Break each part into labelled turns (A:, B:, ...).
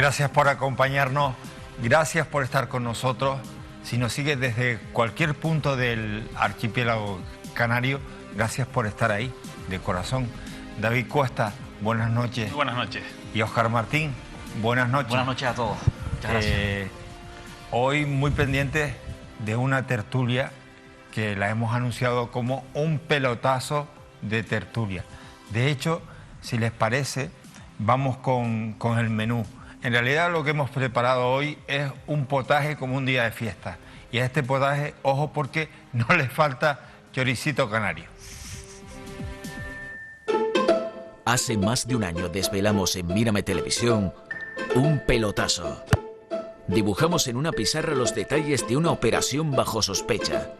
A: Gracias por acompañarnos, gracias por estar con nosotros. Si nos sigues desde cualquier punto del archipiélago canario, gracias por estar ahí, de corazón. David Cuesta, buenas noches.
B: Muy buenas noches.
A: Y Óscar Martín, buenas noches.
C: Buenas noches a todos. Muchas gracias.
A: Hoy muy pendientes de una tertulia que la hemos anunciado como un pelotazo de tertulia. De hecho, si les parece, vamos con el menú. En realidad lo que hemos preparado hoy es un potaje como un día de fiesta. Y a este potaje, ojo, porque no le falta choricito canario.
D: Hace más de un año desvelamos en Mírame Televisión un pelotazo. Dibujamos en una pizarra los detalles de una operación bajo sospecha.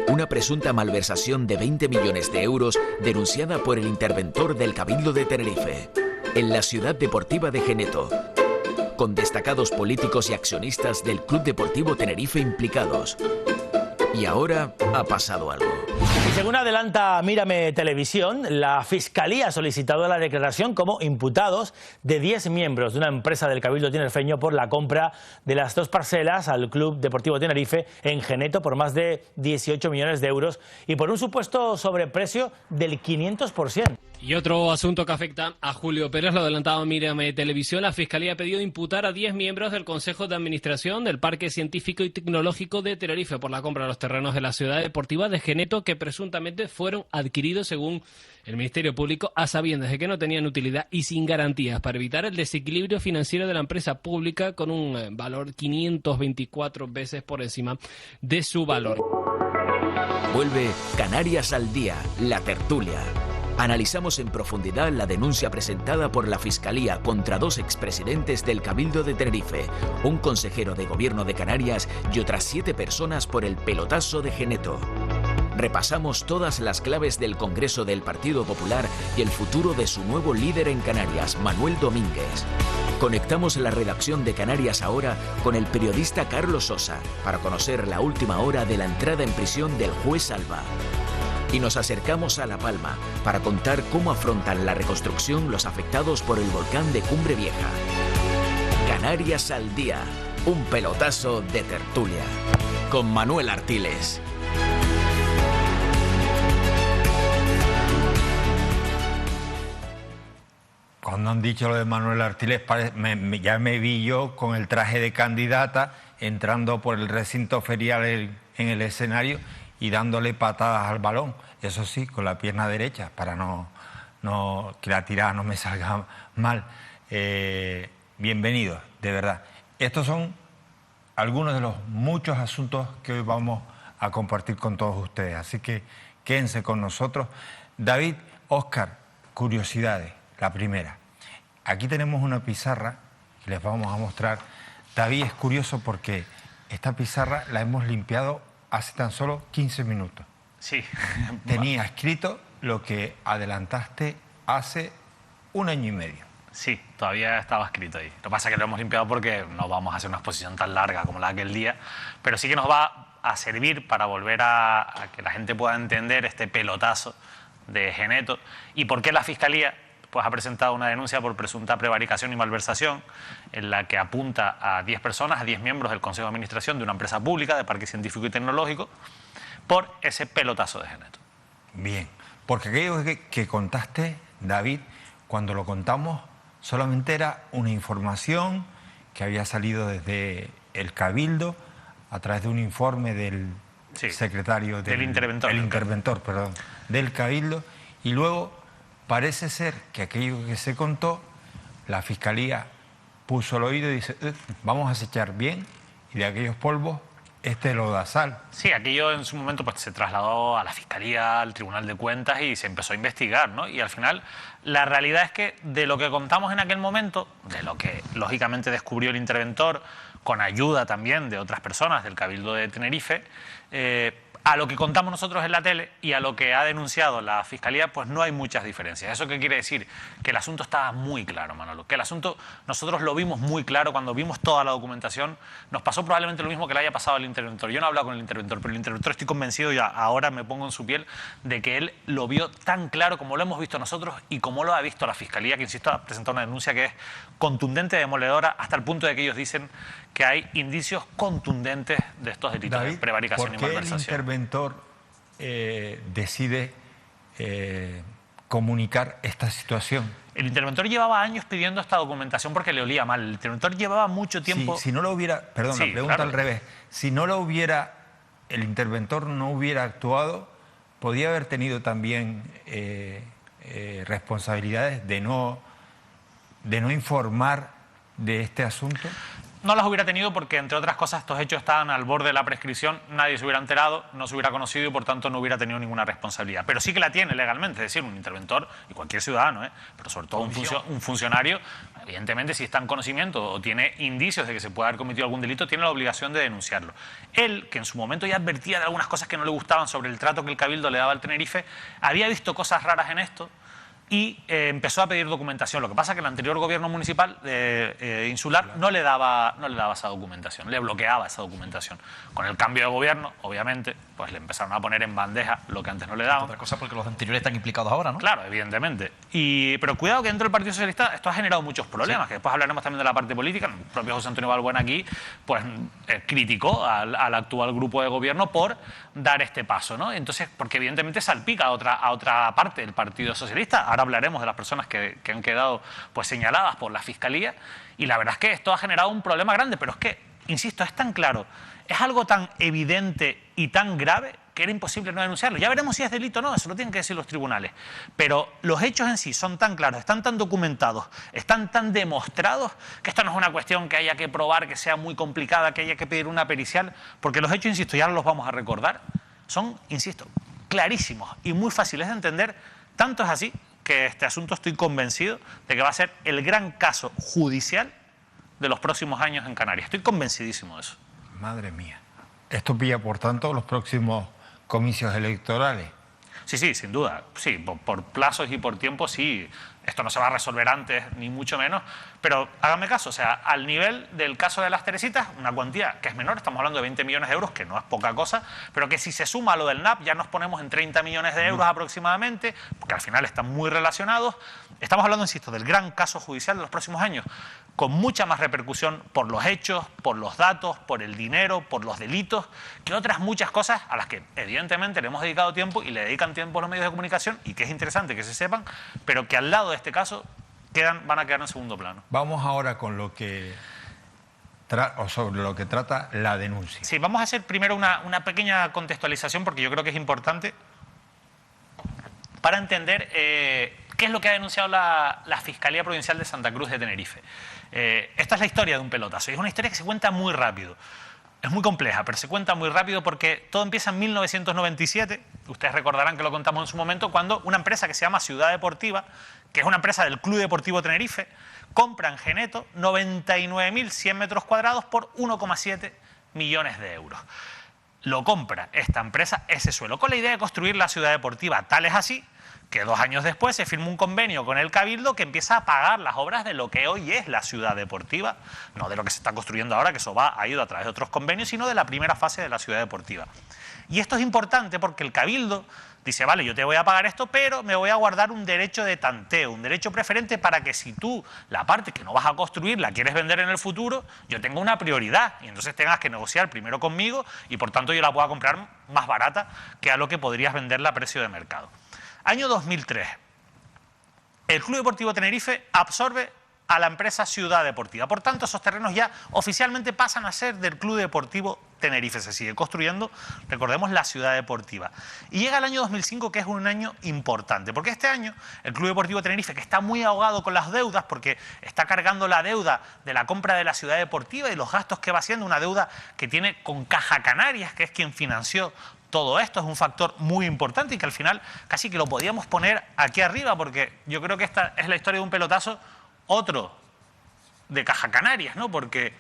D: Una presunta malversación de 20 millones de euros denunciada por el interventor del Cabildo de Tenerife, en la ciudad deportiva de Geneto, con destacados políticos y accionistas del Club Deportivo Tenerife implicados. Y ahora ha pasado algo.
E: Y según adelanta Mírame Televisión, la Fiscalía ha solicitado la declaración como imputados de 10 miembros de una empresa del Cabildo tinerfeño por la compra de las 2 parcelas al Club Deportivo Tenerife en Geneto por más de 18 millones de euros y por un supuesto sobreprecio del 500%.
F: Y otro asunto que afecta a Julio Pérez, lo adelantaba Mírame Televisión, la Fiscalía ha pedido imputar a 10 miembros del Consejo de Administración del Parque Científico y Tecnológico de Tenerife por la compra de los terrenos de la ciudad deportiva de Geneto que presuntamente fueron adquiridos según el Ministerio Público a sabiendas de que no tenían utilidad y sin garantías para evitar el desequilibrio financiero de la empresa pública con un valor 524 veces por encima de su valor.
D: Vuelve Canarias al Día, la tertulia. Analizamos en profundidad la denuncia presentada por la Fiscalía contra 2 expresidentes del Cabildo de Tenerife, un consejero de Gobierno de Canarias y otras 7 personas por el pelotazo de Geneto. Repasamos todas las claves del Congreso del Partido Popular y el futuro de su nuevo líder en Canarias, Manuel Domínguez. Conectamos la redacción de Canarias Ahora con el periodista Carlos Sosa para conocer la última hora de la entrada en prisión del juez Alba. Y nos acercamos a La Palma para contar cómo afrontan la reconstrucción los afectados por el volcán de Cumbre Vieja. Canarias al Día, un pelotazo de tertulia. Con Manuel Artiles.
A: Cuando han dicho lo de Manuel Artiles, ya me vi yo con el traje de candidata entrando por el recinto ferial en el escenario y dándole patadas al balón, eso sí, con la pierna derecha, para que la tirada no me salga mal. Bienvenidos, de verdad. Estos son algunos de los muchos asuntos que hoy vamos a compartir con todos ustedes, así que quédense con nosotros. David, Óscar, curiosidades, la primera. Aquí tenemos una pizarra que les vamos a mostrar. David, es curioso porque esta pizarra la hemos limpiado hace tan solo 15 minutos.
B: Sí.
A: Tenía escrito lo que adelantaste hace 1 año y medio.
B: Sí, todavía estaba escrito ahí. Lo que pasa es que lo hemos limpiado porque no vamos a hacer una exposición tan larga como la de aquel día, pero sí que nos va a servir para volver a que la gente pueda entender este pelotazo de Geneto y por qué la Fiscalía pues ha presentado una denuncia por presunta prevaricación y malversación en la que apunta a 10 personas, a 10 miembros del Consejo de Administración de una empresa pública de Parque Científico y Tecnológico por ese pelotazo de Geneto.
A: Bien, porque aquello que contaste, David, cuando lo contamos solamente era una información que había salido desde el Cabildo a través de un informe del secretario del interventor, del Cabildo, y luego parece ser que aquello que se contó, la Fiscalía puso el oído y dice, vamos a acechar bien, y de aquellos polvos, este lodazal.
B: Sí, aquello en su momento pues se trasladó a la Fiscalía, al Tribunal de Cuentas y se empezó a investigar, ¿no? Y al final, la realidad es que de lo que contamos en aquel momento, de lo que lógicamente descubrió el interventor, con ayuda también de otras personas del Cabildo de Tenerife, A lo que contamos nosotros en la tele y a lo que ha denunciado la Fiscalía, pues no hay muchas diferencias. ¿Eso qué quiere decir? Que el asunto estaba muy claro, Manolo. Que el asunto nosotros lo vimos muy claro cuando vimos toda la documentación. Nos pasó probablemente lo mismo que le haya pasado al interventor. Yo no he hablado con el interventor, pero el interventor estoy convencido, y ahora me pongo en su piel, de que él lo vio tan claro como lo hemos visto nosotros y como lo ha visto la Fiscalía, que, insisto, ha presentado una denuncia que es contundente, demoledora, hasta el punto de que ellos dicen que hay indicios contundentes de estos delitos de prevaricación y malversación.
A: ¿Por qué el interventor decide comunicar esta situación?
B: El interventor llevaba años pidiendo esta documentación porque le olía mal. El interventor llevaba mucho tiempo...
A: Si no lo hubiera... Perdón,
B: Sí,
A: la pregunta
B: claro.
A: al revés. Si no lo hubiera... El interventor no hubiera actuado, podía haber tenido también responsabilidades de no informar de este asunto.
B: No las hubiera tenido porque, entre otras cosas, estos hechos estaban al borde de la prescripción, nadie se hubiera enterado, no se hubiera conocido y, por tanto, no hubiera tenido ninguna responsabilidad. Pero sí que la tiene legalmente, es decir, un interventor y cualquier ciudadano, pero sobre todo un funcionario, evidentemente, si está en conocimiento o tiene indicios de que se puede haber cometido algún delito, tiene la obligación de denunciarlo. Él, que en su momento ya advertía de algunas cosas que no le gustaban sobre el trato que el Cabildo le daba al Tenerife, había visto cosas raras en esto y empezó a pedir documentación. Lo que pasa es que el anterior gobierno municipal insular no le daba esa documentación, le bloqueaba esa documentación. Con el cambio de gobierno, obviamente, pues le empezaron a poner en bandeja lo que antes no le daban.
C: Otra cosa porque los anteriores están implicados ahora, ¿no?
B: Claro, evidentemente. Pero cuidado que dentro del Partido Socialista esto ha generado muchos problemas, que después hablaremos también de la parte política. El propio José Antonio Balbuena aquí pues criticó al actual grupo de gobierno por dar este paso, ¿no? Entonces, porque evidentemente salpica a otra parte del Partido Socialista. Ahora hablaremos de las personas que han quedado pues señaladas por la Fiscalía, y la verdad es que esto ha generado un problema grande, pero es que, insisto, es tan claro, es algo tan evidente y tan grave que era imposible no denunciarlo. Ya veremos si es delito o no, eso lo tienen que decir los tribunales. Pero los hechos en sí son tan claros, están tan documentados, están tan demostrados, que esto no es una cuestión que haya que probar, que sea muy complicada, que haya que pedir una pericial, porque los hechos, insisto, ya los vamos a recordar, son, insisto, clarísimos y muy fáciles de entender. Tanto es así que este asunto estoy convencido de que va a ser el gran caso judicial de los próximos años en Canarias. Estoy convencidísimo de eso.
A: Madre mía. Esto pilla, por tanto, los próximos comicios electorales.
B: Sí, sin duda. Sí, por plazos y por tiempo, sí. Esto no se va a resolver antes, ni mucho menos. Pero háganme caso, o sea, al nivel del caso de las Teresitas, una cuantía que es menor, estamos hablando de 20 millones de euros, que no es poca cosa, pero que si se suma a lo del NAP ya nos ponemos en 30 millones de euros aproximadamente, porque al final están muy relacionados. Estamos hablando, insisto, del gran caso judicial de los próximos años, con mucha más repercusión por los hechos, por los datos, por el dinero, por los delitos, que otras muchas cosas a las que evidentemente le hemos dedicado tiempo y le dedican tiempo a los medios de comunicación, y que es interesante que se sepan, pero que al lado de este caso van a quedar en segundo plano.
A: Vamos ahora con lo que sobre lo que trata la denuncia.
B: Sí, vamos a hacer primero una pequeña contextualización, porque yo creo que es importante para entender qué es lo que ha denunciado la Fiscalía Provincial de Santa Cruz de Tenerife. Esta es la historia de un pelotazo, y es una historia que se cuenta muy rápido. Es muy compleja, pero se cuenta muy rápido porque todo empieza en 1997. Ustedes recordarán que lo contamos en su momento, cuando una empresa que se llama Ciudad Deportiva, que es una empresa del Club Deportivo Tenerife, compra en Geneto 99.100 metros cuadrados por 1,7 millones de euros. Lo compra esta empresa, ese suelo, con la idea de construir la Ciudad Deportiva. Tal es así que 2 años después se firma un convenio con el Cabildo que empieza a pagar las obras de lo que hoy es la Ciudad Deportiva, no de lo que se está construyendo ahora, que eso ha ido a través de otros convenios, sino de la primera fase de la Ciudad Deportiva. Y esto es importante porque el Cabildo dice, vale, yo te voy a pagar esto, pero me voy a guardar un derecho de tanteo, un derecho preferente para que si tú, la parte que no vas a construir, la quieres vender en el futuro, yo tengo una prioridad y entonces tengas que negociar primero conmigo y por tanto yo la pueda comprar más barata que a lo que podrías venderla a precio de mercado. Año 2003, el Club Deportivo Tenerife absorbe a la empresa Ciudad Deportiva. Por tanto, esos terrenos ya oficialmente pasan a ser del Club Deportivo Tenerife. Se sigue construyendo, recordemos, la Ciudad Deportiva. Y llega el año 2005, que es un año importante, porque este año el Club Deportivo Tenerife, que está muy ahogado con las deudas, porque está cargando la deuda de la compra de la Ciudad Deportiva y los gastos que va haciendo, una deuda que tiene con Caja Canarias, que es quien financió todo esto, es un factor muy importante y que al final casi que lo podíamos poner aquí arriba, porque yo creo que esta es la historia de un pelotazo, otro de Caja Canarias, ¿no? Porque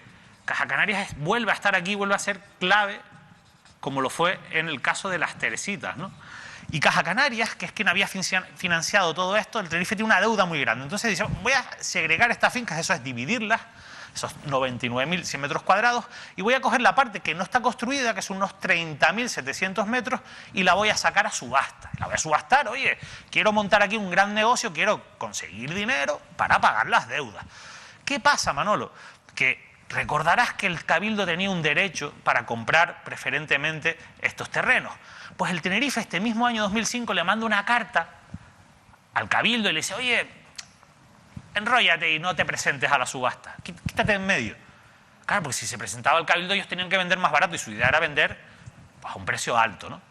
B: Caja Canarias vuelve a estar aquí, vuelve a ser clave como lo fue en el caso de las Teresitas, ¿no? Y Caja Canarias, que es quien había financiado todo esto, el Tenerife tiene una deuda muy grande. Entonces dice, voy a segregar estas fincas, eso es dividirlas, esos 99.100 metros cuadrados, y voy a coger la parte que no está construida, que son unos 30.700 metros, y la voy a sacar a subasta. La voy a subastar, oye, quiero montar aquí un gran negocio, quiero conseguir dinero para pagar las deudas. ¿Qué pasa, Manolo? Que recordarás que el Cabildo tenía un derecho para comprar preferentemente estos terrenos. Pues el Tenerife este mismo año 2005 le manda una carta al Cabildo y le dice, oye, enróllate y no te presentes a la subasta, quítate en medio. Claro, porque si se presentaba al Cabildo ellos tenían que vender más barato y su idea era vender pues, a un precio alto, ¿no?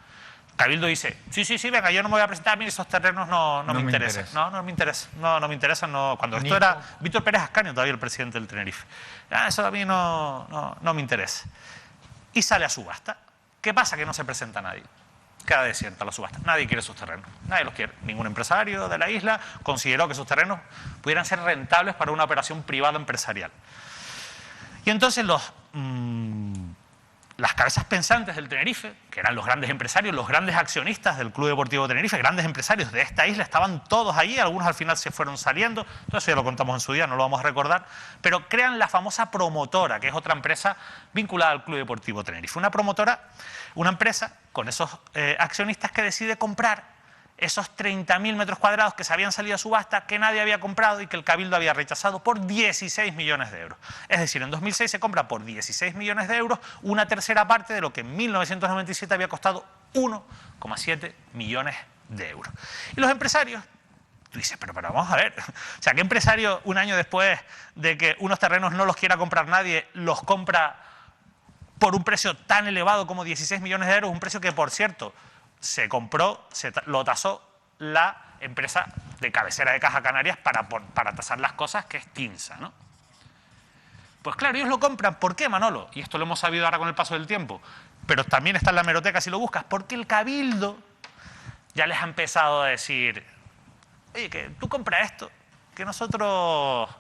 B: El Cabildo dice, sí, venga, yo no me voy a presentar, a mí esos terrenos no me interesan. No me interesan. Cuando esto era Víctor Pérez Ascanio, todavía el presidente del Tenerife. Eso a mí no me interesa. Y sale a subasta. ¿Qué pasa? Que no se presenta nadie. Queda desierta la subasta. Nadie quiere esos terrenos. Nadie los quiere. Ningún empresario de la isla consideró que esos terrenos pudieran ser rentables para una operación privada empresarial. Y entonces las cabezas pensantes del Tenerife, que eran los grandes empresarios, los grandes accionistas del Club Deportivo Tenerife, grandes empresarios de esta isla, estaban todos allí, algunos al final se fueron saliendo, todo eso ya lo contamos en su día, no lo vamos a recordar, pero crean la famosa promotora, que es otra empresa vinculada al Club Deportivo Tenerife. Una promotora, una empresa con esos accionistas que decide comprar esos 30.000 metros cuadrados que se habían salido a subasta, que nadie había comprado y que el Cabildo había rechazado por 16 millones de euros. Es decir, en 2006 se compra por 16 millones de euros una tercera parte de lo que en 1997 había costado 1,7 millones de euros. Y los empresarios, tú dices, pero vamos a ver, o sea, ¿qué empresario un año después de que unos terrenos no los quiera comprar nadie, los compra por un precio tan elevado como 16 millones de euros? Un precio que, por cierto, se compró, lo tasó la empresa de cabecera de Caja Canarias para tasar las cosas, que es Tinsa, ¿no? Pues claro, ellos lo compran. ¿Por qué, Manolo? Y esto lo hemos sabido ahora con el paso del tiempo, pero también está en la hemeroteca si lo buscas, porque el Cabildo ya les ha empezado a decir, oye, que tú compras esto, que nosotros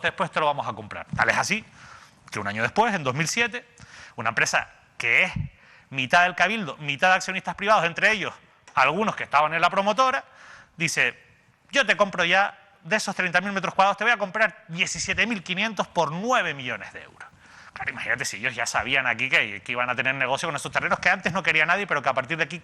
B: después te lo vamos a comprar. Tal es así que un año después, en 2007, una empresa que es mitad del Cabildo, mitad de accionistas privados, entre ellos algunos que estaban en la promotora, dice, yo te compro ya de esos 30.000 metros cuadrados, te voy a comprar 17.500 por 9 millones de euros. Claro, imagínate si ellos ya sabían aquí que iban a tener negocio con esos terrenos que antes no quería nadie, pero que a partir de aquí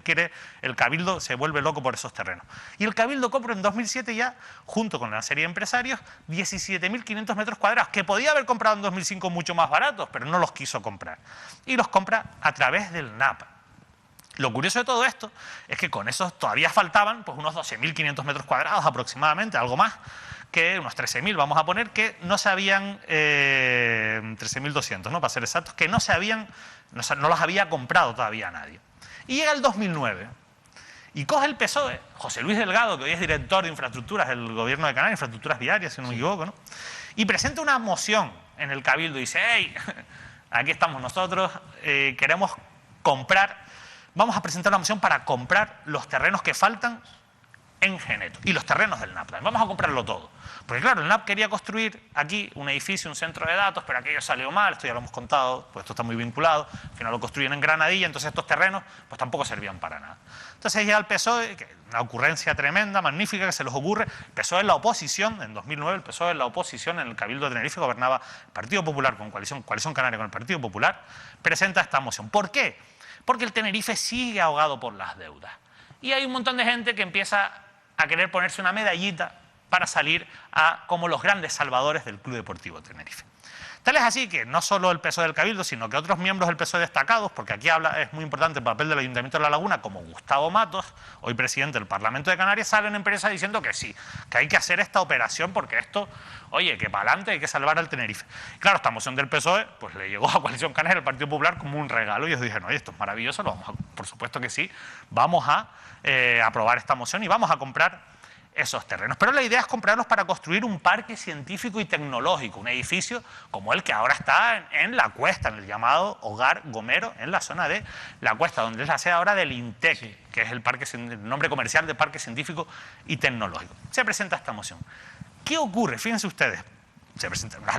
B: el Cabildo se vuelve loco por esos terrenos. Y el Cabildo compra en 2007 ya, junto con una serie de empresarios, 17.500 metros cuadrados, que podía haber comprado en 2005 mucho más baratos, pero no los quiso comprar. Y los compra a través del NAP. Lo curioso de todo esto es que con esos todavía faltaban pues, unos 12.500 metros cuadrados aproximadamente, algo más, que unos 13.000, vamos a poner, que no se habían, 13.200, ¿no? Para ser exactos, que no los había comprado todavía nadie. Y llega el 2009 y coge el PSOE, José Luis Delgado, que hoy es director de infraestructuras del Gobierno de Canarias, infraestructuras viarias, si no me equivoco, ¿no? Y presenta una moción en el Cabildo y dice, hey, aquí estamos nosotros, queremos comprar, vamos a presentar una moción para comprar los terrenos que faltan en Geneto y los terrenos del NAP. Vamos a comprarlo todo. Porque claro, el NAP quería construir aquí un edificio, un centro de datos, pero aquello salió mal, esto ya lo hemos contado, pues esto está muy vinculado, al final lo construyen en Granadilla, entonces estos terrenos pues tampoco servían para nada. Entonces ya el PSOE, que una ocurrencia tremenda, magnífica, que se les ocurre, el PSOE en la oposición, en 2009 el PSOE en la oposición en el Cabildo de Tenerife gobernaba el Partido Popular con Coalición Canaria con el Partido Popular, presenta esta moción. ¿Por qué? Porque el Tenerife sigue ahogado por las deudas. Y hay un montón de gente que empieza a querer ponerse una medallita para salir como los grandes salvadores del Club Deportivo Tenerife. Tal es así que no solo el PSOE del Cabildo, sino que otros miembros del PSOE destacados, porque aquí es muy importante el papel del Ayuntamiento de La Laguna, como Gustavo Matos, hoy presidente del Parlamento de Canarias, salen en prensa diciendo que sí, que hay que hacer esta operación porque esto, oye, que para adelante hay que salvar al Tenerife. Y claro, esta moción del PSOE pues le llegó a Coalición Canaria, al Partido Popular, como un regalo y ellos dijeron, oye, esto es maravilloso, por supuesto que sí, vamos a aprobar esta moción y vamos a comprar esos terrenos. Pero la idea es comprarlos para construir un parque científico y tecnológico, un edificio como el que ahora está en La Cuesta, en el llamado Hogar Gomero, en la zona de La Cuesta, donde es la sede ahora del INTEC, sí, que es el nombre comercial de Parque Científico y Tecnológico. Se presenta esta moción. ¿Qué ocurre? Fíjense ustedes,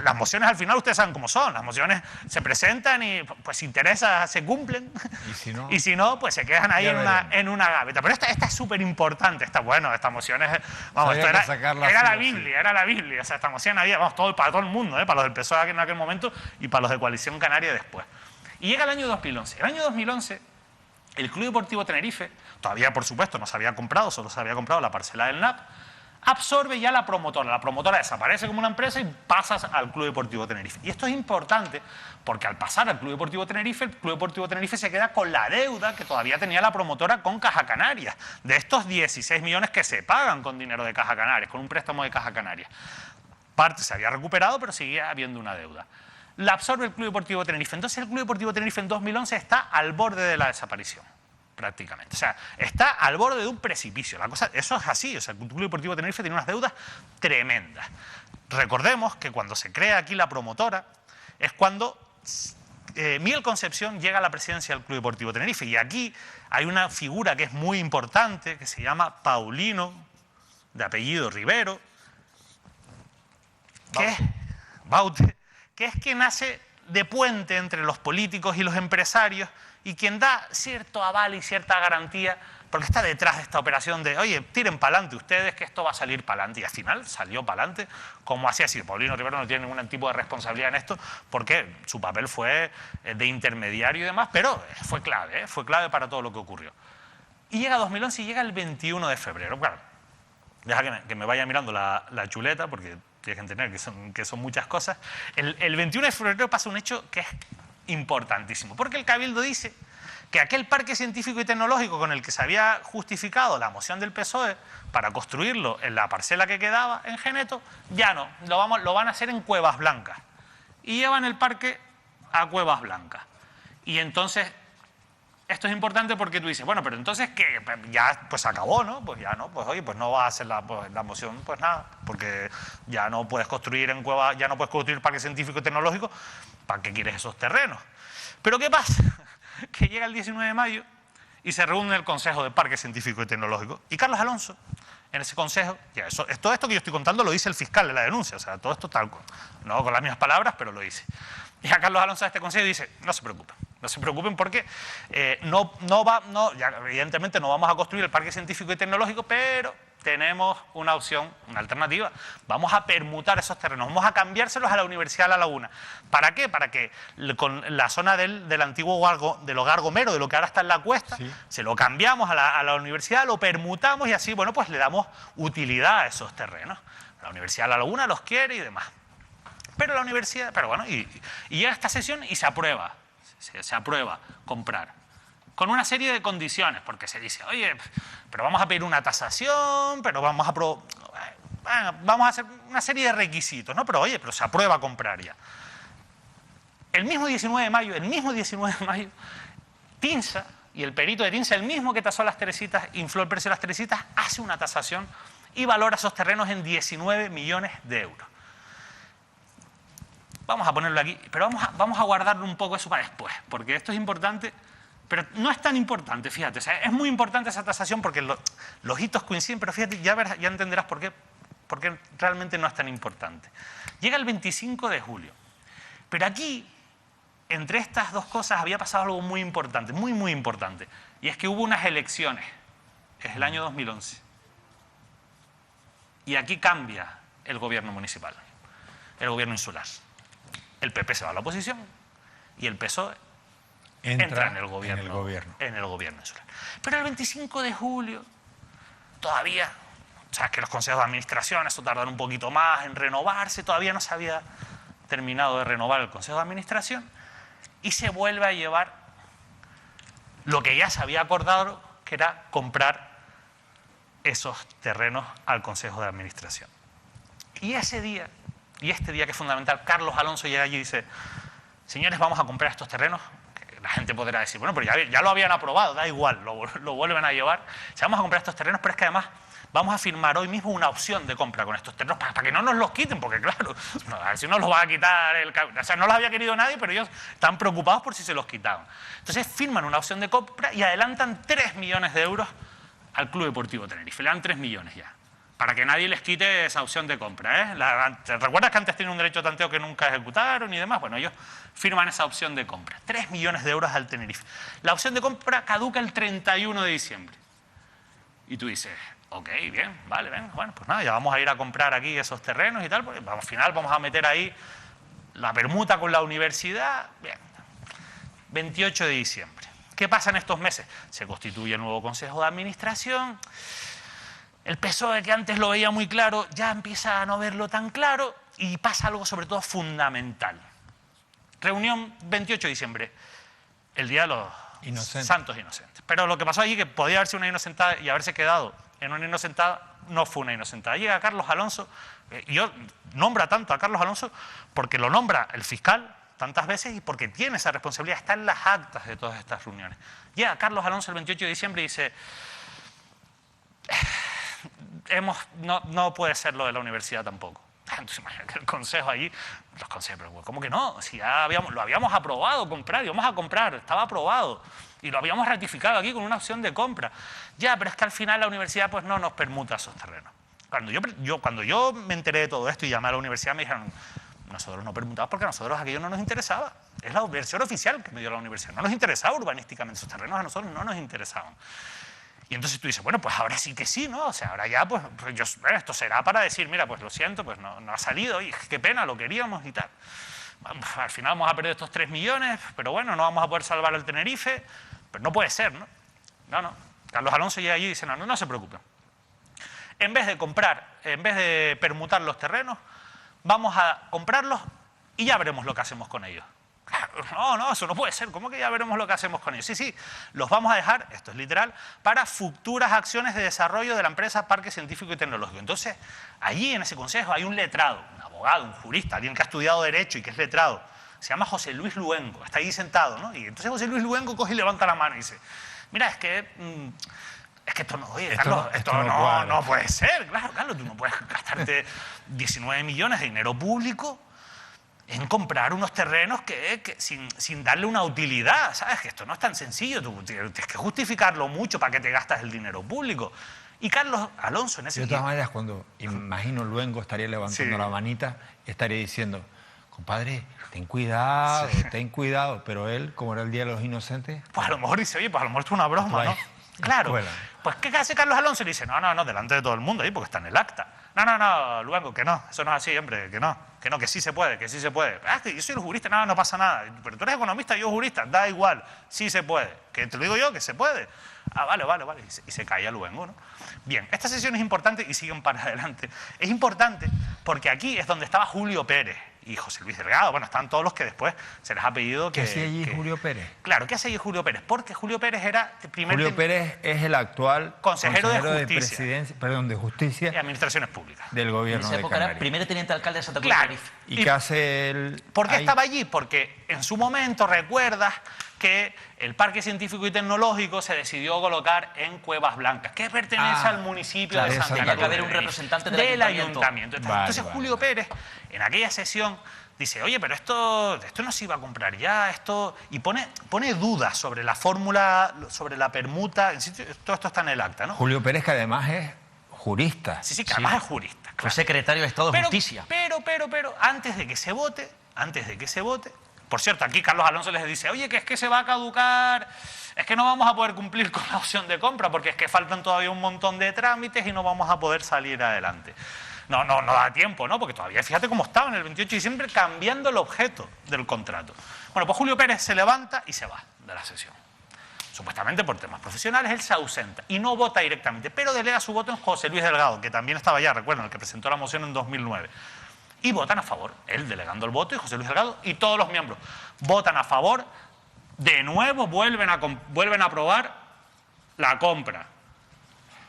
B: Las mociones al final ustedes saben cómo son, las mociones se presentan y pues si interesa se cumplen y si no pues se quedan ahí en una gaveta. Pero esta es súper importante, estas mociones, vamos, esto era la Biblia, o sea, esta moción había, vamos, para todo el mundo, para los del PSOE en aquel momento y para los de Coalición Canaria después. Y llega el año 2011. El año 2011 el Club Deportivo Tenerife, todavía por supuesto no se había comprado, solo se había comprado la parcela del NAP, absorbe ya la promotora desaparece como una empresa y pasas al Club Deportivo Tenerife. Y esto es importante porque al pasar al Club Deportivo Tenerife, el Club Deportivo Tenerife se queda con la deuda que todavía tenía la promotora con Caja Canarias, de estos 16 millones que se pagan con dinero de Caja Canarias, con un préstamo de Caja Canarias. Parte se había recuperado, pero seguía habiendo una deuda. La absorbe el Club Deportivo Tenerife. Entonces el Club Deportivo Tenerife en 2011 está al borde de la desaparición. Prácticamente. O sea, está al borde de un precipicio. Eso es así. O sea, el Club Deportivo Tenerife tiene unas deudas tremendas. Recordemos que cuando se crea aquí la promotora es cuando Miguel Concepción llega a la presidencia del Club Deportivo Tenerife. Y aquí hay una figura que es muy importante, que se llama Paulino, de apellido Rivero, que es quien hace de puente entre los políticos y los empresarios y quien da cierto aval y cierta garantía, porque está detrás de esta operación de, oye, tiren para adelante ustedes, que esto va a salir para adelante. Y al final salió para adelante, como así así. Paulino Rivero no tiene ningún tipo de responsabilidad en esto, porque su papel fue de intermediario y demás, pero fue clave para todo lo que ocurrió. Y llega 2011 y llega el 21 de febrero. Claro, deja que me vaya mirando la chuleta, porque tienes que entender que son muchas cosas. El 21 de febrero pasa un hecho que es importantísimo, porque el Cabildo dice que aquel parque científico y tecnológico con el que se había justificado la moción del PSOE para construirlo en la parcela que quedaba en Geneto, ya no, lo van a hacer en Cuevas Blancas. Y llevan el parque a Cuevas Blancas. Y entonces, esto es importante porque tú dices, bueno, pero entonces ¿qué? Ya pues acabó, ¿no? Pues ya no, pues oye, pues no va a hacer la moción, pues nada, porque ya no puedes construir en Cuevas, ya no puedes construir parque científico y tecnológico, ¿para qué quieres esos terrenos? Pero ¿qué pasa? Que llega el 19 de mayo y se reúne el Consejo de Parque Científico y Tecnológico. Y Carlos Alonso, en ese consejo, todo esto que yo estoy contando lo dice el fiscal de la denuncia, o sea, todo esto tal, no con las mismas palabras, pero lo dice. Y a Carlos Alonso de este consejo dice, no se preocupen porque evidentemente no vamos a construir el Parque Científico y Tecnológico, pero tenemos una opción, una alternativa. Vamos a permutar esos terrenos, vamos a cambiárselos a la Universidad de La Laguna. ¿Para qué? Para que con la zona del antiguo del Hogar Gomero, de lo que ahora está en la cuesta, sí, se lo cambiamos a la universidad, lo permutamos y así, bueno, pues le damos utilidad a esos terrenos. La Universidad de La Laguna los quiere y demás. Pero la universidad, y llega esta sesión y se aprueba comprar. Con una serie de condiciones, porque se dice, oye, pero vamos a pedir una tasación, pero vamos a hacer una serie de requisitos, ¿no? Pero oye, se aprueba a comprar ya. El mismo 19 de mayo, Tinsa, y el perito de Tinsa, el mismo que tasó las Teresitas, infló el precio de las Teresitas, hace una tasación y valora esos terrenos en 19 millones de euros. Vamos a ponerlo aquí, pero vamos a guardarlo un poco eso para después, porque esto es importante. Pero no es tan importante, fíjate. O sea, es muy importante esa tasación porque los hitos coinciden, pero fíjate, ya entenderás por qué realmente no es tan importante. Llega el 25 de julio. Pero aquí, entre estas dos cosas, había pasado algo muy importante, muy, muy importante. Y es que hubo unas elecciones. Es el año 2011. Y aquí cambia el gobierno municipal, el gobierno insular. El PP se va a la oposición y el PSOE entra en el gobierno insular. Pero el 25 de julio todavía, sabes que los consejos de administración, eso tardan un poquito más en renovarse, todavía no se había terminado de renovar el consejo de administración y se vuelve a llevar lo que ya se había acordado, que era comprar esos terrenos al consejo de administración. Y ese día, este día que es fundamental, Carlos Alonso llega allí y dice, señores, vamos a comprar estos terrenos. La gente podrá decir, bueno, pero ya lo habían aprobado, da igual, lo vuelven a llevar. Si vamos a comprar estos terrenos, pero es que además vamos a firmar hoy mismo una opción de compra con estos terrenos para que no nos los quiten, porque claro, a ver si nos los va a quitar o sea, no los había querido nadie, pero ellos están preocupados por si se los quitaban. Entonces firman una opción de compra y adelantan 3 millones de euros al Club Deportivo Tenerife. Le dan 3 millones ya. para que nadie les quite esa opción de compra. ¿Te recuerdas que antes tenían un derecho de tanteo que nunca ejecutaron y demás? Bueno, ellos firman esa opción de compra. 3 millones de euros al Tenerife. La opción de compra caduca el 31 de diciembre. Y tú dices, ok, bien, vale, venga, bueno, pues nada, ya vamos a ir a comprar aquí esos terrenos y tal, porque al final vamos a meter ahí la permuta con la universidad. Bien, 28 de diciembre. ¿Qué pasa en estos meses? Se constituye el nuevo Consejo de Administración. El PSOE, que antes lo veía muy claro, ya empieza a no verlo tan claro y pasa algo sobre todo fundamental. Reunión 28 de diciembre, el Día de los Santos Inocentes. Pero lo que pasó allí, que podía haber sido una inocentada y haberse quedado en una inocentada, no fue una inocentada. Llega Carlos Alonso, y yo nombra tanto a Carlos Alonso porque lo nombra el fiscal tantas veces y porque tiene esa responsabilidad, está en las actas de todas estas reuniones. Llega Carlos Alonso el 28 de diciembre y dice... No puede ser lo de la universidad tampoco. Entonces, imagínate el consejo allí, los consejos, pero ¿cómo que no? Si ya lo habíamos aprobado, comprar, íbamos a comprar, estaba aprobado. Y lo habíamos ratificado aquí con una opción de compra. Ya, pero es que al final la universidad pues no nos permuta esos terrenos. Cuando yo me enteré de todo esto y llamé a la universidad, me dijeron, nosotros no permutamos porque a nosotros aquello no nos interesaba. Es la versión oficial que me dio la universidad. No nos interesaba urbanísticamente, esos terrenos a nosotros no nos interesaban. Y entonces tú dices, bueno, pues ahora sí que sí, ¿no? O sea, ahora ya, pues esto será para decir, mira, pues lo siento, pues no ha salido, y qué pena, lo queríamos y tal. Al final vamos a perder estos 3 millones, pero bueno, no vamos a poder salvar al Tenerife, pero no puede ser, ¿no? No. Carlos Alonso llega allí y dice, no se preocupen. En vez de comprar, en vez de permutar los terrenos, vamos a comprarlos y ya veremos lo que hacemos con ellos. No, eso no puede ser. ¿Cómo que ya veremos lo que hacemos con ellos? Sí, los vamos a dejar, esto es literal, para futuras acciones de desarrollo de la empresa Parque Científico y Tecnológico. Entonces, allí en ese consejo hay un letrado, un abogado, un jurista, alguien que ha estudiado Derecho y que es letrado. Se llama José Luis Luengo, está ahí sentado, ¿no? Y entonces José Luis Luengo coge y levanta la mano y dice, mira, es que esto no, oye, Carlos, esto no puede ser. Claro, tú no puedes gastarte 19 millones de dinero público en comprar unos terrenos que sin darle una utilidad, ¿sabes? Que esto no es tan sencillo, tú tienes que justificarlo mucho para que te gastas el dinero público. Y Carlos Alonso en ese
A: De todas maneras, cuando imagino Luengo estaría levantando la manita, estaría diciendo, compadre, ten cuidado, pero él, como era el Día de los Inocentes...
B: Pues a lo mejor dice, oye, pues a lo mejor esto es una broma, ¿no? Claro, pues ¿qué hace Carlos Alonso? Y le dice, no, delante de todo el mundo ahí, porque está en el acta. No, Luengo, que no, eso no es así, hombre, que sí se puede, que sí se puede. Que yo soy el jurista, no pasa nada. Pero tú eres economista, yo jurista, da igual, sí se puede. Que te lo digo yo, que se puede. Vale. Y se caía Luengo, ¿no? Bien, esta sesión es importante y siguen para adelante. Es importante porque aquí es donde estaba Julio Pérez y José Luis Delgado. Bueno, están todos los que después se les ha pedido que...
A: ¿Qué hacía allí Julio Pérez?
B: Claro, ¿qué hacía allí Julio Pérez? Porque Julio Pérez era el primer...
A: Julio Pérez es el actual
B: consejero de Justicia.
A: de Justicia
B: y Administraciones Públicas.
A: Del gobierno de Canarias.
C: Era primer teniente alcalde de Santa Cruz de Tenerife.
A: ¿Y qué hace él?
B: ¿Por qué estaba allí? Porque en su momento, recuerdas que el Parque Científico y Tecnológico se decidió colocar en Cuevas Blancas, que pertenece al municipio de Santa Cruz.
C: Tenía que haber un representante del ayuntamiento.
B: Entonces Julio Pérez, en aquella sesión, dice, oye, pero esto no se iba a comprar ya, y pone dudas sobre la fórmula, sobre la permuta, todo esto está en el acta, ¿no?
A: Julio Pérez, que además es jurista.
B: Sí, que además es jurista. Claro.
C: Fue secretario de Estado de Justicia.
B: Pero, antes de que se vote, por cierto, aquí Carlos Alonso les dice, oye, que es que se va a caducar, es que no vamos a poder cumplir con la opción de compra porque es que faltan todavía un montón de trámites y no vamos a poder salir adelante. No da tiempo, ¿no? Porque todavía, fíjate cómo estaba en el 28 de diciembre cambiando el objeto del contrato. Bueno, pues Julio Pérez se levanta y se va de la sesión. Supuestamente por temas profesionales, él se ausenta y no vota directamente, pero delega su voto en José Luis Delgado, que también estaba allá, recuerdan, el que presentó la moción en 2009. Y votan a favor, él delegando el voto y José Luis Delgado y todos los miembros votan a favor. De nuevo vuelven a aprobar la compra,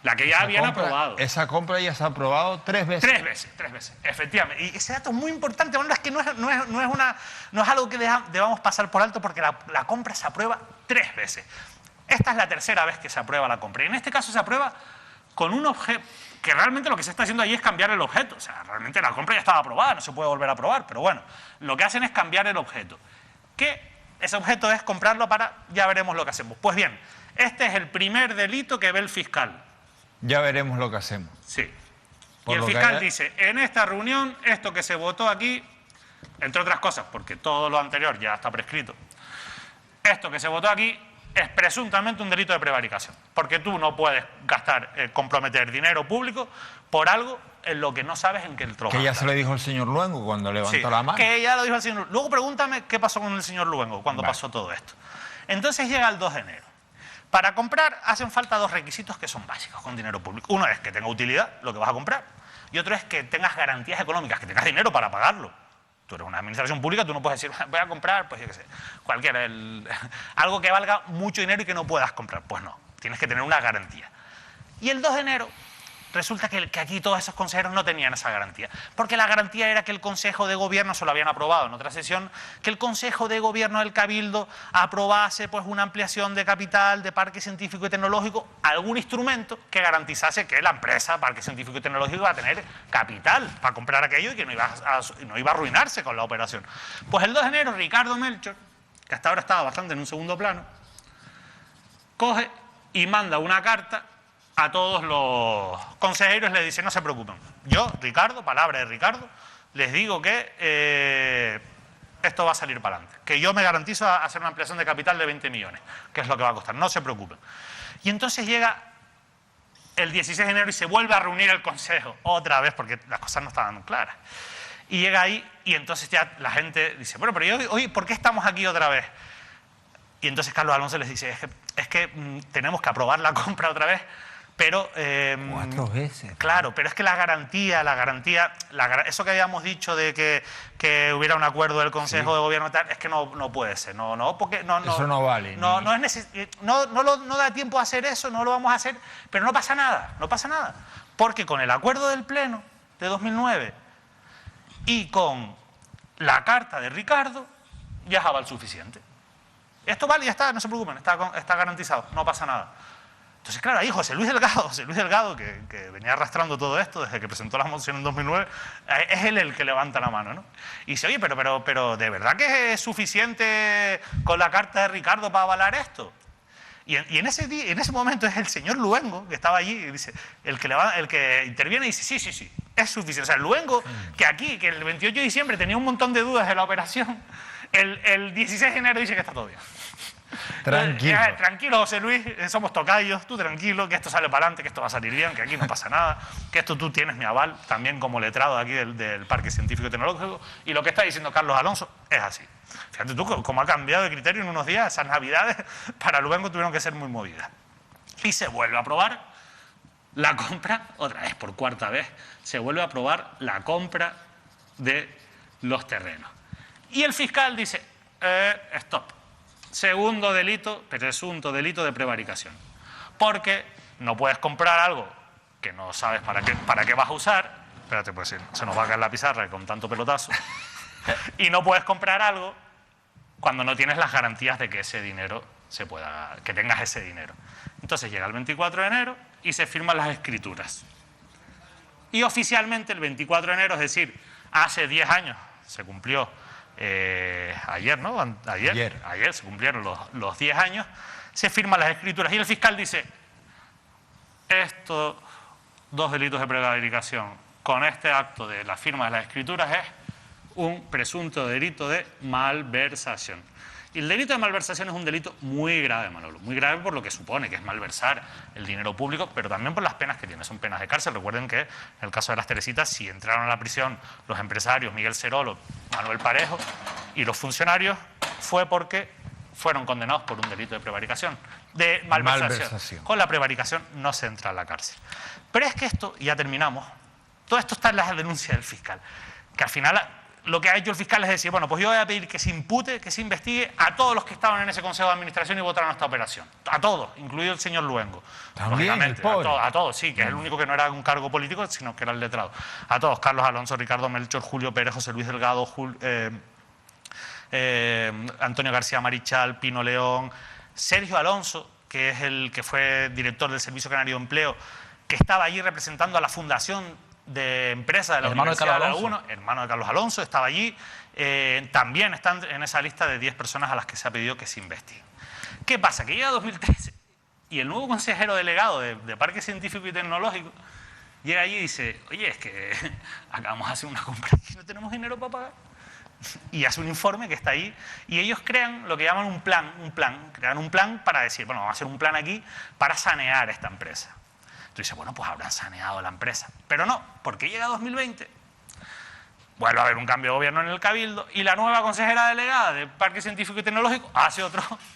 B: la que ya habían aprobado.
A: Esa compra ya se ha aprobado 3 veces. 3 veces,
B: efectivamente. Y ese dato es muy importante, bueno, es que no es algo que debamos pasar por alto porque la compra se aprueba 3 veces. Esta es la tercera vez que se aprueba la compra. Y en este caso se aprueba con un objeto, que realmente lo que se está haciendo allí es cambiar el objeto. O sea, realmente la compra ya estaba aprobada, no se puede volver a aprobar, pero bueno, lo que hacen es cambiar el objeto. Que ese objeto es comprarlo para, ya veremos lo que hacemos. Pues bien, este es el primer delito que ve el fiscal.
A: Ya veremos lo que hacemos.
B: Sí. Y el fiscal dice, en esta reunión, esto que se votó aquí, entre otras cosas, porque todo lo anterior ya está prescrito, esto que se votó aquí es presuntamente un delito de prevaricación, porque tú no puedes comprometer dinero público por algo en lo que no sabes en qué el trabajo.
A: Que ya se le dijo el señor Luengo cuando levantó la mano.
B: Que ya lo dijo el señor. Luego pregúntame qué pasó con el señor Luengo cuando pasó todo esto. Entonces llega el 2 de enero. Para comprar hacen falta dos requisitos que son básicos con dinero público. Uno es que tenga utilidad, lo que vas a comprar, y otro es que tengas garantías económicas, que tengas dinero para pagarlo. Tú eres una administración pública, tú no puedes decir, voy a comprar, pues yo qué sé, cualquiera, algo que valga mucho dinero y que no puedas comprar. Pues no, tienes que tener una garantía. Y el 2 de enero resulta que aquí todos esos consejeros no tenían esa garantía, porque la garantía era que el Consejo de Gobierno, se lo habían aprobado en otra sesión, que el Consejo de Gobierno del Cabildo aprobase pues una ampliación de capital de Parque Científico y Tecnológico, algún instrumento que garantizase que la empresa Parque Científico y Tecnológico iba a tener capital para comprar aquello y que no iba a arruinarse con la operación. Pues el 2 de enero Ricardo Melchor, que hasta ahora estaba bastante en un segundo plano, coge y manda una carta a todos los consejeros, le dice, no se preocupen. Yo, Ricardo, palabra de Ricardo, les digo que esto va a salir para adelante. Que yo me garantizo a hacer una ampliación de capital de 20 millones, que es lo que va a costar. No se preocupen. Y entonces llega el 16 de enero y se vuelve a reunir el Consejo, otra vez, porque las cosas no estaban claras. Y llega ahí y entonces ya la gente dice, bueno, pero hoy, ¿por qué estamos aquí otra vez? Y entonces Carlos Alonso les dice, es que tenemos que aprobar la compra otra vez. Pero
A: 4 veces.
B: Claro, pero es que la garantía, eso que habíamos dicho de que hubiera un acuerdo del Consejo de Gobierno tal, es que no puede ser, porque
A: eso no vale.
B: No da tiempo a hacer eso, no lo vamos a hacer, pero no pasa nada, porque con el acuerdo del Pleno de 2009 y con la carta de Ricardo ya es aval suficiente. Esto vale, ya está, no se preocupen, está garantizado, no pasa nada. Entonces, claro, ahí José Luis Delgado, que venía arrastrando todo esto desde que presentó la moción en 2009, es él el que levanta la mano, ¿no? Y dice, oye, pero ¿de verdad que es suficiente con la carta de Ricardo para avalar esto? Y en ese momento es el señor Luengo, que estaba allí, y dice, el que interviene y dice, sí, es suficiente. O sea, Luengo, que el 28 de diciembre tenía un montón de dudas de la operación, el 16 de enero dice que está todo bien. Tranquilo, José Luis, somos tocayos, tú tranquilo, que esto sale para adelante, que esto va a salir bien, que aquí no pasa nada, que esto tú tienes mi aval, también como letrado aquí del Parque Científico y Tecnológico, y lo que está diciendo Carlos Alonso es así. Fíjate tú cómo ha cambiado de criterio en unos días. Esas navidades para Luengo tuvieron que ser muy movidas. Y se vuelve a aprobar la compra, otra vez, por cuarta vez, se vuelve a aprobar la compra de los terrenos. Y el fiscal dice, stop. Segundo delito, presunto delito de prevaricación. Porque no puedes comprar algo que no sabes para qué vas a usar. Espérate, pues se nos va a caer la pizarra con tanto pelotazo. Y no puedes comprar algo cuando no tienes las garantías de que ese dinero que tengas ese dinero. Entonces llega el 24 de enero y se firman las escrituras. Y oficialmente el 24 de enero, es decir, hace 10 años, se cumplió ayer, ¿no? Ayer se cumplieron los 10 años, se firman las escrituras y el fiscal dice, estos dos delitos de prevaricación con este acto de la firma de las escrituras es un presunto delito de malversación. Y el delito de malversación es un delito muy grave, Manolo, muy grave por lo que supone, que es malversar el dinero público, pero también por las penas que tiene, son penas de cárcel. Recuerden que en el caso de las Teresitas, si entraron a la prisión los empresarios Miguel Cerolo, Manuel Parejo y los funcionarios, fue porque fueron condenados por un delito de prevaricación, de malversación. Con la prevaricación no se entra a la cárcel. Pero es que esto, y ya terminamos, todo esto está en la denuncia del fiscal, que al final lo que ha hecho el fiscal es decir, bueno, pues yo voy a pedir que se impute, que se investigue a todos los que estaban en ese Consejo de Administración y votaron esta operación. A todos, incluido el señor Luengo.
A: También, el pobre.
B: A todos, sí, que es el único que no era un cargo político, sino que era el letrado. A todos, Carlos Alonso, Ricardo Melchor, Julio Pérez, José Luis Delgado, Antonio García Marichal, Pino León, Sergio Alonso, que es el que fue director del Servicio Canario de Empleo, que estaba allí representando a la Fundación de Empresa de la Universidad de La Laguna, hermano de Carlos Alonso, estaba allí. También están en esa lista de 10 personas a las que se ha pedido que se investiguen. ¿Qué pasa? Que llega 2013 y el nuevo consejero delegado de Parque Científico y Tecnológico llega allí y dice, oye, es que acabamos de hacer una compra y no tenemos dinero para pagar. Y hace un informe que está ahí y ellos crean lo que llaman un plan, crean un plan para decir, bueno, vamos a hacer un plan aquí para sanear esta empresa. Tú dices, bueno, pues habrán saneado la empresa. Pero no, porque llega 2020, vuelve a haber un cambio de gobierno en el Cabildo y la nueva consejera delegada del Parque Científico y Tecnológico hace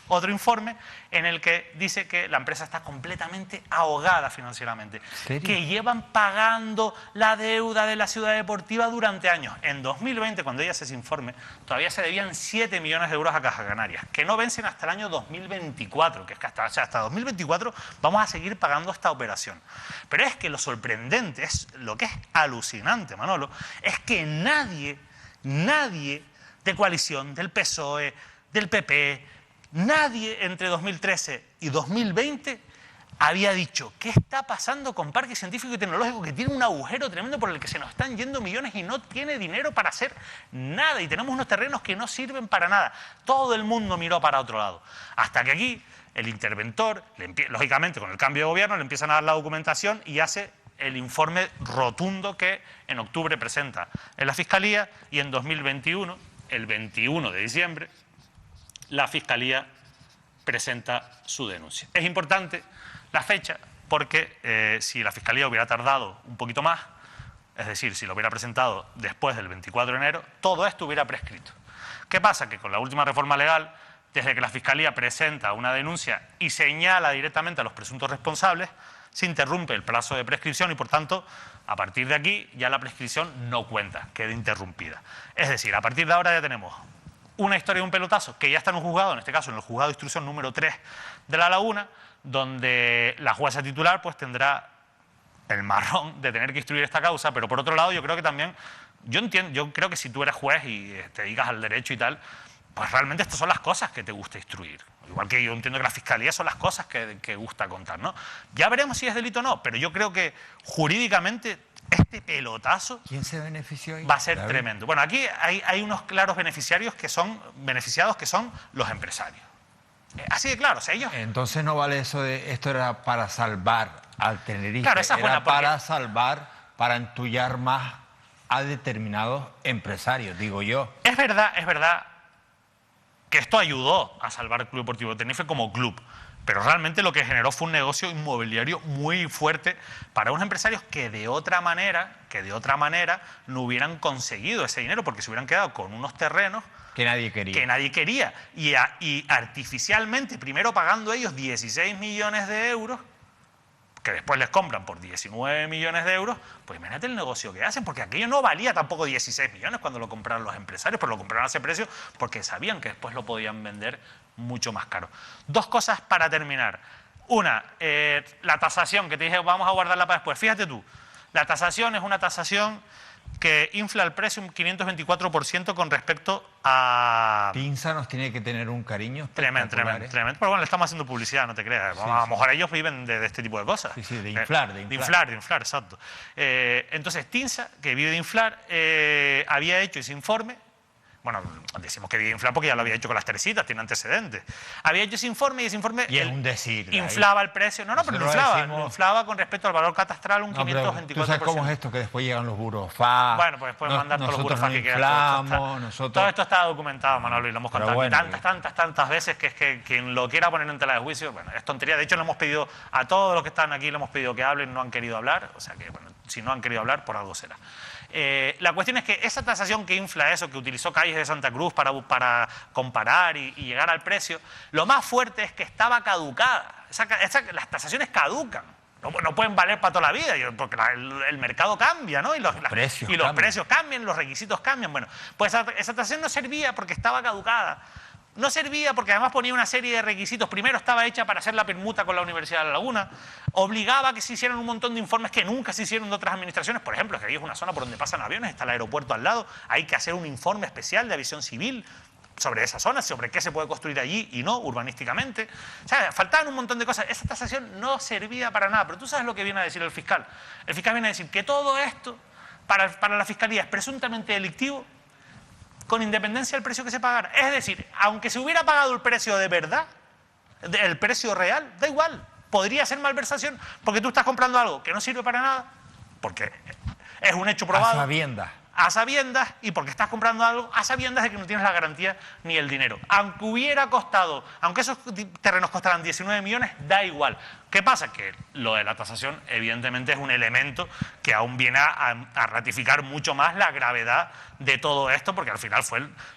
B: otro informe en el que dice que la empresa está completamente ahogada financieramente. Que llevan pagando la deuda de la ciudad deportiva durante años. En 2020, cuando ella hace ese informe, todavía se debían 7 millones de euros a Caja Canarias, que no vencen hasta el año 2024, que es que hasta 2024 vamos a seguir pagando esta operación. Pero es que lo sorprendente, es lo que es alucinante, Manolo, es que nadie de coalición, del PSOE, del PP, nadie entre 2013 y 2020 había dicho ¿qué está pasando con Parque Científico y Tecnológico que tiene un agujero tremendo por el que se nos están yendo millones y no tiene dinero para hacer nada y tenemos unos terrenos que no sirven para nada? Todo el mundo miró para otro lado. Hasta que aquí el interventor, lógicamente con el cambio de gobierno, le empiezan a dar la documentación y hace el informe rotundo que en octubre presenta en la Fiscalía y en 2021, el 21 de diciembre, la Fiscalía presenta su denuncia. Es importante la fecha porque si la Fiscalía hubiera tardado un poquito más, es decir, si lo hubiera presentado después del 24 de enero, todo esto hubiera prescrito. ¿Qué pasa? Que con la última reforma legal, desde que la Fiscalía presenta una denuncia y señala directamente a los presuntos responsables, se interrumpe el plazo de prescripción y, por tanto, a partir de aquí ya la prescripción no cuenta, queda interrumpida. Es decir, a partir de ahora ya tenemos una historia de un pelotazo que ya está en un juzgado, en este caso en el juzgado de instrucción número 3 de La Laguna, donde la jueza titular pues tendrá el marrón de tener que instruir esta causa, pero por otro lado yo creo que también, yo creo que si tú eres juez y te dedicas al derecho y tal, pues realmente estas son las cosas que te gusta instruir. Igual que yo entiendo que la Fiscalía son las cosas que gusta contar, ¿no? Ya veremos si es delito o no, pero yo creo que jurídicamente este pelotazo
A: ¿quién se benefició ahí?
B: Va a ser tremendo. Bueno, aquí hay unos claros beneficiados que son los empresarios. Así de claro, o sea, ellos...
A: Entonces no vale eso de esto era para salvar al Tenerife,
B: claro, esa es
A: era
B: buena porque...
A: para salvar, para entullar más a determinados empresarios, digo yo.
B: Es verdad que esto ayudó a salvar el Club Deportivo de Tenerife como club, pero realmente lo que generó fue un negocio inmobiliario muy fuerte para unos empresarios que de otra manera no hubieran conseguido ese dinero porque se hubieran quedado con unos terrenos
A: que nadie quería.
B: Y artificialmente, primero pagando ellos 16 millones de euros, que después les compran por 19 millones de euros, pues imagínate el negocio que hacen, porque aquello no valía tampoco 16 millones cuando lo compraron los empresarios, pero lo compraron a ese precio porque sabían que después lo podían vender mucho más caro. Dos cosas para terminar. Una, la tasación, que te dije vamos a guardarla para después. Fíjate tú, la tasación es una tasación que infla el precio un 524% con respecto a...
A: Tinsa nos tiene que tener un cariño
B: tremendo. Pero bueno, le estamos haciendo publicidad, no te creas. A lo mejor ellos viven de este tipo de cosas.
A: Sí, de inflar.
B: De inflar, exacto. Entonces, Tinsa, que vive de inflar, había hecho ese informe. Bueno, decimos que vive de inflar porque ya lo había hecho con las Teresitas, tiene antecedentes. Había hecho ese informe y ese informe...
A: Y es un decir.
B: Inflaba el precio. No, pero lo inflaba con respecto al valor catastral un 524%.
A: ¿Tú sabes cómo es esto? Que después llegan los burofax.
B: Bueno, pues pueden mandar todos los burofax que quieran. Todo esto está documentado, Manolo, y lo hemos contado bueno, tantas veces que es que quien lo quiera poner en tela de juicio, bueno, es tontería. De hecho, le hemos pedido a todos los que están aquí, le hemos pedido que hablen, no han querido hablar. O sea que, bueno, si no han querido hablar, por algo será. La cuestión es que esa tasación que infla eso, que utilizó Calles de Santa Cruz para comparar y llegar al precio, lo más fuerte es que estaba caducada. Las tasaciones caducan. No pueden valer para toda la vida, porque el mercado cambia, ¿no? Y los precios cambian, los requisitos cambian. Bueno, pues esa tasación no servía porque estaba caducada. No servía porque además ponía una serie de requisitos. Primero estaba hecha para hacer la permuta con la Universidad de La Laguna. Obligaba a que se hicieran un montón de informes que nunca se hicieron de otras administraciones. Por ejemplo, que ahí es una zona por donde pasan aviones, está el aeropuerto al lado. Hay que hacer un informe especial de aviación civil sobre esa zona, sobre qué se puede construir allí y no urbanísticamente. O sea, faltaban un montón de cosas. Esa tasación no servía para nada. Pero tú sabes lo que viene a decir el fiscal. El fiscal viene a decir que todo esto para la Fiscalía es presuntamente delictivo, con independencia del precio que se pagara. Es decir, aunque se hubiera pagado el precio de verdad, el precio real, da igual. Podría ser malversación porque tú estás comprando algo que no sirve para nada porque es un hecho probado. A sabiendas, y porque estás comprando algo a sabiendas de que no tienes la garantía ni el dinero. Aunque esos terrenos costaran 19 millones, da igual. ¿Qué pasa? Que lo de la tasación evidentemente es un elemento que aún viene a ratificar mucho más la gravedad de todo esto, porque al final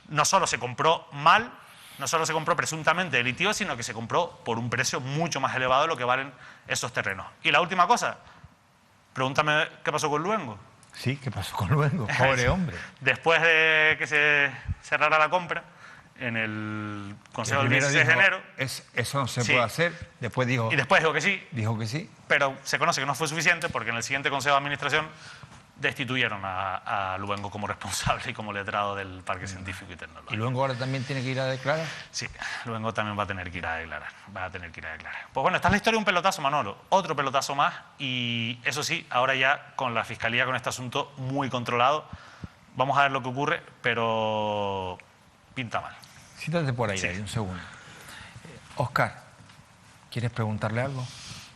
B: no solo se compró mal, no solo se compró presuntamente delictivo, sino que se compró por un precio mucho más elevado de lo que valen esos terrenos. Y la última cosa, pregúntame qué pasó con Luengo.
A: Sí, ¿qué pasó con Luengo? Pobre hombre.
B: Después de que se cerrara la compra, en el Consejo del 16 de enero...
A: Eso no se puede hacer. Después dijo...
B: Y después dijo que sí.
A: Dijo que sí.
B: Pero se conoce que no fue suficiente porque en el siguiente Consejo de Administración destituyeron a Luengo como responsable y como letrado del Parque Científico y Tecnológico.
A: ¿Y Luengo ahora también tiene que ir a declarar?
B: Sí, Luengo también va a tener que ir a declarar. Pues bueno, esta es la historia de un pelotazo, Manolo. Otro pelotazo más y eso sí, ahora ya con la Fiscalía con este asunto muy controlado. Vamos a ver lo que ocurre, pero pinta mal.
A: Siéntate por ahí, un segundo. Óscar, ¿quieres preguntarle algo?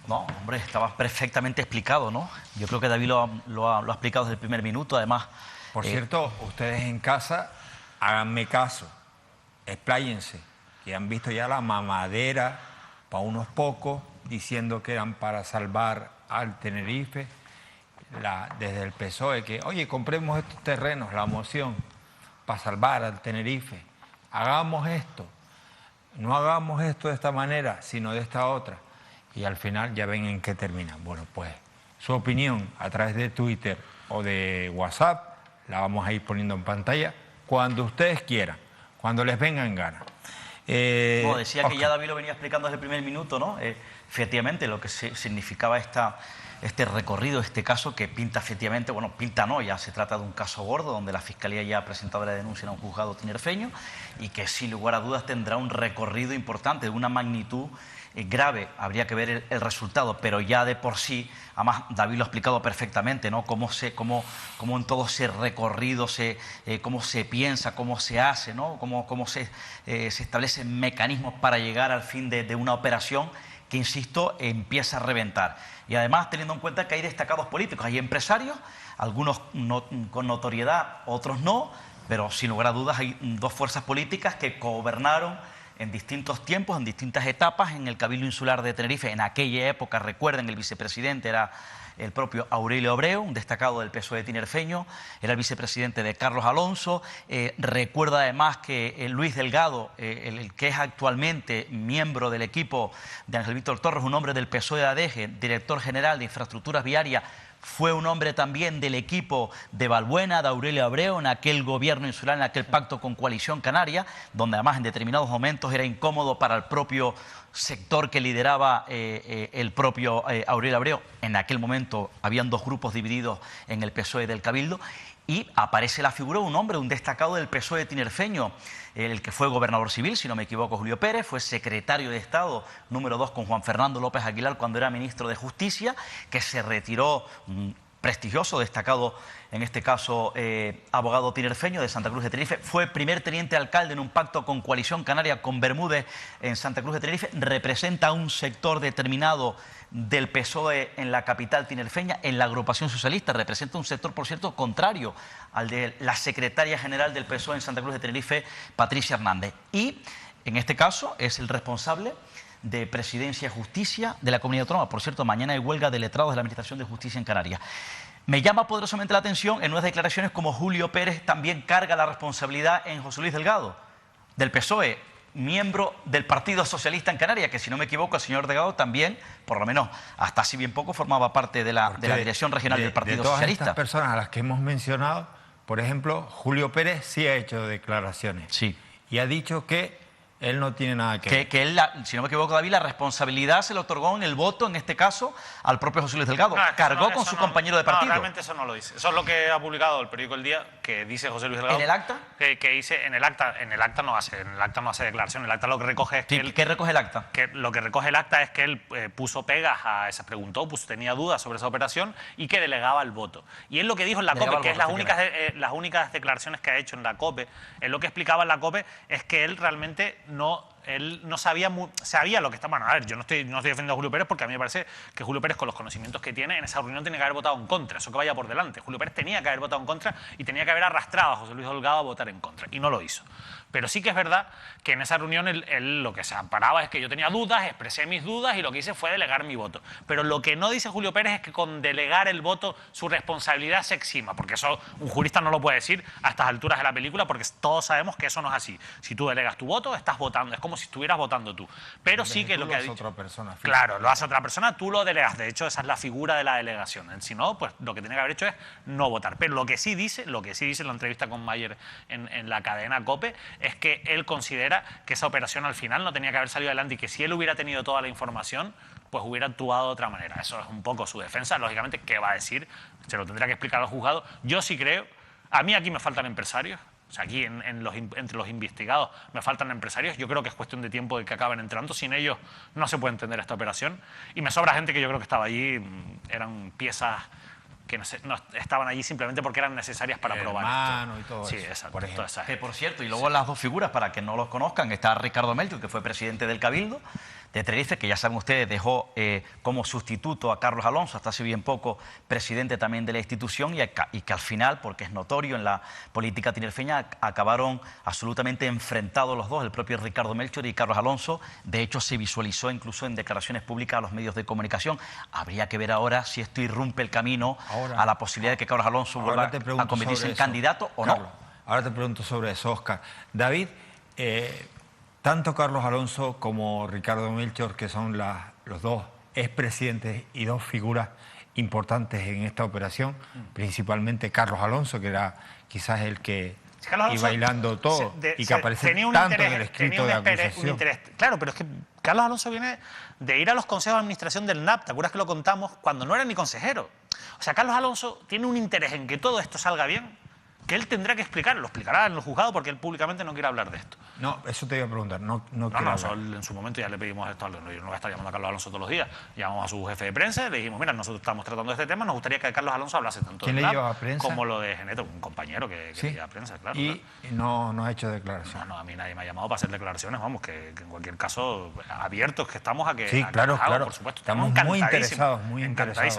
C: No, hombre, estaba perfectamente explicado, ¿no? Yo creo que David lo ha explicado desde el primer minuto, además...
A: Por cierto, ustedes en casa, háganme caso, expláyense, que han visto ya la mamadera para unos pocos, diciendo que eran para salvar al Tenerife, desde el PSOE, que, oye, compremos estos terrenos, la moción, para salvar al Tenerife. Hagamos esto, no hagamos esto de esta manera, sino de esta otra. Y al final ya ven en qué termina. Bueno, pues su opinión a través de Twitter o de WhatsApp la vamos a ir poniendo en pantalla cuando ustedes quieran, cuando les venga en gana.
C: No, decía Oscar, que ya David lo venía explicando desde el primer minuto, ¿no? Efectivamente, lo que significaba este recorrido, este caso que pinta efectivamente, bueno, pinta no, ya se trata de un caso gordo donde la Fiscalía ya ha presentado la denuncia en un juzgado tinerfeño y que sin lugar a dudas tendrá un recorrido importante de una magnitud grave. Habría que ver el resultado, pero ya de por sí, además David lo ha explicado perfectamente, ¿no? Cómo en todo ese recorrido cómo se piensa, cómo se hace, ¿no? Cómo se establecen mecanismos para llegar al fin de una operación que, insisto, empieza a reventar. Y además teniendo en cuenta que hay destacados políticos, hay empresarios, algunos con notoriedad, otros no, pero sin lugar a dudas hay dos fuerzas políticas que gobernaron en distintos tiempos, en distintas etapas, en el Cabildo Insular de Tenerife. En aquella época, recuerden, el vicepresidente era el propio Aurelio Abreu, un destacado del PSOE tinerfeño, era el vicepresidente de Carlos Alonso. Recuerda además que Luis Delgado, el que es actualmente miembro del equipo de Ángel Víctor Torres, un hombre del PSOE de Adeje, director general de Infraestructuras Viarias, fue un hombre también del equipo de Balbuena, de Aurelio Abreu, en aquel gobierno insular, en aquel pacto con Coalición Canaria, donde además en determinados momentos era incómodo para el propio sector que lideraba el propio Aurelio Abreu. En aquel momento habían dos grupos divididos en el PSOE del Cabildo y aparece la figura de un hombre, un destacado del PSOE tinerfeño, el que fue gobernador civil, si no me equivoco, Julio Pérez, fue secretario de Estado número 2 con Juan Fernando López Aguilar cuando era ministro de Justicia, que se retiró, prestigioso, destacado, en este caso abogado tinerfeño de Santa Cruz de Tenerife, fue primer teniente alcalde en un pacto con Coalición Canaria con Bermúdez en Santa Cruz de Tenerife, representa un sector determinado del PSOE en la capital tinerfeña, en la agrupación socialista, representa un sector, por cierto, contrario al de la secretaria general del PSOE en Santa Cruz de Tenerife, Patricia Hernández. Y, en este caso, es el responsable de Presidencia y Justicia de la Comunidad Autónoma. Por cierto, mañana hay huelga de letrados de la Administración de Justicia en Canarias. Me llama poderosamente la atención en unas declaraciones como Julio Pérez también carga la responsabilidad en José Luis Delgado, del PSOE, miembro del Partido Socialista en Canarias, que si no me equivoco el señor Delgado también, por lo menos hasta hace bien poco, formaba parte de la dirección regional del Partido Socialista.
A: De todas estas personas a las que hemos mencionado, por ejemplo, Julio Pérez sí ha hecho declaraciones.
C: Sí.
A: Y ha dicho que él no tiene nada que ver.
C: Que él, si no me equivoco, David, la responsabilidad se le otorgó en el voto, en este caso, al propio José Luis Delgado. Cargó con su compañero de partido.
B: No, realmente eso no lo dice. Eso es lo que ha publicado el periódico El Día, que dice José Luis Delgado.
C: ¿En el acta?
B: Que dice, en el acta no hace declaración. En el acta lo que recoge es que
C: ¿Qué recoge el acta?
B: Que lo que recoge el acta es que él puso pegas a esa, tenía dudas sobre esa operación y que delegaba el voto. Y él lo que dijo en la COPE, que es las únicas declaraciones que ha hecho en la COPE, él lo que explicaba en la COPE es que él realmente no él no sabía, sabía lo que está... Bueno, a ver, yo no estoy defendiendo a Julio Pérez porque a mí me parece que Julio Pérez, con los conocimientos que tiene, en esa reunión tiene que haber votado en contra, eso que vaya por delante. Julio Pérez tenía que haber votado en contra y tenía que haber arrastrado a José Luis Holgado a votar en contra, y no lo hizo. Pero sí que es verdad que en esa reunión él lo que se amparaba es que yo tenía dudas, expresé mis dudas y lo que hice fue delegar mi voto. Pero lo que no dice Julio Pérez es que con delegar el voto su responsabilidad se exima, porque eso un jurista no lo puede decir a estas alturas de la película, porque todos sabemos que eso no es así. Si tú delegas tu voto, estás votando, es como si estuvieras votando tú. Pero sí que lo que ha dicho...
A: otra persona.
B: Claro, lo hace otra persona, tú lo delegas. De hecho, esa es la figura de la delegación. Si no, pues lo que tiene que haber hecho es no votar. Pero lo que sí dice en la entrevista con Mayer en la cadena COPE, es que él considera que esa operación al final no tenía que haber salido adelante y que si él hubiera tenido toda la información, pues hubiera actuado de otra manera. Eso es un poco su defensa. Lógicamente, ¿qué va a decir? Se lo tendrá que explicar al juzgado. Yo sí creo... A mí aquí me faltan empresarios. O sea, aquí entre los investigados me faltan empresarios. Yo creo que es cuestión de tiempo de que acaben entrando. Sin ellos no se puede entender esta operación. Y me sobra gente que yo creo que estaba allí. Eran piezas que no estaban allí simplemente porque eran necesarias para probar esto.
A: Y todo
B: sí,
A: eso,
B: exacto.
A: por ejemplo.
C: Que, por cierto, y luego las dos figuras, para que no los conozcan, está Ricardo Melchor, que fue presidente del Cabildo de Tenerife, que ya saben ustedes, dejó como sustituto a Carlos Alonso, hasta hace bien poco presidente también de la institución, y que al final, porque es notorio en la política tinerfeña, acabaron absolutamente enfrentados los dos, el propio Ricardo Melchor y Carlos Alonso. De hecho, se visualizó incluso en declaraciones públicas a los medios de comunicación. Habría que ver ahora si esto irrumpe el camino a la posibilidad de que Carlos Alonso vuelva a convertirse en candidato o
A: Carlos,
C: no.
A: Ahora te pregunto sobre eso, Óscar. David, tanto Carlos Alonso como Ricardo Melchor, que son los dos expresidentes y dos figuras importantes en esta operación, principalmente Carlos Alonso, que era quizás el que iba bailando todo y que aparece tanto en el escrito de acusación.
B: Claro, pero es que Carlos Alonso viene de ir a los consejos de administración del NAP, ¿te acuerdas que lo contamos? Cuando no era ni consejero. O sea, Carlos Alonso tiene un interés en que todo esto salga bien, que él tendrá que explicar, lo explicará en el juzgado porque él públicamente no quiere hablar de esto.
A: No, eso te iba a preguntar, no
B: en su momento ya le pedimos esto, yo no voy a estar llamando a Carlos Alonso todos los días, llamamos a su jefe de prensa y le dijimos, mira, nosotros estamos tratando este tema, nos gustaría que Carlos Alonso hablase tanto
A: ¿Quién
B: del
A: le
B: NAP
A: lleva a prensa?
B: como lo de Geneto, un compañero que
A: ¿Sí?
B: lleva a prensa, claro.
A: Y no ha hecho declaración.
B: No, a mí nadie me ha llamado para hacer declaraciones, vamos, que en cualquier caso, abiertos que estamos a que...
A: Sí, claro,
B: por supuesto.
A: Estamos muy interesados,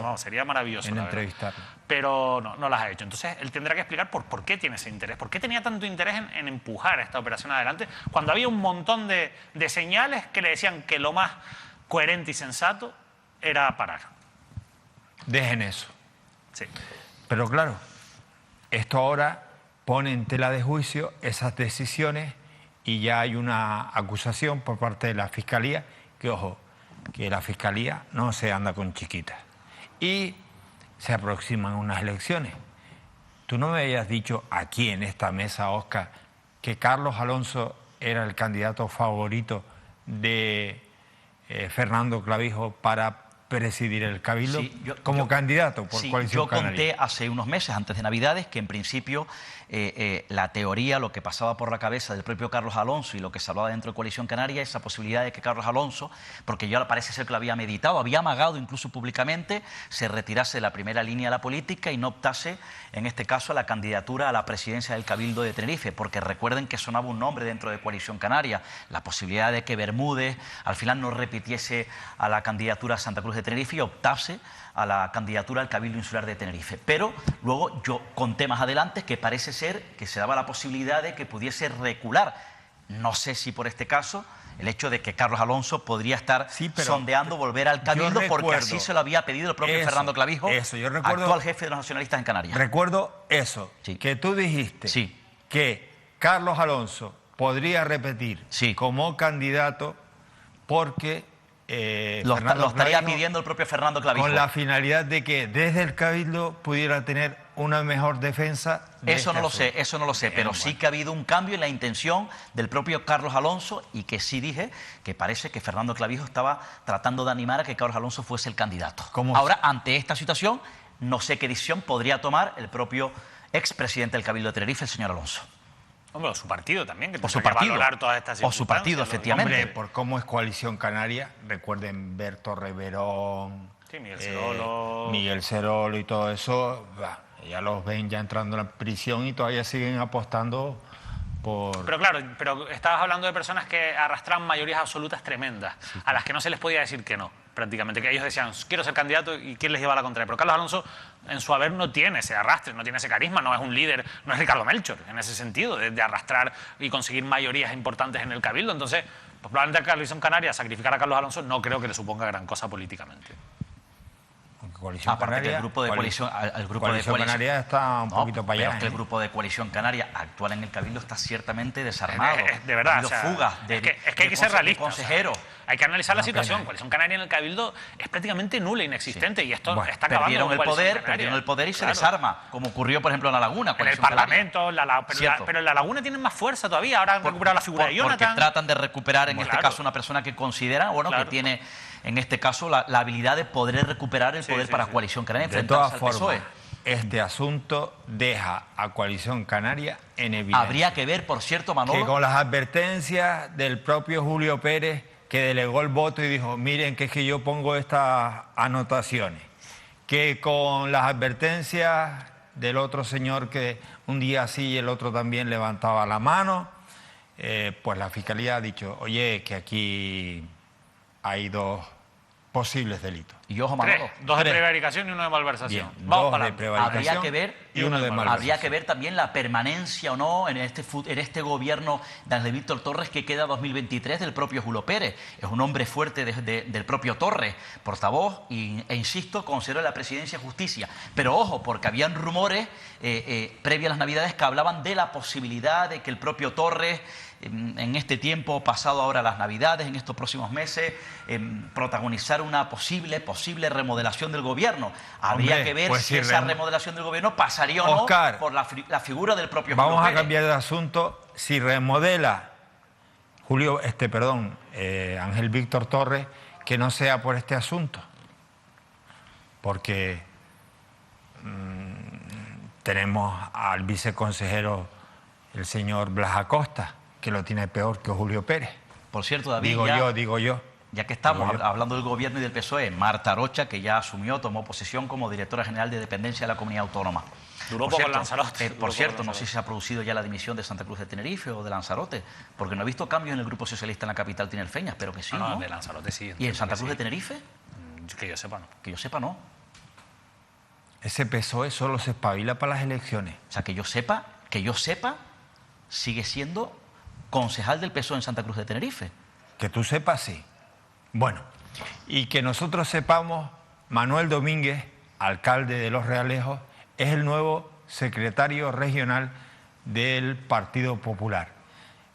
B: vamos, sería maravilloso.
A: En entrevistarlo.
B: Pero no las ha hecho. Entonces, él tendrá que explicar por qué tiene ese interés, por qué tenía tanto interés en empujar esta operación adelante, cuando había un montón de señales que le decían que lo más coherente y sensato era parar.
A: Dejen eso.
B: Sí.
A: Pero claro, esto ahora pone en tela de juicio esas decisiones y ya hay una acusación por parte de la Fiscalía, que ojo, que la Fiscalía no se anda con chiquitas. Y se aproximan unas elecciones. Tú no me habías dicho aquí en esta mesa, Óscar, que Carlos Alonso era el candidato favorito de Fernando Clavijo para presidir el Cabildo como candidato por Coalición Canaria.
C: Yo conté hace unos meses, antes de Navidades, que en principio la teoría, lo que pasaba por la cabeza del propio Carlos Alonso y lo que se hablaba dentro de Coalición Canaria, esa posibilidad de que Carlos Alonso, porque ya parece ser que lo había meditado, había amagado incluso públicamente, se retirase de la primera línea de la política y no optase, en este caso, a la candidatura a la presidencia del Cabildo de Tenerife, porque recuerden que sonaba un nombre dentro de Coalición Canaria, la posibilidad de que Bermúdez al final no repitiese a la candidatura a Santa Cruz de Tenerife y optase a la candidatura al Cabildo Insular de Tenerife. Pero luego yo conté más adelante que parece ser que se daba la posibilidad de que pudiese recular. No sé si por este caso el hecho de que Carlos Alonso podría estar sondeando volver al Cabildo, porque así se lo había pedido el propio Fernando Clavijo, actual jefe de los nacionalistas en Canarias.
A: Recuerdo eso, que tú dijiste que Carlos Alonso podría repetir como candidato porque...
C: lo estaría pidiendo el propio Fernando Clavijo.
A: Con la finalidad de que desde el Cabildo pudiera tener una mejor defensa.
C: Eso no lo sé, pero sí que ha habido un cambio en la intención del propio Carlos Alonso y que sí dije que parece que Fernando Clavijo estaba tratando de animar a que Carlos Alonso fuese el candidato. Ahora, ante esta situación, no sé qué decisión podría tomar el propio expresidente del Cabildo de Tenerife, el señor Alonso.
B: Hombre, o su partido también, que
C: tendrá
B: que valorar todas estas circunstancias.
C: O su partido, efectivamente.
A: Hombre, por cómo es Coalición Canaria, recuerden Berto Reverón, Miguel Cerolo y todo eso, ya los ven ya entrando en la prisión y todavía siguen apostando
B: Pero claro, pero estabas hablando de personas que arrastran mayorías absolutas tremendas, a las que no se les podía decir que no, prácticamente, que ellos decían, quiero ser candidato, y ¿quién les lleva a la contraria? Pero Carlos Alonso, en su haber, no tiene ese arrastre, no tiene ese carisma, no es un líder, no es Ricardo Melchor, en ese sentido, de arrastrar y conseguir mayorías importantes en el Cabildo. Entonces, pues probablemente a Coalición Canaria sacrificar a Carlos Alonso no creo que le suponga gran cosa políticamente.
C: Aparte que el grupo de coalición
A: Canaria está un poquito para allá.
C: Pero es que el grupo de Coalición Canaria actual en el Cabildo está ciertamente desarmado.
B: De verdad.
C: Ha habido fugas
B: es que hay que ser realista.
C: Consejeros.
B: Hay que analizar la situación. Coalición Canaria en el Cabildo es prácticamente nula, inexistente, y esto está acabando.
C: Perdieron el poder y se desarma, como ocurrió, por ejemplo, en La Laguna.
B: En el Parlamento, pero en La Laguna tienen más fuerza todavía. Ahora han recuperado la figura de Jonathan.
C: Porque tratan de recuperar, en este caso, una persona que considera, que tiene, en este caso, la habilidad de poder recuperar el poder para Coalición Canaria.
A: De todas formas, este asunto deja a Coalición Canaria en evidencia.
C: Habría que ver, por cierto, Manolo,
A: que con las advertencias del propio Julio Pérez, que delegó el voto y dijo, miren que es que yo pongo estas anotaciones, que con las advertencias del otro señor que un día sí y el otro también levantaba la mano, pues la Fiscalía ha dicho, oye, que aquí hay dos posibles delitos.
C: Y ojo, Manolo,
B: dos de prevaricación y uno de malversación.
A: Bien, dos de prevaricación
C: habría que ver,
A: y uno de malversación.
C: Habría que ver también la permanencia o no en este gobierno de Ángel Víctor Torres que queda 2023 del propio Julio Pérez. Es un hombre fuerte del propio Torres, portavoz, e insisto, consejero de la Presidencia de Justicia. Pero ojo, porque habían rumores previa a las Navidades que hablaban de la posibilidad de que el propio Torres, en este tiempo, pasado ahora las Navidades, en estos próximos meses, protagonizar una posible remodelación del gobierno. Habría que ver si esa remodelación del gobierno pasaría o no por la figura del propio Julio Pérez.
A: Vamos a cambiar de asunto. Si remodela Ángel Víctor Torres, que no sea por este asunto. Porque tenemos al viceconsejero, el señor Blas Acosta, que lo tiene peor que Julio Pérez.
C: Por cierto, David,
A: digo yo.
C: Ya que estamos hablando del gobierno y del PSOE, Marta Arocha, que ya tomó posesión como directora general de dependencia de la comunidad autónoma.
B: Duró poco en Lanzarote.
C: Por cierto, no sé si se ha producido ya la dimisión de Santa Cruz de Tenerife o de Lanzarote, porque no he visto cambios en el Grupo Socialista en la capital tinerfeña, espero que sí, ¿no?
B: De Lanzarote sí.
C: ¿Y en Santa Cruz de Tenerife?
B: Que yo sepa, no.
C: Que yo sepa, no.
A: Ese PSOE solo se espabila para las elecciones.
C: O sea, que yo sepa, sigue siendo concejal del PSOE en Santa Cruz de Tenerife.
A: Que tú sepas, sí. Bueno, y que nosotros sepamos, Manuel Domínguez, alcalde de Los Realejos, es el nuevo secretario regional del Partido Popular.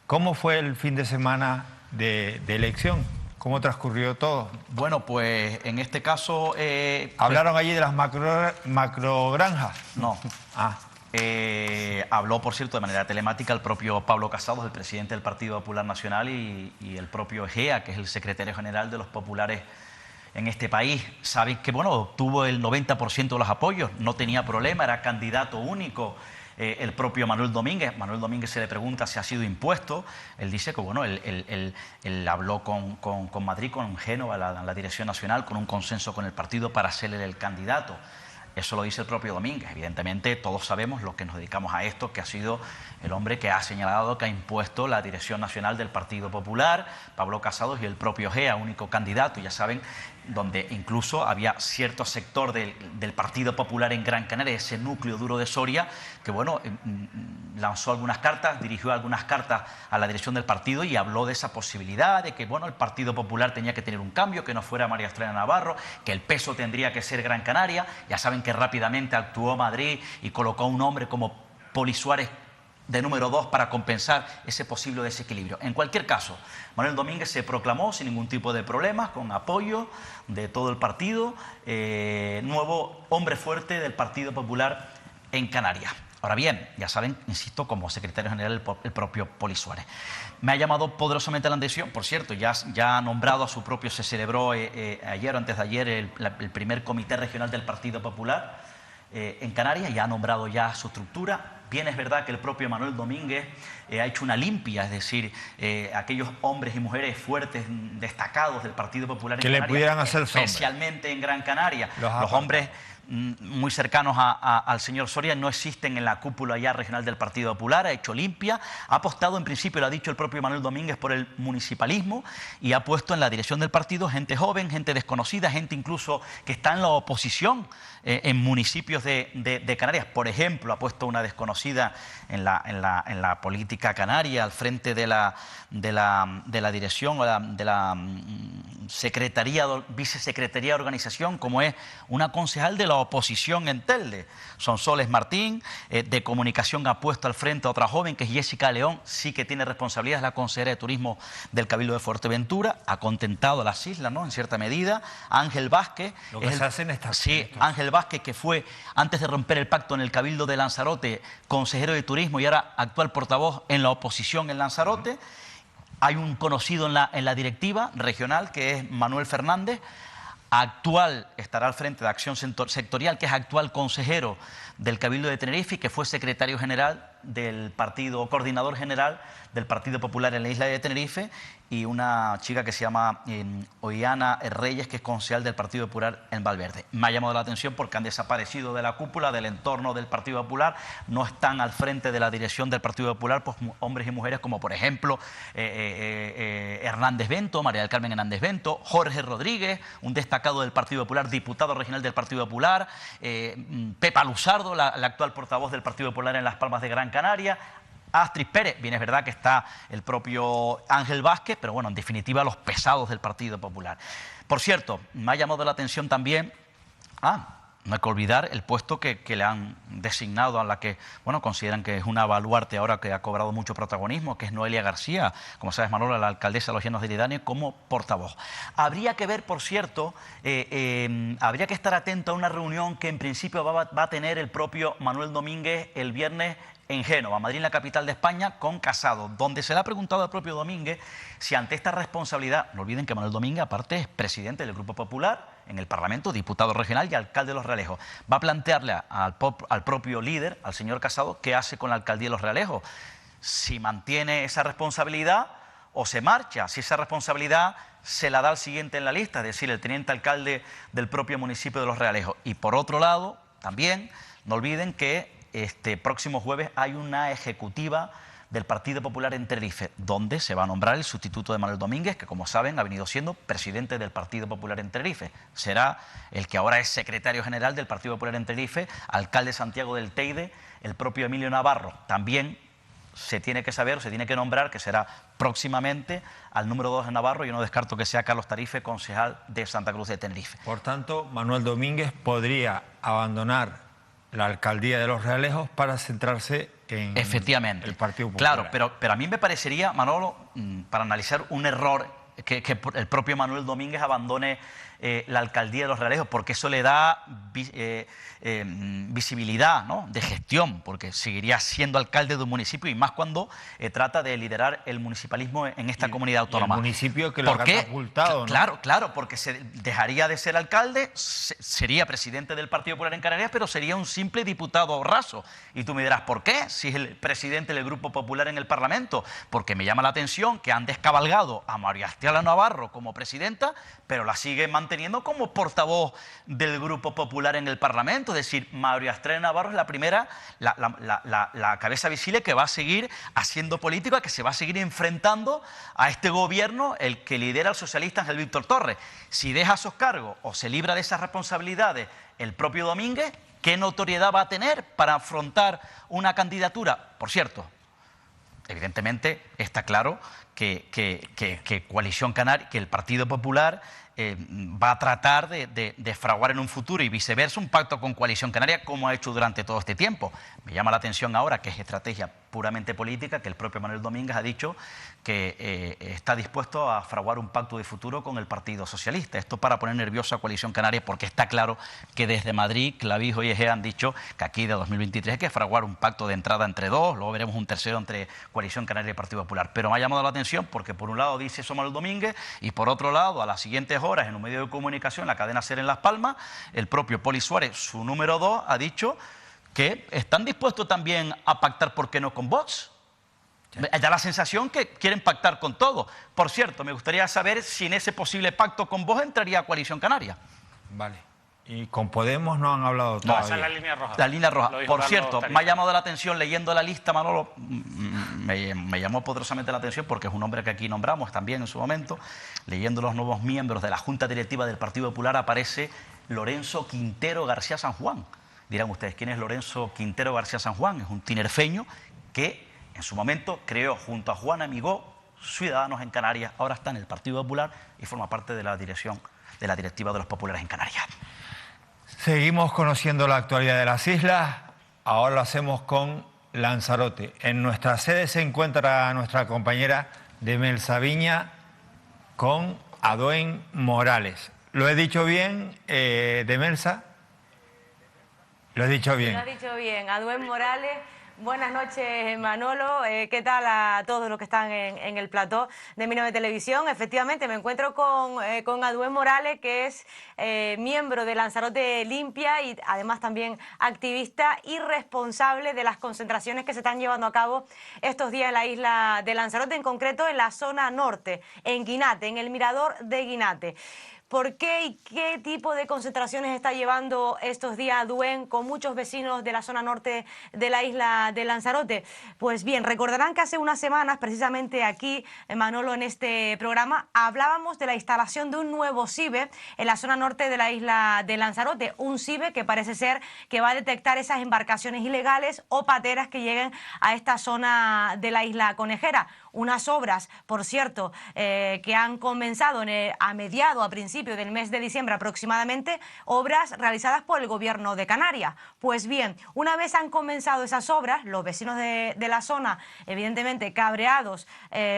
A: ¿Cómo fue el fin de semana de elección? ¿Cómo transcurrió todo?
C: Bueno, pues en este caso...
A: ¿Hablaron allí de las macrogranjas?
C: No. Habló, por cierto, de manera telemática el propio Pablo Casado, el presidente del Partido Popular Nacional, y el propio Egea, que es el secretario general de los populares en este país. Sabéis que, obtuvo el 90% de los apoyos, no tenía problema, era candidato único. El propio Manuel Domínguez se le pregunta si ha sido impuesto. Él dice que, él habló con Madrid, con Génova, la dirección nacional, con un consenso con el partido para ser el candidato. Eso lo dice el propio Domínguez. Evidentemente, todos sabemos, los que nos dedicamos a esto, que ha sido el hombre que ha señalado, que ha impuesto la dirección nacional del Partido Popular, Pablo Casado, y el propio Egea, único candidato, ya saben, donde incluso había cierto sector del Partido Popular en Gran Canaria, ese núcleo duro de Soria, que lanzó algunas cartas, dirigió algunas cartas a la dirección del partido y habló de esa posibilidad de que el Partido Popular tenía que tener un cambio, que no fuera María Estrella Navarro, que el peso tendría que ser Gran Canaria. Ya saben que rápidamente actuó Madrid y colocó a un hombre como Poli Suárez de número 2 para compensar ese posible desequilibrio. En cualquier caso, Manuel Domínguez se proclamó sin ningún tipo de problemas, con apoyo de todo el partido, nuevo hombre fuerte del Partido Popular en Canarias. Ahora bien, ya saben, insisto, como secretario general el propio Poli Suárez. Me ha llamado poderosamente la atención, por cierto, ya ha nombrado a su propio, se celebró ayer o antes de ayer el primer comité regional del Partido Popular en Canarias, ya ha nombrado ya su estructura. Bien, es verdad que el propio Manuel Domínguez ha hecho una limpia, es decir, aquellos hombres y mujeres fuertes, destacados del Partido Popular en Canarias,
A: le pudieran hacer sombra,
C: especialmente en Gran Canaria, los hombres muy cercanos al señor Soria, no existen en la cúpula ya regional del Partido Popular, ha hecho limpia, ha apostado en principio, lo ha dicho el propio Manuel Domínguez, por el municipalismo y ha puesto en la dirección del partido gente joven, gente desconocida, gente incluso que está en la oposición en municipios de Canarias. Por ejemplo, ha puesto una desconocida en la política canaria al frente de la dirección o de la vicesecretaría de organización, como es una concejal de la oposición en Telde, Sonsoles Martín. De comunicación ha puesto al frente a otra joven que es Jessica León, sí que tiene responsabilidad, es la consejera de turismo del Cabildo de Fuerteventura, ha contentado a las islas, ¿no?, en cierta medida. Ángel Vázquez,
A: Lo que se hace en estas...
C: sí, Ángel Vázquez, que fue, antes de romper el pacto en el Cabildo de Lanzarote, consejero de turismo y ahora actual portavoz en la oposición en Lanzarote. Hay un conocido en la directiva regional que es Manuel Fernández, estará al frente de Acción Sectorial, que es actual consejero del Cabildo de Tenerife y que fue secretario general del partido, coordinador general del Partido Popular en la isla de Tenerife, y una chica que se llama Oiana Reyes, que es concejal del Partido Popular en Valverde. Me ha llamado la atención porque han desaparecido de la cúpula, del entorno del Partido Popular, no están al frente de la dirección del Partido Popular pues hombres y mujeres como, por ejemplo, Hernández Bento, María del Carmen Hernández Bento, Jorge Rodríguez, un destacado del Partido Popular, diputado regional del Partido Popular, Pepa Luzardo, la actual portavoz del Partido Popular en Las Palmas de Gran Canaria, Astrid Pérez. Bien, es verdad que está el propio Ángel Vázquez, pero bueno, en definitiva los pesados del Partido Popular. Por cierto, me ha llamado la atención también, no hay que olvidar el puesto que le han designado, a la que, bueno, consideran que es una baluarte ahora que ha cobrado mucho protagonismo, que es Noelia García, como sabes, Manolo, la alcaldesa de Los Llanos de Eridania, como portavoz. Habría que ver, por cierto, habría que estar atento a una reunión que en principio va a tener el propio Manuel Domínguez el viernes en Génova, Madrid, la capital de España, con Casado, donde se le ha preguntado al propio Domínguez si ante esta responsabilidad, no olviden que Manuel Domínguez aparte es presidente del Grupo Popular en el Parlamento, diputado regional y alcalde de Los Realejos, va a plantearle al propio líder, al señor Casado, qué hace con la alcaldía de Los Realejos, si mantiene esa responsabilidad o se marcha, si esa responsabilidad se la da al siguiente en la lista, es decir, el teniente alcalde del propio municipio de Los Realejos. Y por otro lado, también, no olviden que este próximo jueves hay una ejecutiva del Partido Popular en Tenerife, donde se va a nombrar el sustituto de Manuel Domínguez, que como saben ha venido siendo presidente del Partido Popular en Tenerife. Será el que ahora es secretario general del Partido Popular en Tenerife, alcalde de Santiago del Teide, el propio Emilio Navarro. También se tiene que saber, se tiene que nombrar que será próximamente al número 2 de Navarro. Yo no descarto que sea Carlos Tarife, concejal de Santa Cruz de Tenerife.
A: Por tanto, Manuel Domínguez podría abandonar la alcaldía de Los Realejos para centrarse en
C: efectivamente
A: el Partido Popular.
C: Claro, pero a mí me parecería, Manolo, para analizar un error que el propio Manuel Domínguez abandone la alcaldía de Los Realejos, porque eso le da visibilidad, ¿no?, de gestión, porque seguiría siendo alcalde de un municipio y más cuando trata de liderar el municipalismo en esta comunidad autónoma.
A: El municipio que lo ha catapultado, ¿no?
C: Claro, porque se dejaría de ser alcalde, sería presidente del Partido Popular en Canarias, pero sería un simple diputado raso. Y tú me dirás, ¿por qué? Si es el presidente del Grupo Popular en el Parlamento. Porque me llama la atención que han descabalgado a María Estrella Navarro como presidenta, pero la sigue manteniendo como portavoz del Grupo Popular en el Parlamento. Es decir, María Estrella Navarro es la primera, la cabeza visible que va a seguir haciendo política, que se va a seguir enfrentando a este gobierno, el que lidera el socialista Ángel Víctor Torres. Si deja esos cargos o se libra de esas responsabilidades el propio Domínguez, ¿qué notoriedad va a tener para afrontar una candidatura? Por cierto, evidentemente está claro que Coalición Canaria, que el Partido Popular va a tratar de fraguar en un futuro y viceversa un pacto con Coalición Canaria, como ha hecho durante todo este tiempo. Me llama la atención ahora que es estrategia puramente política, que el propio Manuel Domínguez ha dicho que está dispuesto a fraguar un pacto de futuro con el Partido Socialista. Esto para poner nerviosa a Coalición Canaria, porque está claro que desde Madrid, Clavijo y Egea han dicho que aquí de 2023 hay que fraguar un pacto de entrada entre dos, luego veremos un tercero entre Coalición Canaria y Partido Popular. Pero me ha llamado la atención porque por un lado dice eso Manuel Domínguez y por otro lado, a las siguientes horas en un medio de comunicación, la cadena SER en Las Palmas, el propio Poli Suárez, su número 2, ha dicho que están dispuestos también a pactar, ¿por qué no con Vox? Da la sensación que quieren pactar con todo. Por cierto, me gustaría saber si en ese posible pacto con Vox entraría Coalición Canaria.
A: Vale. Y con Podemos no han hablado todavía.
B: No, esa es la línea roja.
C: La línea roja.
B: Lo dijo
C: Por
B: Carlos
C: cierto,
B: Tarifa.
C: me ha llamado la atención leyendo la lista, Manolo, me llamó poderosamente la atención porque es un hombre que aquí nombramos también en su momento. Leyendo los nuevos miembros de la Junta Directiva del Partido Popular aparece Lorenzo Quintero García San Juan. Dirán ustedes, ¿quién es Lorenzo Quintero García San Juan? Es un tinerfeño que en su momento creó junto a Juan Amigó Ciudadanos en Canarias, ahora está en el Partido Popular y forma parte de la dirección de la directiva de los populares en Canarias.
A: Seguimos conociendo la actualidad de las islas, ahora lo hacemos con Lanzarote. En nuestra sede se encuentra nuestra compañera Demelsa Viña con Aduen Morales. ¿Lo he dicho bien, Demelsa? Lo he dicho bien.
G: Lo has dicho bien, Aduen Morales. Buenas noches, Manolo. ¿Qué tal a todos los que están en el plató de Mírame Televisión? Efectivamente, me encuentro con Aduen Morales, que es miembro de Lanzarote Limpia y además también activista y responsable de las concentraciones que se están llevando a cabo estos días en la isla de Lanzarote, en concreto en la zona norte, en Guinate, en el mirador de Guinate. ¿Por qué y qué tipo de concentraciones está llevando estos días Aduen con muchos vecinos de la zona norte de la isla de Lanzarote? Pues bien, recordarán que hace unas semanas, precisamente aquí, Manolo, en este programa, hablábamos de la instalación de un nuevo CIBE en la zona norte de la isla de Lanzarote. Un CIBE que parece ser que va a detectar esas embarcaciones ilegales o pateras que lleguen a esta zona de la isla conejera. Unas obras, por cierto, que han comenzado a principios del mes de diciembre aproximadamente, obras realizadas por el gobierno de Canarias. Pues bien, una vez han comenzado esas obras, los vecinos de la zona, evidentemente cabreados,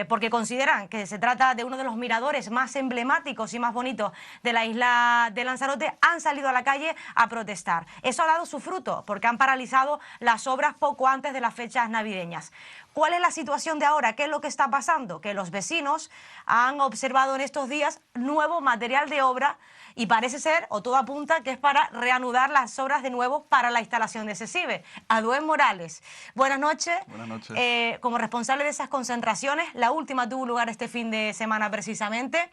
G: porque consideran que se trata de uno de los miradores más emblemáticos y más bonitos de la isla de Lanzarote, han salido a la calle a protestar. Eso ha dado su fruto, porque han paralizado las obras poco antes de las fechas navideñas. ¿Cuál es la situación de ahora? ¿Qué es lo que está pasando? Que los vecinos han observado en estos días nuevo material de obra y parece ser, o todo apunta, que es para reanudar las obras de nuevo para la instalación de ese CIBE. Aduen Morales, buenas noches.
H: Buenas noches.
G: Como responsable de esas concentraciones, la última tuvo lugar este fin de semana precisamente.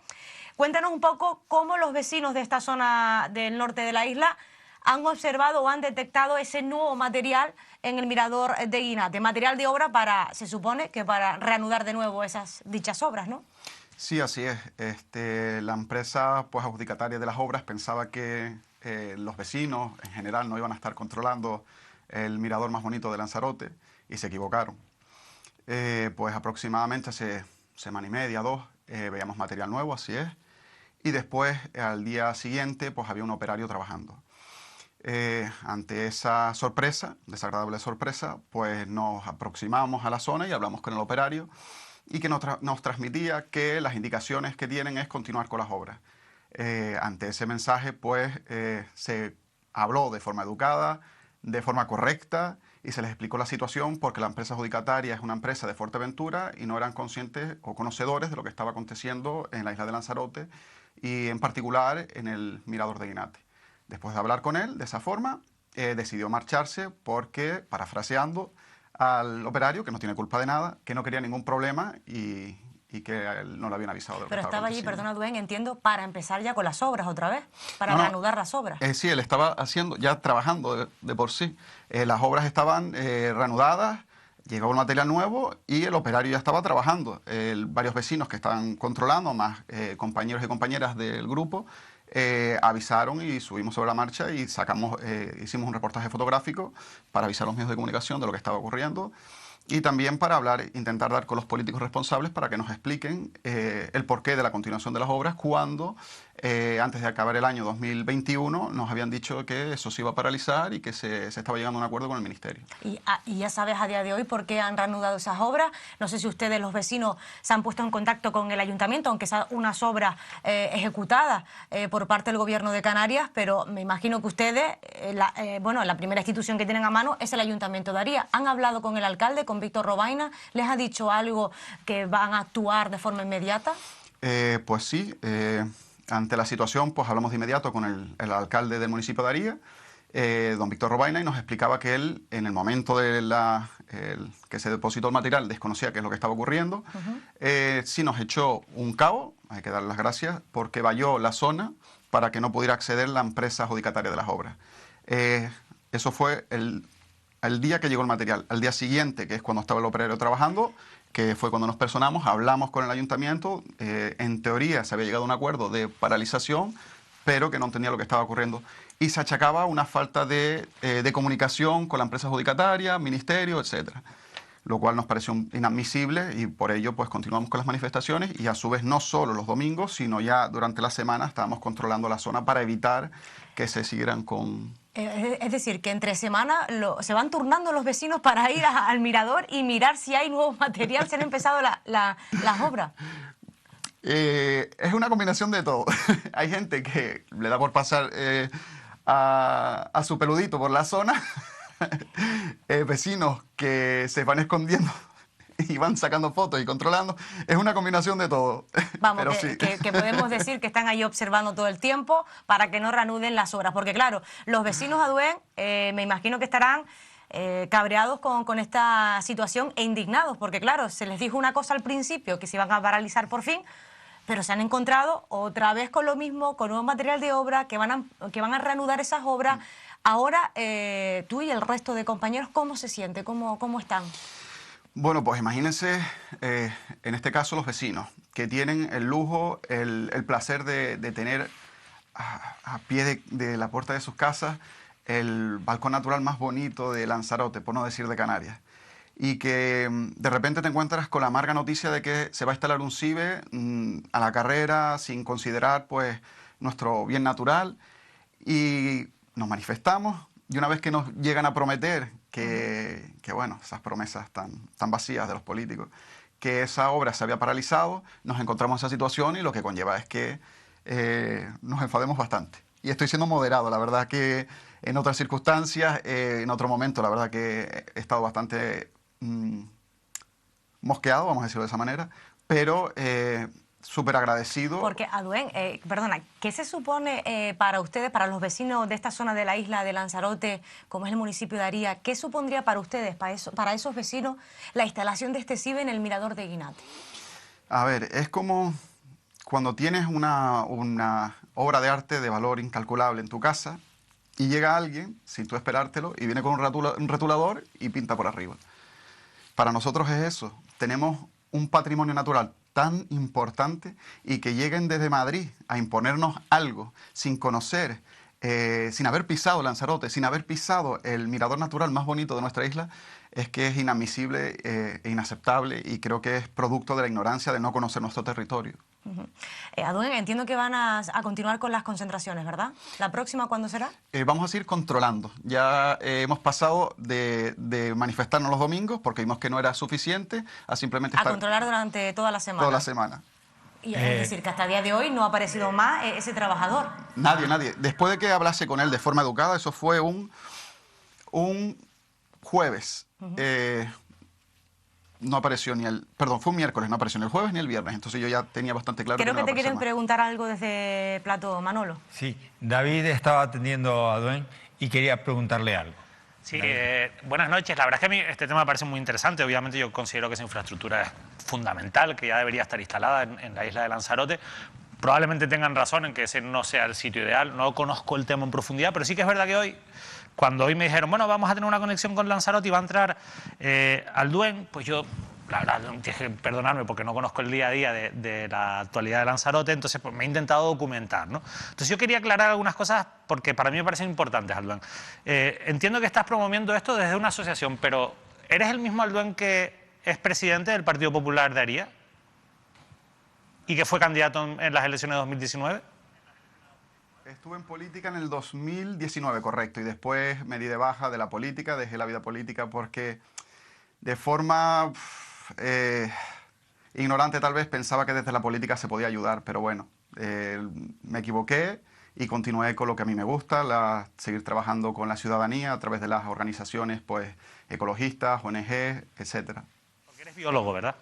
G: Cuéntanos un poco cómo los vecinos de esta zona del norte de la isla han observado o han detectado ese nuevo material en el mirador de Guinate, material de obra para, se supone, que para reanudar de nuevo dichas obras, ¿no?
H: Sí, así es. La empresa pues, adjudicataria de las obras pensaba que los vecinos en general no iban a estar controlando el mirador más bonito de Lanzarote y se equivocaron. Pues aproximadamente hace semana y media, 2, veíamos material nuevo, así es, y después al día siguiente pues había un operario trabajando. Ante esa sorpresa, desagradable sorpresa, pues nos aproximamos a la zona y hablamos con el operario y que nos transmitía que las indicaciones que tienen es continuar con las obras. Ante ese mensaje, pues se habló de forma educada, de forma correcta y se les explicó la situación porque la empresa adjudicataria es una empresa de Fuerteventura y no eran conscientes o conocedores de lo que estaba aconteciendo en la isla de Lanzarote y en particular en el mirador de Guinate. Después de hablar con él de esa forma, decidió marcharse porque, parafraseando al operario, que no tiene culpa de nada, que no quería ningún problema y que a él no le habían avisado de lo que
G: Pero estaba allí, perdona, Aduen, entiendo, para empezar ya con las obras otra vez, para reanudar las obras.
H: Sí, él estaba ya trabajando de por sí. Las obras estaban reanudadas, llegó el material nuevo y el operario ya estaba trabajando. Varios vecinos que estaban controlando, más compañeros y compañeras del grupo, avisaron y subimos sobre la marcha y hicimos un reportaje fotográfico para avisar a los medios de comunicación de lo que estaba ocurriendo y también para intentar dar con los políticos responsables para que nos expliquen el porqué de la continuación de las obras cuando antes de acabar el año 2021 nos habían dicho que eso se iba a paralizar y que se estaba llegando a un acuerdo con el Ministerio.
G: Y ya sabes a día de hoy por qué han reanudado esas obras. No sé si ustedes, los vecinos, se han puesto en contacto con el ayuntamiento, aunque sean unas obras ejecutadas por parte del Gobierno de Canarias, pero me imagino que ustedes, la primera institución que tienen a mano es el Ayuntamiento de Aría. ¿Han hablado con el alcalde, con Víctor Robaina? ¿Les ha dicho algo que van a actuar de forma inmediata?
H: Pues sí. Ante la situación, pues hablamos de inmediato con el alcalde del municipio de Aría, don Víctor Robaina, y nos explicaba que él, en el momento de que se depositó el material, desconocía qué es lo que estaba ocurriendo. Sí nos echó un cabo, hay que darle las gracias, porque valló la zona para que no pudiera acceder la empresa adjudicataria de las obras. Eso fue el día que llegó el material. Al día siguiente, que es cuando estaba el operario trabajando, que fue cuando nos personamos, hablamos con el ayuntamiento, en teoría se había llegado a un acuerdo de paralización, pero que no entendía lo que estaba ocurriendo. Y se achacaba una falta de comunicación con la empresa adjudicataria, ministerio, etcétera. Lo cual nos pareció inadmisible y por ello pues continuamos con las manifestaciones y a su vez no solo los domingos, sino ya durante la semana estábamos controlando la zona para evitar que se siguieran con...
G: Es decir, que entre semana se van turnando los vecinos para ir al mirador y mirar si hay nuevo material, se han empezado las obras.
H: Es una combinación de todo. Hay gente que le da por pasar a su peludito por la zona, vecinos que se van escondiendo y van sacando fotos y controlando. Es una combinación de todo.
G: Vamos,
H: pero sí.
G: que podemos decir que están ahí observando todo el tiempo para que no reanuden las obras. Porque claro, los vecinos de Aduén me imagino que estarán cabreados con esta situación e indignados. Porque claro, se les dijo una cosa al principio, que se iban a paralizar por fin, pero se han encontrado otra vez con lo mismo, con nuevo material de obra, que van a reanudar esas obras. Ahora, tú y el resto de compañeros, ¿cómo se siente? ¿Cómo están?
H: Bueno, pues imagínense, en este caso, los vecinos, que tienen el lujo, el placer de tener a pie de la puerta de sus casas el balcón natural más bonito de Lanzarote, por no decir de Canarias. Y que de repente te encuentras con la amarga noticia de que se va a instalar un CIBE a la carrera sin considerar pues nuestro bien natural. Y nos manifestamos y una vez que nos llegan a prometer que bueno, esas promesas tan vacías de los políticos, que esa obra se había paralizado, nos encontramos en esa situación y lo que conlleva es que nos enfademos bastante. Y estoy siendo moderado, la verdad que en otras circunstancias, en otro momento, la verdad que he estado bastante mosqueado, vamos a decirlo de esa manera, pero súper agradecido.
G: Porque, Aduén, perdona, ¿qué se supone para ustedes, para los vecinos de esta zona de la isla de Lanzarote, como es el municipio de Aría, qué supondría para ustedes, para esos vecinos, la instalación de este CIBE en el mirador de Guinate?
H: A ver, es como cuando tienes una obra de arte de valor incalculable en tu casa y llega alguien, sin tú esperártelo, y viene con un rotulador y pinta por arriba. Para nosotros es eso. Tenemos un patrimonio natural tan importante y que lleguen desde Madrid a imponernos algo sin conocer, sin haber pisado Lanzarote, sin haber pisado el mirador natural más bonito de nuestra isla, es que es inadmisible e inaceptable y creo que es producto de la ignorancia de no conocer nuestro territorio.
G: Aduén, entiendo que van a continuar con las concentraciones, ¿verdad? ¿La próxima cuándo será?
H: Vamos a seguir controlando. Ya hemos pasado de manifestarnos los domingos porque vimos que no era suficiente a simplemente
G: a controlar durante toda la semana.
H: Toda la semana.
G: Y es decir, que hasta el día de hoy no ha aparecido más ese trabajador.
H: Nadie. Después de que hablase con él de forma educada, eso fue un jueves. No apareció fue un miércoles, no apareció ni el jueves ni el viernes, entonces yo ya tenía bastante claro
G: Creo
H: que no
G: te quieren
H: más.
G: preguntar algo desde Plato, Manolo.
A: Sí, David estaba atendiendo a Aduén y quería preguntarle algo.
B: Sí, buenas noches. La verdad es que a mí este tema me parece muy interesante. Obviamente yo considero que esa infraestructura es fundamental, que ya debería estar instalada en la isla de Lanzarote. Probablemente tengan razón en que ese no sea el sitio ideal. No conozco el tema en profundidad, pero sí que es verdad que cuando hoy me dijeron, bueno, vamos a tener una conexión con Lanzarote y va a entrar Aduén, pues yo, la verdad, dije, perdonadme porque no conozco el día a día de la actualidad de Lanzarote, entonces pues, me he intentado documentar, ¿no? Entonces yo quería aclarar algunas cosas porque para mí me parecen importantes, Aduén. Entiendo que estás promoviendo esto desde una asociación, pero ¿eres el mismo Aduén que es presidente del Partido Popular de Aría y que fue candidato en las elecciones de 2019?
H: Estuve en política en el 2019, correcto, y después me di de baja de la política, dejé la vida política porque de forma ignorante tal vez pensaba que desde la política se podía ayudar, pero bueno, me equivoqué y continué con lo que a mí me gusta, seguir trabajando con la ciudadanía a través de las organizaciones pues, ecologistas, ONG, etcétera.
B: Porque eres biólogo, ¿verdad?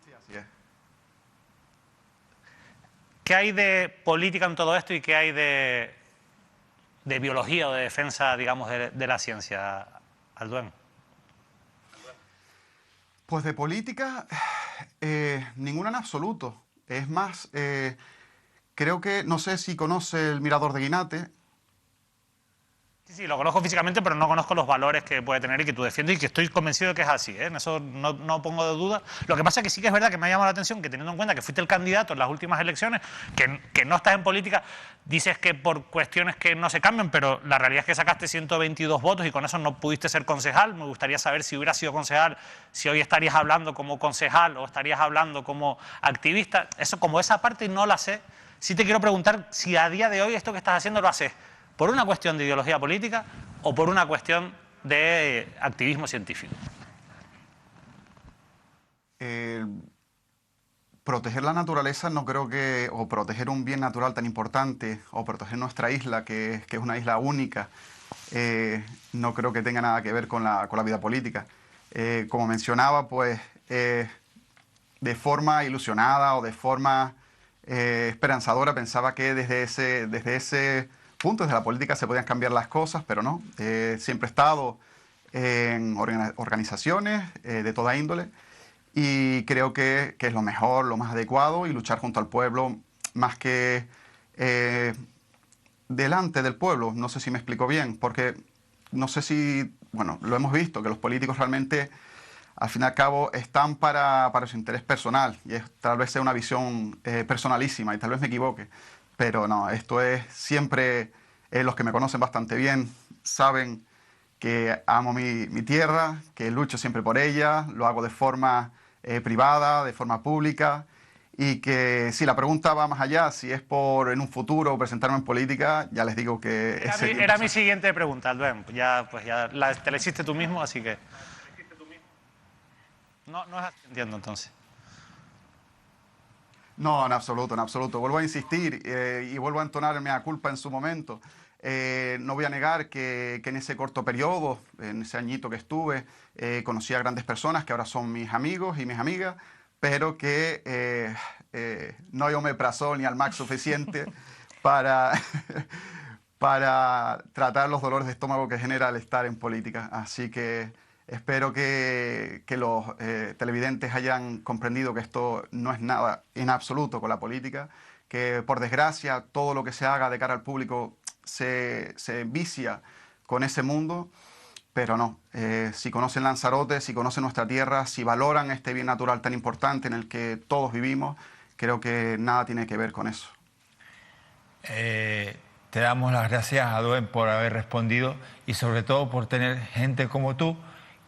H: Sí, así es.
B: ¿Qué hay de política en todo esto y qué hay de biología o de defensa, digamos, de la ciencia, Aduén?
H: Pues de política, ninguna en absoluto. Es más, creo que, no sé si conoce el Mirador de Guinate.
B: Sí, lo conozco físicamente, pero no conozco los valores que puede tener y que tú defiendes, y que estoy convencido de que es así, ¿eh? En eso no pongo de duda. Lo que pasa es que sí que es verdad que me ha llamado la atención que, teniendo en cuenta que fuiste el candidato en las últimas elecciones, que no estás en política, dices que por cuestiones que no se cambian, pero la realidad es que sacaste 122 votos y con eso no pudiste ser concejal. Me gustaría saber, si hubieras sido concejal, si hoy estarías hablando como concejal o estarías hablando como activista. Eso, como esa parte no la sé, sí te quiero preguntar si a día de hoy esto que estás haciendo lo haces ¿por una cuestión de ideología política o por una cuestión de activismo científico?
H: Proteger la naturaleza no creo que, o proteger un bien natural tan importante, o proteger nuestra isla, que es una isla única, no creo que tenga nada que ver con la vida política. Como mencionaba, pues de forma ilusionada o de forma esperanzadora pensaba que desde ese punto, desde la política, se podían cambiar las cosas, pero no. Siempre he estado en organizaciones de toda índole y creo que es lo mejor, lo más adecuado, y luchar junto al pueblo más que delante del pueblo. No sé si me explico bien, porque no sé si, bueno, lo hemos visto, que los políticos realmente, al fin y al cabo, están para su interés personal, y tal vez sea una visión personalísima, y tal vez me equivoque. Pero no, esto es siempre, los que me conocen bastante bien saben que amo mi tierra, que lucho siempre por ella, lo hago de forma privada, de forma pública, y que si la pregunta va más allá, si es por en un futuro presentarme en política, ya les digo que...
B: Era mi siguiente pregunta, Albert. Pues ya te la hiciste tú mismo, así que... No es así, entiendo entonces.
H: No, en absoluto, en absoluto. Vuelvo a insistir y vuelvo a entonar mea culpa en su momento. No voy a negar que en ese corto periodo, en ese añito que estuve, conocí a grandes personas que ahora son mis amigos y mis amigas, pero que no hay omeprazol ni Almax suficiente para tratar los dolores de estómago que genera el estar en política. Así que espero que los televidentes hayan comprendido que esto no es nada en absoluto con la política, que por desgracia todo lo que se haga de cara al público se vicia con ese mundo, pero no. Si conocen Lanzarote, si conocen nuestra tierra, si valoran este bien natural tan importante en el que todos vivimos, creo que nada tiene que ver con eso.
A: Te damos las gracias, Aduen, por haber respondido y sobre todo por tener gente como tú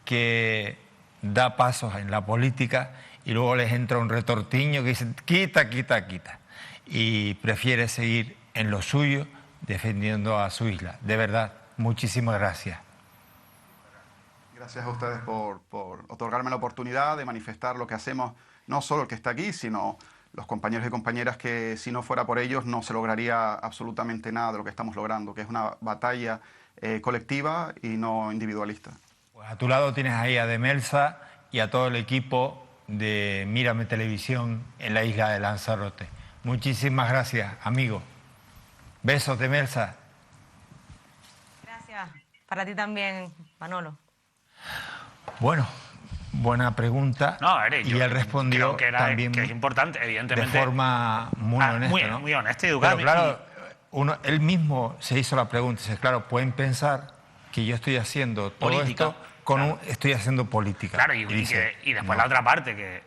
A: que da pasos en la política y luego les entra un retortiño que dice quita, quita, quita, y prefiere seguir en lo suyo defendiendo a su isla. De verdad, muchísimas gracias.
H: Gracias a ustedes por otorgarme la oportunidad de manifestar lo que hacemos, no solo el que está aquí, sino los compañeros y compañeras que si no fuera por ellos no se lograría absolutamente nada de lo que estamos logrando, que es una batalla colectiva y no individualista.
A: Pues a tu lado tienes ahí a Demelsa y a todo el equipo de Mírame Televisión en la isla de Lanzarote. Muchísimas gracias, amigo. Besos, Demelsa.
G: Gracias. Para ti también, Manolo.
A: Bueno, buena pregunta.
B: No, Eric,
A: y él respondió
B: que
A: también
B: que es importante, evidentemente.
A: De forma muy honesta, ¿no?
B: Muy honesta y educada.
A: Pero claro, él mismo se hizo la pregunta. Dice, claro, pueden pensar que yo estoy haciendo todo
C: política,
A: esto estoy haciendo política.
B: Claro, y
A: dice,
B: después
A: no.
B: la otra parte, que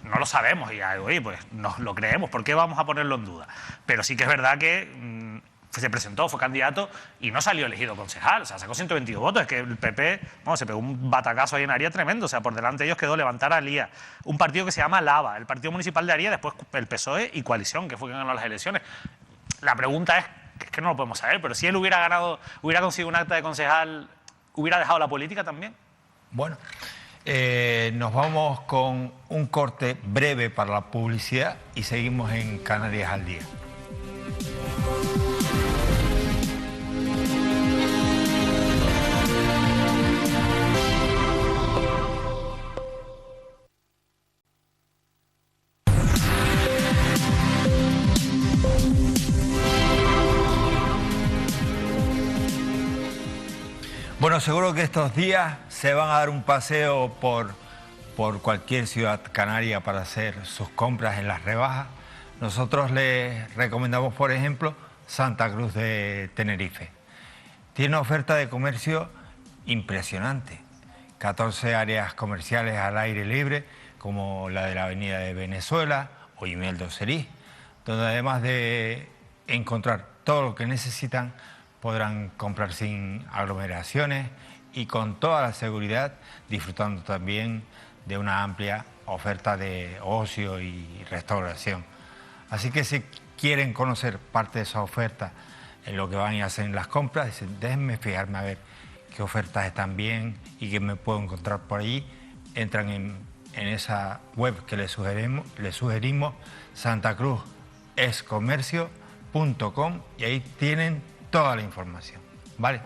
B: no lo sabemos, y oye, pues nos lo creemos, ¿por qué vamos a ponerlo en duda? Pero sí que es verdad que se presentó, fue candidato y no salió elegido concejal, o sea, sacó 122 votos. Es que el PP, se pegó un batacazo ahí en Aría tremendo, o sea, por delante de ellos quedó Levantar a Alía, un partido que se llama Lava, el Partido Municipal de Aría, después el PSOE y Coalición, que fue quien ganó las elecciones. La pregunta es que no lo podemos saber, pero si él hubiera ganado, hubiera conseguido un acta de concejal, ¿hubiera dejado la política también?
A: Bueno, nos vamos con un corte breve para la publicidad y seguimos en Canarias al Día. Bueno, seguro que estos días se van a dar un paseo por cualquier ciudad canaria para hacer sus compras en las rebajas. nosotros les recomendamos, por ejemplo, Santa Cruz de Tenerife. Tiene una oferta de comercio impresionante. 14 áreas comerciales al aire libre, como la de la Avenida de Venezuela o Imeldo Cerí, donde además de encontrar todo lo que necesitan, podrán comprar sin aglomeraciones y con toda la seguridad, disfrutando también de una amplia oferta de ocio y restauración. Así que si quieren conocer parte de esa oferta en lo que van y hacen las compras, dicen, déjenme fijarme a ver qué ofertas están bien y qué me puedo encontrar por allí, entran en esa web que les sugerimos, santacruzescomercio.com, y ahí tienen toda la información, ¿vale?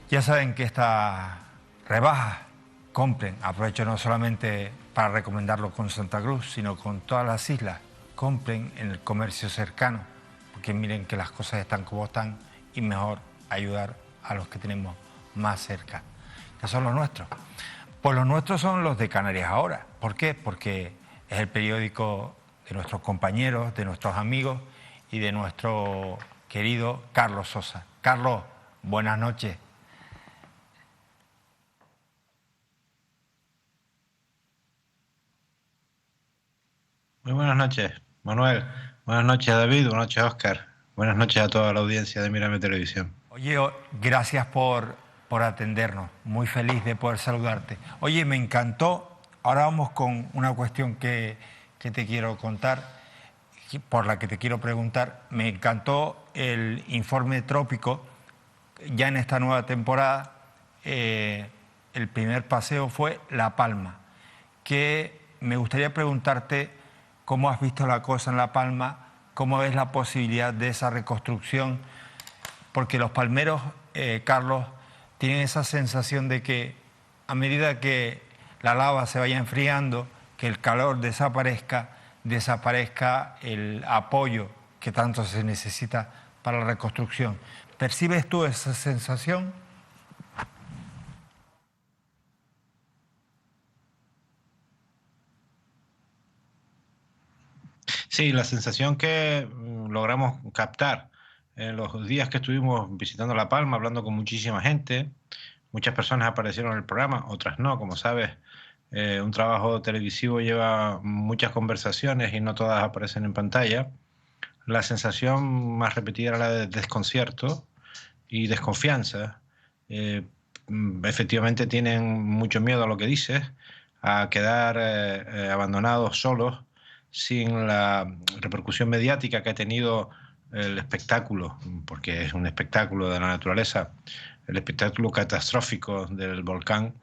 A: Ya saben que esta rebaja, compren, aprovecho no solamente para recomendarlo con Santa Cruz, sino con todas las islas, compren en el comercio cercano, porque miren que las cosas están como están y mejor ayudar a los que tenemos más cerca, que son los nuestros. Pues los nuestros son los de Canarias Ahora. ¿Por qué? Porque es el periódico de nuestros compañeros, de nuestros amigos y de nuestro querido Carlos Sosa. Carlos, buenas noches.
I: Muy buenas noches, Manuel. Buenas noches, David. Buenas noches, Óscar. Buenas noches a toda la audiencia de Mírame Televisión.
A: Oye, gracias por atendernos. Muy feliz de poder saludarte. Oye, me encantó. Ahora vamos con una cuestión que te quiero contar, por la que te quiero preguntar. Me encantó el informe trópico. Ya en esta nueva temporada, el primer paseo fue La Palma, que me gustaría preguntarte cómo has visto la cosa en La Palma, cómo ves la posibilidad de esa reconstrucción, porque los palmeros, Carlos, tienen esa sensación de que a medida que la lava se vaya enfriando, que el calor desaparezca el apoyo que tanto se necesita para la reconstrucción. ¿Percibes tú esa sensación?
I: Sí, la sensación que logramos captar en los días que estuvimos visitando La Palma, hablando con muchísima gente, muchas personas aparecieron en el programa, otras no, como sabes, un trabajo televisivo lleva muchas conversaciones y no todas aparecen en pantalla. La sensación más repetida era la de desconcierto y desconfianza. Efectivamente tienen mucho miedo a lo que dices, a quedar abandonados solos, sin la repercusión mediática que ha tenido el espectáculo, porque es un espectáculo de la naturaleza, el espectáculo catastrófico del volcán.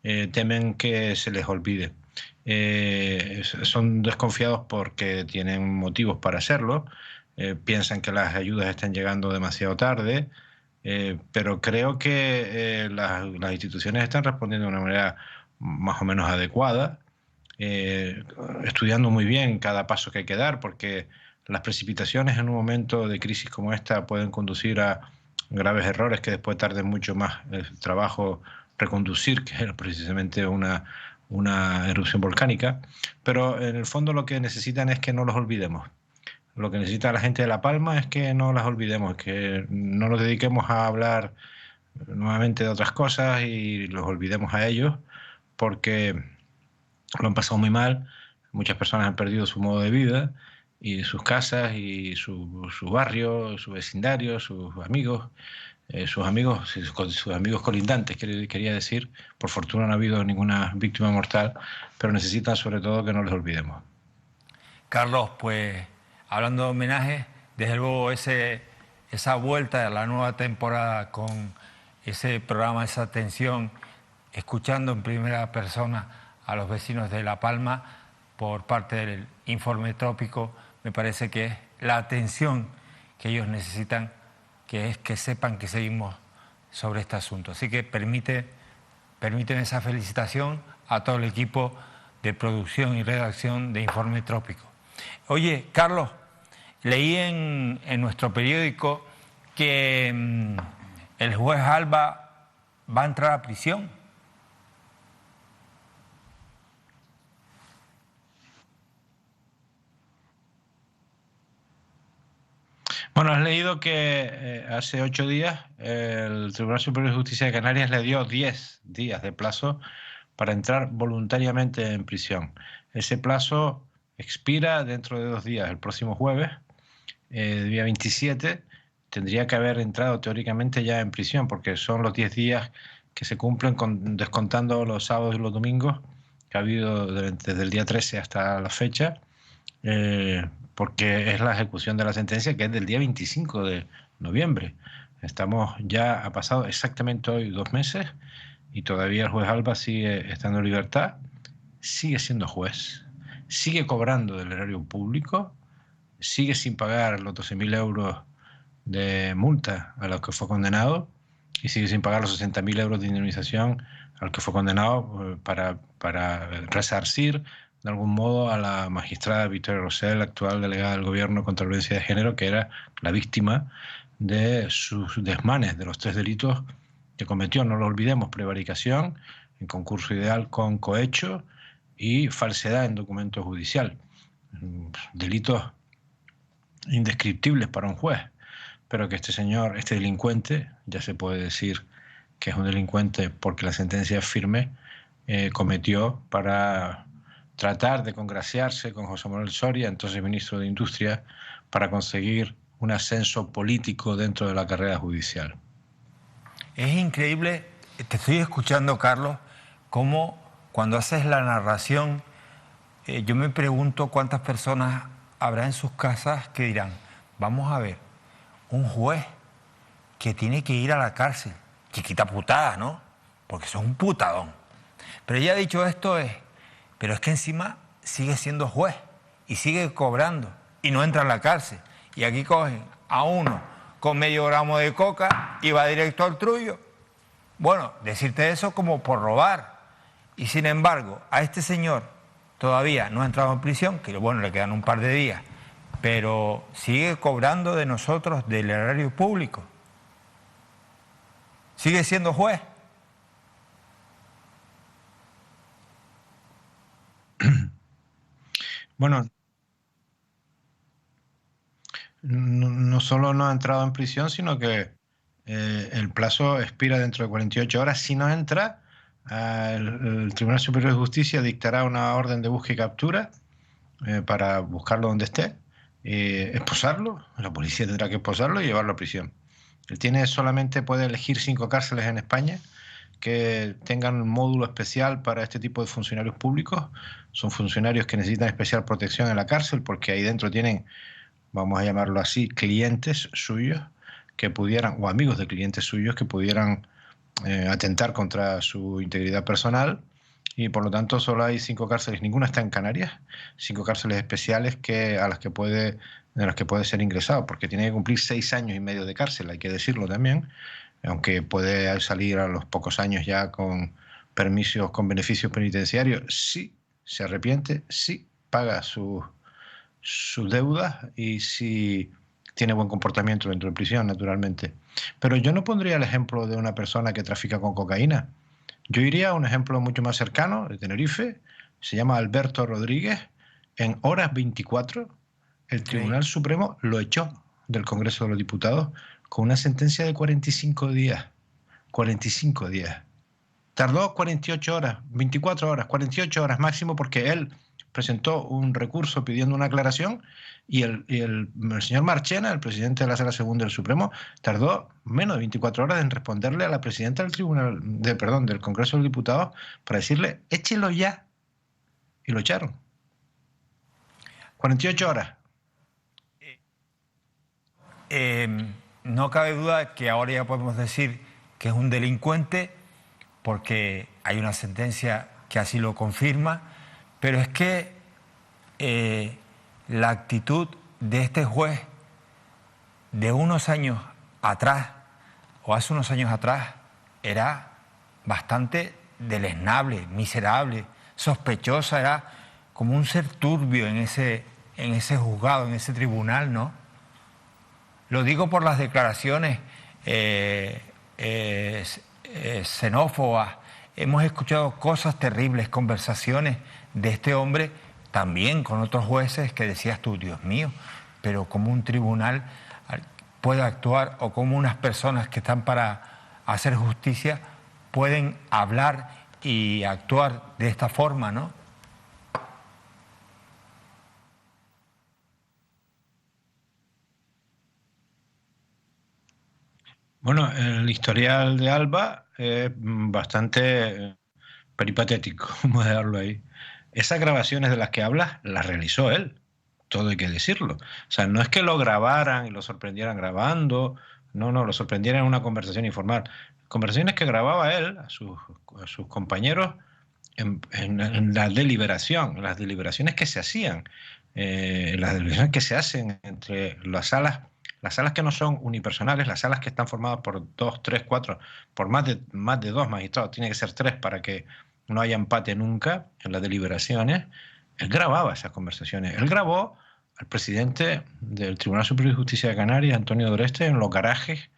I: Temen que se les olvide. Son desconfiados porque tienen motivos para hacerlo, piensan que las ayudas están llegando demasiado tarde, pero creo que las instituciones están respondiendo de una manera más o menos adecuada, estudiando muy bien cada paso que hay que dar, porque las precipitaciones en un momento de crisis como esta pueden conducir a graves errores que después tarden mucho más el trabajo reconducir, que es precisamente una erupción volcánica. Pero en el fondo lo que necesitan es que no los olvidemos. Lo que necesita la gente de La Palma es que no las olvidemos, que no nos dediquemos a hablar nuevamente de otras cosas y los olvidemos a ellos, porque lo han pasado muy mal. Muchas personas han perdido su modo de vida y sus casas y su barrio, su vecindario, sus amigos colindantes, quería decir. Por fortuna no ha habido ninguna víctima mortal, pero necesitan sobre todo que no les olvidemos.
A: Carlos, pues hablando de homenajes, desde luego esa vuelta a la nueva temporada con ese programa, esa atención, escuchando en primera persona a los vecinos de La Palma por parte del informe trópico, me parece que es la atención que ellos necesitan, que es que sepan que seguimos sobre este asunto. Así que permíteme esa felicitación a todo el equipo de producción y redacción de Informe Trópico. Oye, Carlos, leí en nuestro periódico que el juez Alba va a entrar a prisión.
I: Bueno, has leído que hace 8 días el Tribunal Superior de Justicia de Canarias le dio 10 días de plazo para entrar voluntariamente en prisión. Ese plazo expira dentro de 2 días, el próximo jueves, día 27, tendría que haber entrado teóricamente ya en prisión, porque son los 10 días que se cumplen descontando los sábados y los domingos, que ha habido desde el día 13 hasta la fecha, porque es la ejecución de la sentencia, que es del día 25 de noviembre. Ha pasado exactamente hoy 2 meses y todavía el juez Alba sigue estando en libertad, sigue siendo juez, sigue cobrando del erario público, sigue sin pagar los 12.000 euros de multa a los que fue condenado y sigue sin pagar los 60.000 euros de indemnización al que fue condenado para resarcir de algún modo a la magistrada Victoria Rosell, actual delegada del Gobierno contra la violencia de género, que era la víctima de sus desmanes, de los 3 delitos que cometió, no lo olvidemos: prevaricación, en concurso ideal con cohecho y falsedad en documento judicial. Delitos indescriptibles para un juez, pero que este señor, este delincuente, ya se puede decir que es un delincuente porque la sentencia es firme, cometió para tratar de congraciarse con José Manuel Soria, entonces ministro de Industria, para conseguir un ascenso político dentro de la carrera judicial.
A: Es increíble, te estoy escuchando, Carlos, cómo cuando haces la narración, yo me pregunto cuántas personas habrá en sus casas que dirán, vamos a ver, un juez que tiene que ir a la cárcel, chiquita putada, ¿no? Porque eso es un putadón. Pero ya dicho esto pero es que encima sigue siendo juez y sigue cobrando y no entra a la cárcel. Y aquí cogen a uno con medio gramo de coca y va directo al trullo. Bueno, decirte eso como por robar. Y sin embargo, a este señor todavía no ha entrado en prisión, que bueno, le quedan un par de días, pero sigue cobrando de nosotros, del erario público. Sigue siendo juez.
I: Bueno, no solo no ha entrado en prisión, sino que el plazo expira dentro de 48 horas. Si no entra, el Tribunal Superior de Justicia dictará una orden de búsqueda y captura para buscarlo donde esté, esposarlo, la policía tendrá que esposarlo y llevarlo a prisión. Él solamente puede elegir 5 cárceles en España que tengan un módulo especial para este tipo de funcionarios públicos. Son funcionarios que necesitan especial protección en la cárcel porque ahí dentro tienen, vamos a llamarlo así, clientes suyos que pudieran, o amigos de clientes suyos que pudieran atentar contra su integridad personal, y por lo tanto solo hay 5 cárceles, ninguna está en Canarias, 5 cárceles especiales en las que puede ser ingresado, porque tiene que cumplir 6 años y medio de cárcel, hay que decirlo también, aunque puede salir a los pocos años ya con permisos, con beneficios penitenciarios, si se arrepiente, si paga sus deudas y si tiene buen comportamiento dentro de prisión, naturalmente. Pero yo no pondría el ejemplo de una persona que trafica con cocaína. Yo iría a un ejemplo mucho más cercano, de Tenerife, se llama Alberto Rodríguez. En horas 24, el Tribunal Supremo lo echó del Congreso de los Diputados con una sentencia de 45 días. 45 días. Tardó 48 horas, 24 horas, 48 horas máximo, porque él presentó un recurso pidiendo una aclaración y el señor Marchena, el presidente de la Sala Segunda del Supremo, tardó menos de 24 horas en responderle a la presidenta del Congreso de los Diputados para decirle, échelo ya. Y lo echaron. 48 horas.
A: No cabe duda que ahora ya podemos decir que es un delincuente porque hay una sentencia que así lo confirma, pero es que la actitud de este juez de unos años atrás, o hace unos años atrás, era bastante deleznable, miserable, sospechosa, era como un ser turbio en ese juzgado, en ese tribunal, ¿no? Lo digo por las declaraciones xenófobas. Hemos escuchado cosas terribles, conversaciones de este hombre, también con otros jueces que decías tú, Dios mío, pero como un tribunal puede actuar o cómo unas personas que están para hacer justicia pueden hablar y actuar de esta forma, ¿no?
I: Bueno, el historial de Alba es bastante peripatético, vamos a dejarlo ahí. Esas grabaciones de las que hablas las realizó él, todo hay que decirlo. O sea, no es que lo grabaran y lo sorprendieran grabando, no, lo sorprendieran en una conversación informal. Conversaciones que grababa él a sus compañeros en la deliberación, en las deliberaciones que se hacían, las deliberaciones que se hacen entre las salas que no son unipersonales, las salas que están formadas por 2, 3, 4, por más de 2 magistrados, tiene que ser 3 para que no haya empate nunca en las deliberaciones. Él grababa esas conversaciones. Él grabó al presidente del Tribunal Superior de Justicia de Canarias, Antonio Doreste, en los garajes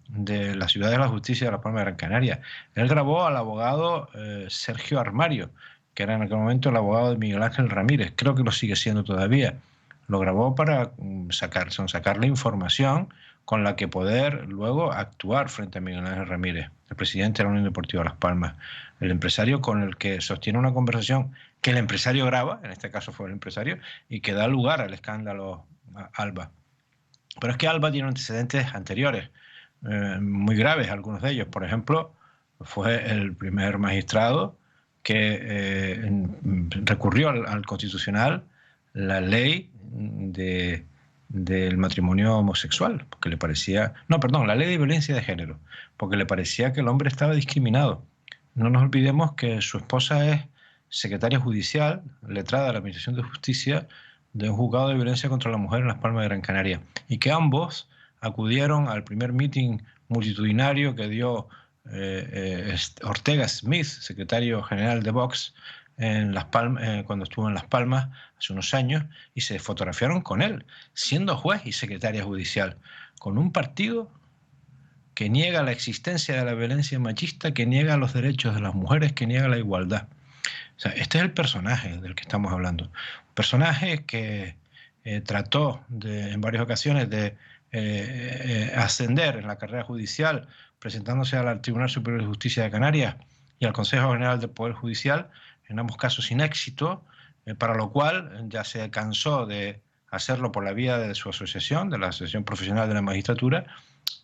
I: de la Ciudad de la Justicia de La Palma de Gran Canaria. Él grabó al abogado Sergio Armario, que era en aquel momento el abogado de Miguel Ángel Ramírez. Creo que lo sigue siendo todavía. Lo grabó para sacarle información con la que poder luego actuar frente a Miguel Ángel Ramírez, el presidente de la Unión Deportiva Las Palmas, el empresario con el que sostiene una conversación que el empresario graba, en este caso fue el empresario, y que da lugar al escándalo Alba. Pero es que Alba tiene antecedentes anteriores, muy graves, algunos de ellos. Por ejemplo, fue el primer magistrado que recurrió al Constitucional la ley del matrimonio homosexual, porque le parecía... No, perdón, la ley de violencia de género, porque le parecía que el hombre estaba discriminado. No nos olvidemos que su esposa es secretaria judicial, letrada de la Administración de Justicia de un juzgado de violencia contra la mujer en Las Palmas de Gran Canaria, y que ambos acudieron al primer meeting multitudinario que dio Ortega Smith, secretario general de Vox, en Las Palmas, cuando estuvo en Las Palmas hace unos años, y se fotografiaron con él, siendo juez y secretaria judicial, con un partido que niega la existencia de la violencia machista, que niega los derechos de las mujeres, que niega la igualdad. O sea, este es el personaje del que estamos hablando. Un personaje que trató en varias ocasiones de ascender en la carrera judicial, presentándose al Tribunal Superior de Justicia de Canarias y al Consejo General del Poder Judicial, en ambos casos sin éxito, para lo cual ya se cansó de hacerlo por la vía de su asociación, de la Asociación Profesional de la Magistratura,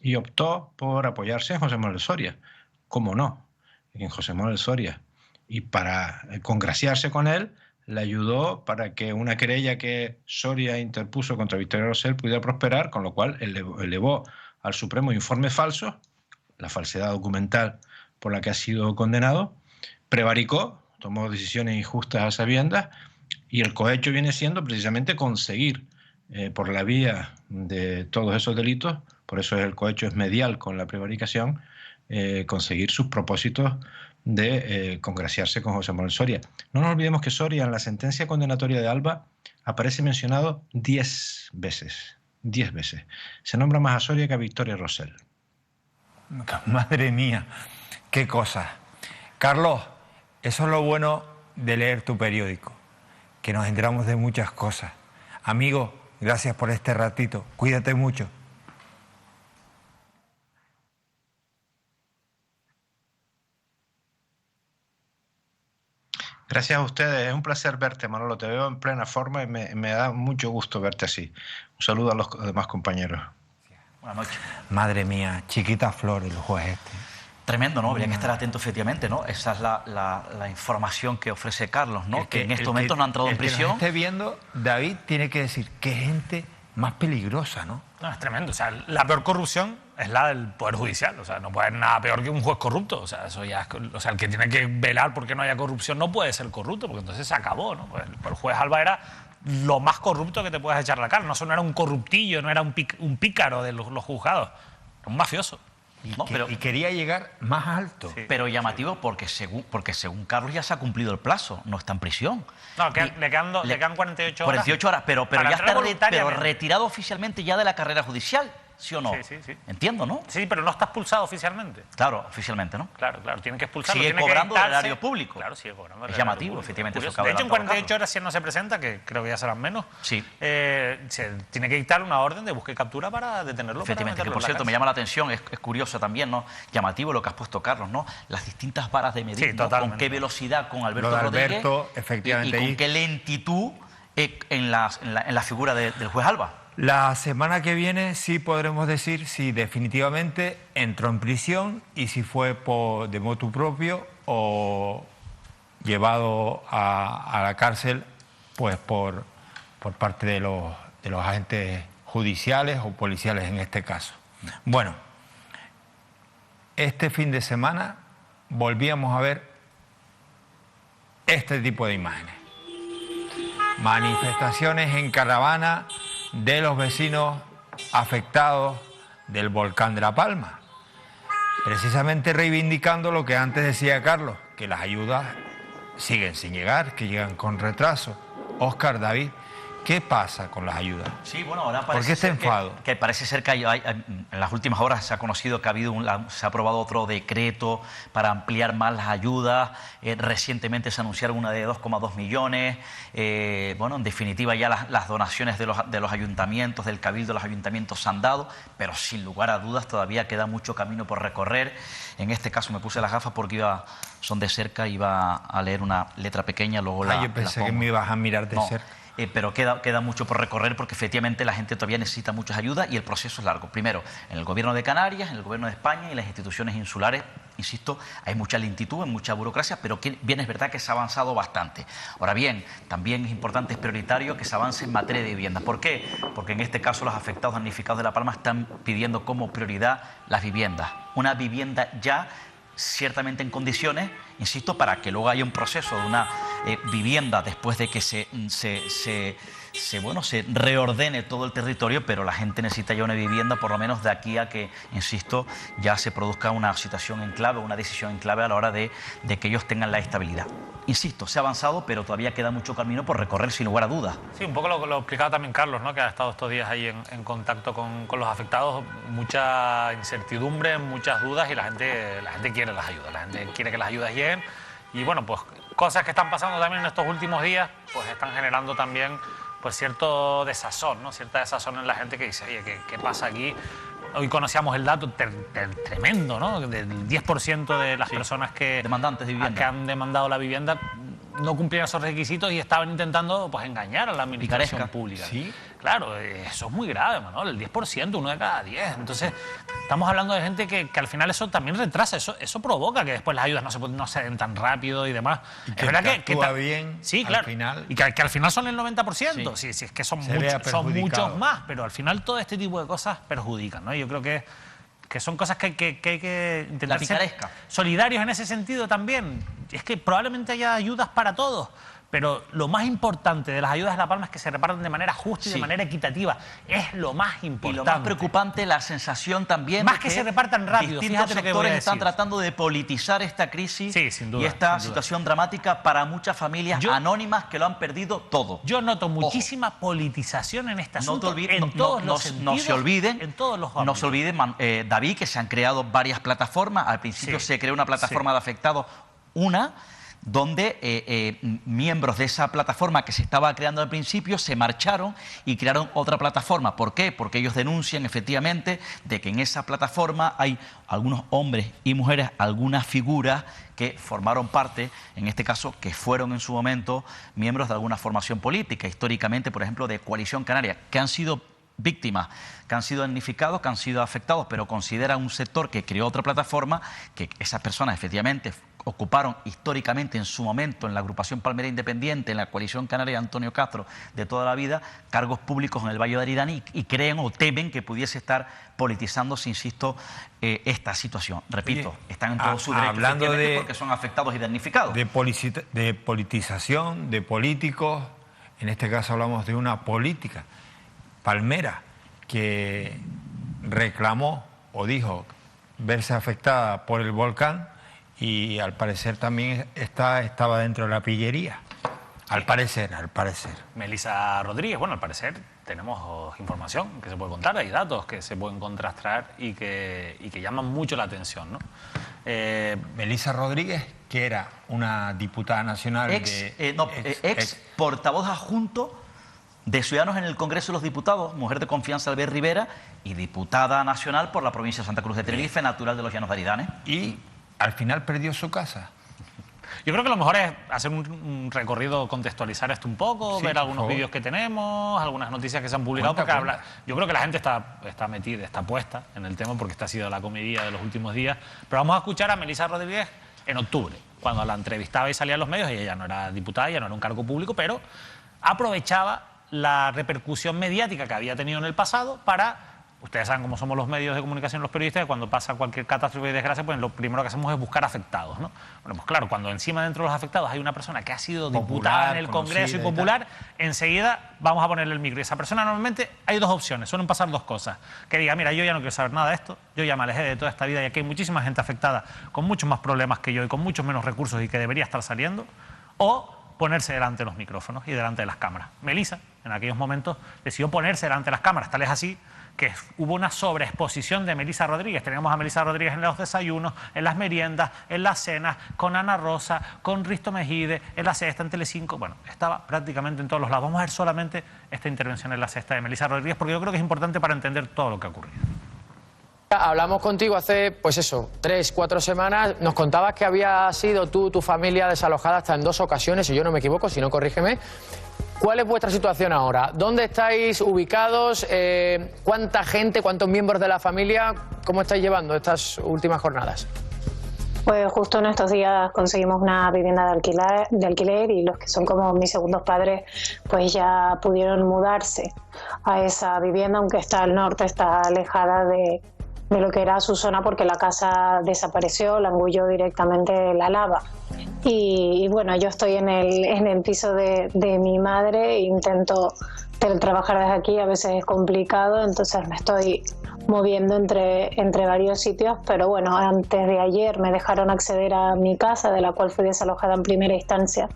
I: y optó por apoyarse en José Manuel Soria. ¿Cómo no? En José Manuel Soria. Y para congraciarse con él, le ayudó para que una querella que Soria interpuso contra Victoria Rosell pudiera prosperar, con lo cual elevó al Supremo informes falsos, la falsedad documental por la que ha sido condenado, prevaricó, tomó decisiones injustas a sabiendas, y el cohecho viene siendo precisamente conseguir, por la vía de todos esos delitos, por eso el cohecho es medial con la prevaricación, conseguir sus propósitos de congraciarse con José Manuel Soria. No nos olvidemos que Soria, en la sentencia condenatoria de Alba, aparece mencionado 10 veces. 10 veces. Se nombra más a Soria que a Victoria Rosell.
A: Madre mía, qué cosa. Carlos, eso es lo bueno de leer tu periódico, que nos enteramos de muchas cosas. Amigo, gracias por este ratito. Cuídate mucho.
I: Gracias a ustedes, es un placer verte, Manolo. Te veo en plena forma y me da mucho gusto verte así. Un saludo a los demás compañeros.
C: Buenas noches.
A: Madre mía, chiquita flor el juez este.
C: Tremendo, ¿no? Habría que estar atento, efectivamente, ¿no? Esa es la información que ofrece Carlos, ¿no? Que en estos momentos no ha entrado en prisión.
A: El que nos esté viendo, David, tiene que decir qué gente más peligrosa, ¿no?
B: No, es tremendo. O sea, la peor corrupción es la del Poder Judicial. O sea, no puede haber nada peor que un juez corrupto. O sea, eso ya o sea, el que tiene que velar porque no haya corrupción no puede ser corrupto, porque entonces se acabó, ¿no? Pues el juez Alba era lo más corrupto que te puedes echar la cara. No solo era un corruptillo, no era un pícaro de los juzgados. Era un mafioso.
A: Y quería llegar más alto.
C: Sí. Pero llamativo porque según Carlos ya se ha cumplido el plazo, no está en prisión.
B: No, le quedan 48 horas.
C: 48 horas, pero ya está retirado oficialmente ya de la carrera judicial. ¿sí o no?
B: Sí.
C: Entiendo, ¿no?
B: Sí, pero no está expulsado oficialmente.
C: Claro, oficialmente, ¿no?
B: Claro, tienen que expulsarlo.
C: Sigue
B: tiene
C: cobrando
B: que
C: el erario público.
B: Claro, sigue cobrando.
C: Es llamativo, efectivamente. Eso
B: De hecho, en 48 horas, si él no se presenta, que creo que ya serán menos,
C: sí.
B: Se tiene que dictar una orden de búsqueda y captura para detenerlo.
C: Efectivamente, que por cierto me llama la atención, es curioso también, ¿no? Llamativo lo que has puesto, Carlos, ¿no? Las distintas varas de medir, ¿no? Con qué velocidad, con Alberto Rodríguez,
A: efectivamente,
C: y con qué lentitud en la figura del juez Alba.
A: La semana que viene sí podremos decir si definitivamente entró en prisión y si fue de motu propio o llevado a la cárcel pues por parte de los agentes judiciales o policiales en este caso. Bueno, este fin de semana volvíamos a ver este tipo de imágenes. Manifestaciones en caravana de los vecinos afectados del volcán de La Palma, precisamente reivindicando lo que antes decía Carlos, que las ayudas siguen sin llegar, que llegan con retraso. Óscar, David, ¿qué pasa con las ayudas?
C: Sí, bueno, ahora parece
A: ¿Por qué este enfado?
C: Que parece ser que en las últimas horas se ha conocido que se ha aprobado otro decreto para ampliar más las ayudas. Recientemente se anunciaron una de 2,2 millones. Bueno, en definitiva ya las donaciones de los ayuntamientos, del Cabildo de los ayuntamientos se han dado, pero sin lugar a dudas todavía queda mucho camino por recorrer. En este caso me puse las gafas porque son de cerca, iba a leer una letra pequeña, luego
A: yo pensé que me ibas a mirar de cerca.
C: Pero queda mucho por recorrer porque efectivamente la gente todavía necesita muchas ayudas y el proceso es largo. Primero, en el Gobierno de Canarias, en el Gobierno de España y las instituciones insulares, insisto, hay mucha lentitud, hay mucha burocracia, pero bien es verdad que se ha avanzado bastante. Ahora bien, también es importante, es prioritario que se avance en materia de vivienda. ¿Por qué? Porque en este caso los afectados damnificados de La Palma están pidiendo como prioridad las viviendas. Una vivienda ya ciertamente en condiciones, insisto, para que luego haya un proceso de una vivienda después de que se reordene todo el territorio, pero la gente necesita ya una vivienda por lo menos de aquí a que, insisto, ya se produzca una situación en clave, una decisión en clave a la hora de que ellos tengan la estabilidad. Insisto, se ha avanzado, pero todavía queda mucho camino por recorrer, sin lugar a dudas.
B: Sí, un poco lo explicaba también Carlos, ¿no? Que ha estado estos días ahí en contacto con los afectados. Mucha incertidumbre, muchas dudas y la gente quiere las ayudas, la gente quiere que las ayudas lleguen. Y bueno, pues cosas que están pasando también en estos últimos días, pues están generando también pues cierto desazón, ¿no? Cierta desazón en la gente que dice, oye, ¿qué pasa aquí? Hoy conocíamos el dato tremendo, ¿no? Del 10% de las personas
C: demandantes de vivienda,
B: que han demandado la vivienda no cumplían esos requisitos y estaban intentando pues engañar a la administración pública.
A: ¿Sí?
B: Claro, eso es muy grave, Manuel, el 10%, 1 de cada 10. Entonces, estamos hablando de gente que al final eso también retrasa, eso provoca que después las ayudas no se den tan rápido y demás.
A: Y que es verdad que actúa bien,
B: sí, claro,
A: al final.
B: Y que al final son el 90%, sí, es que son muchos más, pero al final todo este tipo de cosas perjudican, ¿no? Yo creo que son cosas que hay que intentar ser solidarios en ese sentido también. Es que probablemente haya ayudas para todos, pero lo más importante de las ayudas de La Palma es que se repartan de manera justa y de manera equitativa. Es lo más importante.
C: Y lo más preocupante, la sensación también
B: más de que se repartan rápido.
C: Distintos sectores están tratando de politizar esta crisis y esta situación dramática para muchas familias anónimas que lo han perdido todo.
B: Yo noto muchísima politización en este asunto.
C: No se olviden, David, que se han creado varias plataformas. Al principio se creó una plataforma de afectados, donde miembros de esa plataforma que se estaba creando al principio se marcharon y crearon otra plataforma. ¿Por qué? Porque ellos denuncian efectivamente de que en esa plataforma hay algunos hombres y mujeres, algunas figuras que formaron parte, en este caso, que fueron en su momento miembros de alguna formación política, históricamente, por ejemplo, de Coalición Canaria, que han sido víctimas, que han sido damnificados, que han sido afectados, pero considera un sector que creó otra plataforma, que esas personas efectivamente ocuparon históricamente en su momento en la agrupación Palmera Independiente, en la Coalición Canaria de Antonio Castro de toda la vida, cargos públicos en el Valle de Aridane y creen o temen que pudiese estar politizándose, insisto, esta situación. Repito, están en todo su derecho porque son afectados y damnificados.
A: De politización, de políticos, en este caso hablamos de una política, Palmera, que reclamó o dijo verse afectada por el volcán y al parecer también estaba dentro de la pillería. Al parecer.
B: Melissa Rodríguez, bueno, al parecer tenemos información que se puede contar, hay datos que se pueden contrastar y que llaman mucho la atención, ¿no?
A: Melisa Rodríguez, que era una diputada nacional
C: ex portavoz adjunto de Ciudadanos en el Congreso de los Diputados, mujer de confianza de Albert Rivera y diputada nacional por la provincia de Santa Cruz de Tenerife, natural de los Llanos de Aridane.
A: Y al final perdió su casa.
B: Yo creo que lo mejor es hacer un recorrido, contextualizar esto un poco,
A: Sí,
B: ver
A: por
B: algunos
A: favor.
B: vídeos que tenemos, algunas noticias que se han publicado,
A: Cuenta.
B: yo creo que la gente está metida, está puesta en el tema, porque esta ha sido la comedia de los últimos días. Pero vamos a escuchar a Melisa Rodríguez en octubre, cuando la entrevistaba y salía a los medios. Ella ya no era diputada, ya no era un cargo público, pero aprovechaba la repercusión mediática que había tenido en el pasado para... Ustedes saben cómo somos los medios de comunicación, los periodistas, que cuando pasa cualquier catástrofe y desgracia, pues lo primero que hacemos es buscar afectados, ¿no? Bueno, pues claro, cuando encima dentro de los afectados hay una persona que ha sido diputada en el Congreso y popular, enseguida vamos a ponerle el micro. Y esa persona normalmente hay dos opciones, suelen pasar dos cosas. Que diga, mira, yo ya no quiero saber nada de esto, yo ya me alejé de toda esta vida y aquí hay muchísima gente afectada con muchos más problemas que yo y con muchos menos recursos y que debería estar saliendo. O ponerse delante de los micrófonos y delante de las cámaras. Melisa, en aquellos momentos, decidió ponerse delante de las cámaras, tal es así que hubo una sobreexposición de Melisa Rodríguez. Teníamos a Melisa Rodríguez en los desayunos, en las meriendas, en las cenas, con Ana Rosa, con Risto Mejide, en la Sexta, en Telecinco. Bueno, estaba prácticamente en todos los lados. Vamos a ver solamente esta intervención en la Sexta de Melisa Rodríguez, porque yo creo que es importante para entender todo lo que ha ocurrido.
J: Hablamos contigo hace, pues eso, 3, 4 semanas. Nos contabas que había sido tú, tu familia, desalojada hasta en 2 ocasiones, si yo no me equivoco, si no, corrígeme. ¿Cuál es vuestra situación ahora? ¿Dónde estáis ubicados? ¿Cuánta gente, cuántos miembros de la familia? ¿Cómo estáis llevando estas últimas jornadas?
K: Pues justo en estos días conseguimos una vivienda de alquiler y los que son como mis segundos padres pues ya pudieron mudarse a esa vivienda, aunque está al norte, está alejada de lo que era su zona porque la casa desapareció, la engulló directamente la lava. Y bueno, yo estoy en el piso de mi madre e intento teletrabajar desde aquí, a veces es complicado, entonces me estoy moviendo entre varios sitios, pero bueno, antes de ayer me dejaron acceder a mi casa, de la cual fui desalojada en primera instancia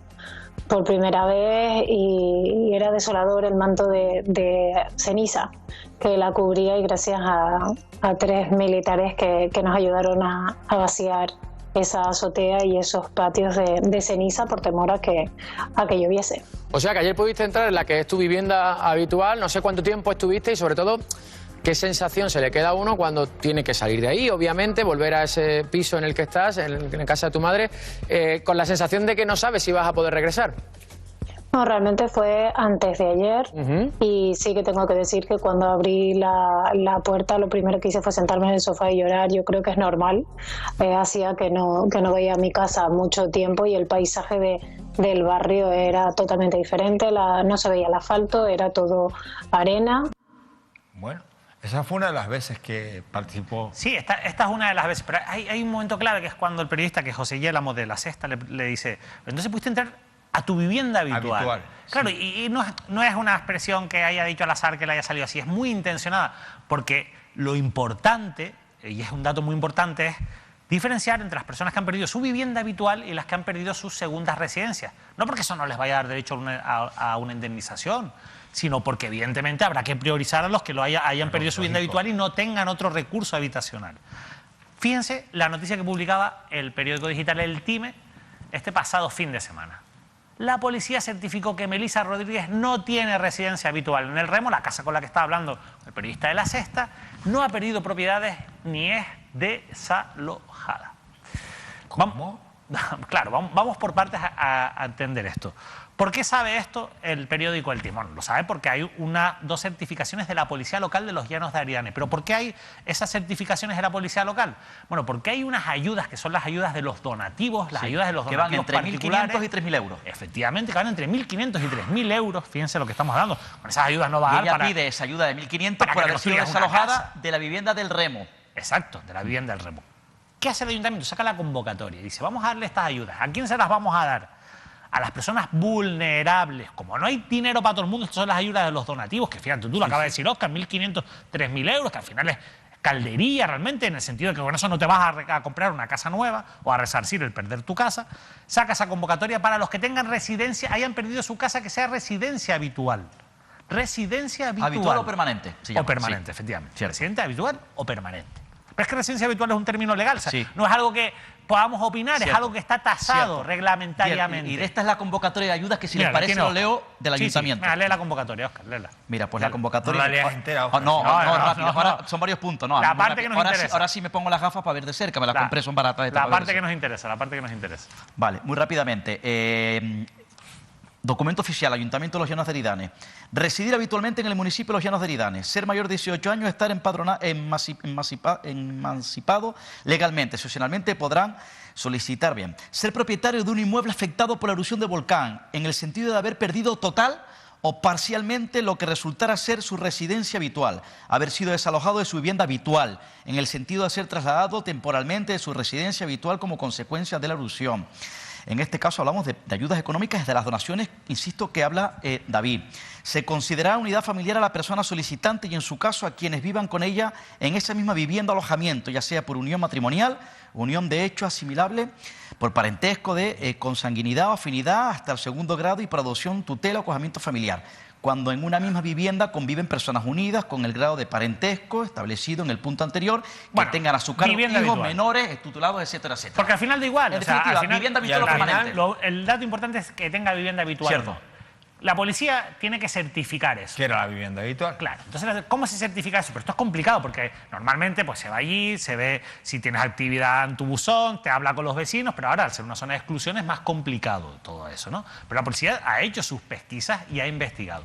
K: por primera vez, y era desolador el manto de ceniza que la cubría, y gracias a 3 militares que nos ayudaron a vaciar esa azotea y esos patios de ceniza por temor a que lloviese.
J: O sea que ayer pudiste entrar en la que es tu vivienda habitual, no sé cuánto tiempo estuviste y sobre todo qué sensación se le queda a uno cuando tiene que salir de ahí, obviamente, volver a ese piso en el que estás, en casa de tu madre, con la sensación de que no sabes si vas a poder regresar.
K: No, realmente fue antes de ayer y sí que tengo que decir que cuando abrí la puerta lo primero que hice fue sentarme en el sofá y llorar. Yo creo que es normal, hacía que no veía mi casa mucho tiempo y el paisaje del barrio era totalmente diferente, no se veía el asfalto, era todo arena.
A: Bueno, esa fue una de las veces que participó.
B: Sí, esta es una de las veces, pero hay un momento clave que es cuando el periodista, que es José Yélamo de La Sexta, le dice, entonces pudiste entrar a tu vivienda habitual. Claro, sí. Y no es una expresión que haya dicho al azar, que le haya salido así, es muy intencionada, porque lo importante, y es un dato muy importante, es diferenciar entre las personas que han perdido su vivienda habitual y las que han perdido sus segundas residencias. No porque eso no les vaya a dar derecho a una indemnización, sino porque evidentemente habrá que priorizar a los que hayan perdido su vivienda habitual y no tengan otro recurso habitacional. Fíjense la noticia que publicaba el periódico digital El Time este pasado fin de semana. La policía certificó que Melisa Rodríguez no tiene residencia habitual en El Remo, la casa con la que estaba hablando el periodista de La Sexta, no ha perdido propiedades ni es desalojada.
A: ¿Cómo?
B: Claro, vamos por partes a entender esto. ¿Por qué sabe esto el periódico El Timón? Lo sabe porque hay dos certificaciones de la Policía Local de los Llanos de Aridane. ¿Pero por qué hay esas certificaciones de la Policía Local? Bueno, porque hay unas ayudas que son las ayudas de los donativos, las ayudas de los donativos
C: que van entre 1.500 y 3.000 euros.
B: Efectivamente, que van entre 1.500 y 3.000 euros. Fíjense lo que estamos hablando. Con esas ayudas no va a dar
C: para... Ella pide esa ayuda de 1.500 por haber sido desalojada de la vivienda del Remo.
B: Exacto, de la vivienda del Remo. ¿Qué hace el ayuntamiento? Saca la convocatoria y dice, vamos a darle estas ayudas. ¿A quién se las vamos a dar? A las personas vulnerables. Como no hay dinero para todo el mundo, estas son las ayudas de los donativos, que fíjate, tú lo acabas de decir, Oscar, 1.500, 3.000 euros, que al final es caldería realmente, en el sentido de que con eso no te vas a comprar una casa nueva o a resarcir el perder tu casa. Saca esa convocatoria para los que tengan residencia, hayan perdido su casa, que sea residencia habitual. Residencia habitual.
C: ¿Habitual o permanente?
B: O permanente,
C: sí.
B: efectivamente.
C: Cierto.
B: Residente habitual o permanente. Pero es que residencia habitual es un término legal, o sea,
C: Sí.
B: no es algo que podamos opinar,
C: Cierto.
B: es algo que está tasado
C: Cierto.
B: reglamentariamente.
C: Y esta es la convocatoria de ayudas que, si
B: Mira,
C: les parece,
B: tiene
C: lo
B: Oscar.
C: leo del
B: Sí,
C: ayuntamiento.
B: Mira, lee la convocatoria, Óscar, léela.
C: Mira, pues
B: Léela.
C: la convocatoria...
A: No la leas entera,
C: Oh,
A: Óscar.
C: no, rápido.
B: no.
C: Ahora son varios puntos. No,
B: La
C: muy
B: parte
C: rápido.
B: que nos
C: Ahora
B: interesa.
C: ahora sí me pongo las gafas para ver de cerca, me las compré, son baratas.
B: La parte que nos interesa, la parte que nos interesa.
C: Vale, muy rápidamente. Documento oficial, Ayuntamiento de Los Llanos de Eridanes. Residir habitualmente en el municipio de Los Llanos de Eridanes. Ser mayor de 18 años, estar emancipado legalmente. Excepcionalmente podrán solicitar, bien, ser propietario de un inmueble afectado por la erupción del volcán, en el sentido de haber perdido total o parcialmente lo que resultara ser su residencia habitual, haber sido desalojado de su vivienda habitual, en el sentido de ser trasladado temporalmente de su residencia habitual como consecuencia de la erupción. En este caso hablamos de ayudas económicas, de las donaciones, insisto, que habla David. Se considerará unidad familiar a la persona solicitante y, en su caso, a quienes vivan con ella en esa misma vivienda o alojamiento, ya sea por unión matrimonial, unión de hecho asimilable, por parentesco de consanguinidad o afinidad hasta el segundo grado y por adopción, tutela o acogimiento familiar, cuando en una misma vivienda conviven personas unidas con el grado de parentesco establecido en el punto anterior, que tengan a su cargo hijos,
B: habitual,
C: menores, tutelados, etcétera, etcétera.
B: Porque al final da igual.
C: En definitiva, vivienda habitual o permanente.
B: El dato importante es que tenga vivienda habitual.
C: Cierto.
B: La policía tiene que certificar eso.
A: ¿Qué era la vivienda habitual?
B: Claro. Entonces, ¿cómo se certifica eso? Pero esto es complicado porque normalmente pues, se va allí, se ve si tienes actividad en tu buzón, te habla con los vecinos, pero ahora al ser una zona de exclusión es más complicado todo eso, ¿no? Pero la policía ha hecho sus pesquisas y ha investigado.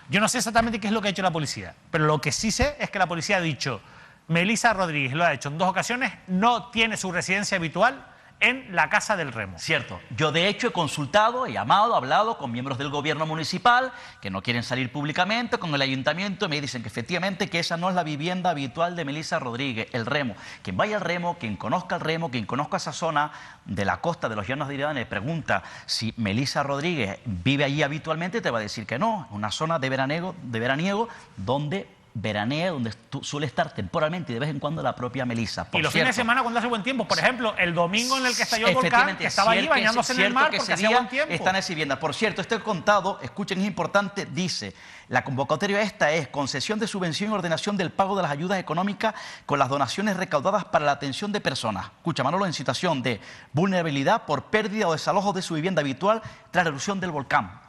B: Yo no sé exactamente qué es lo que ha hecho la policía, pero lo que sí sé es que la policía ha dicho, Melissa Rodríguez lo ha hecho en 2 ocasiones, no tiene su residencia habitual en la Casa del Remo.
C: Cierto. Yo, de hecho, he consultado, he llamado, he hablado con miembros del gobierno municipal que no quieren salir públicamente, con el ayuntamiento, y me dicen que efectivamente que esa no es la vivienda habitual de Melissa Rodríguez, el Remo. Quien vaya al Remo, quien conozca el Remo, quien conozca esa zona de la costa de Los Llanos de Eridanes, pregunta si Melissa Rodríguez vive allí habitualmente, te va a decir que no. Una zona de veraniego donde veranea, donde suele estar temporalmente y de vez en cuando la propia Melissa.
B: Y los fines de semana cuando hace buen tiempo, por ejemplo, el domingo en el que estalló el volcán, que estaba allí bañándose en el mar porque hacía buen tiempo.
C: Están en esa vivienda. Por cierto, este contado, escuchen, es importante, dice, la convocatoria esta es concesión de subvención y ordenación del pago de las ayudas económicas con las donaciones recaudadas para la atención de personas. Escucha, Manolo, en situación de vulnerabilidad por pérdida o desalojo de su vivienda habitual tras la erupción del volcán.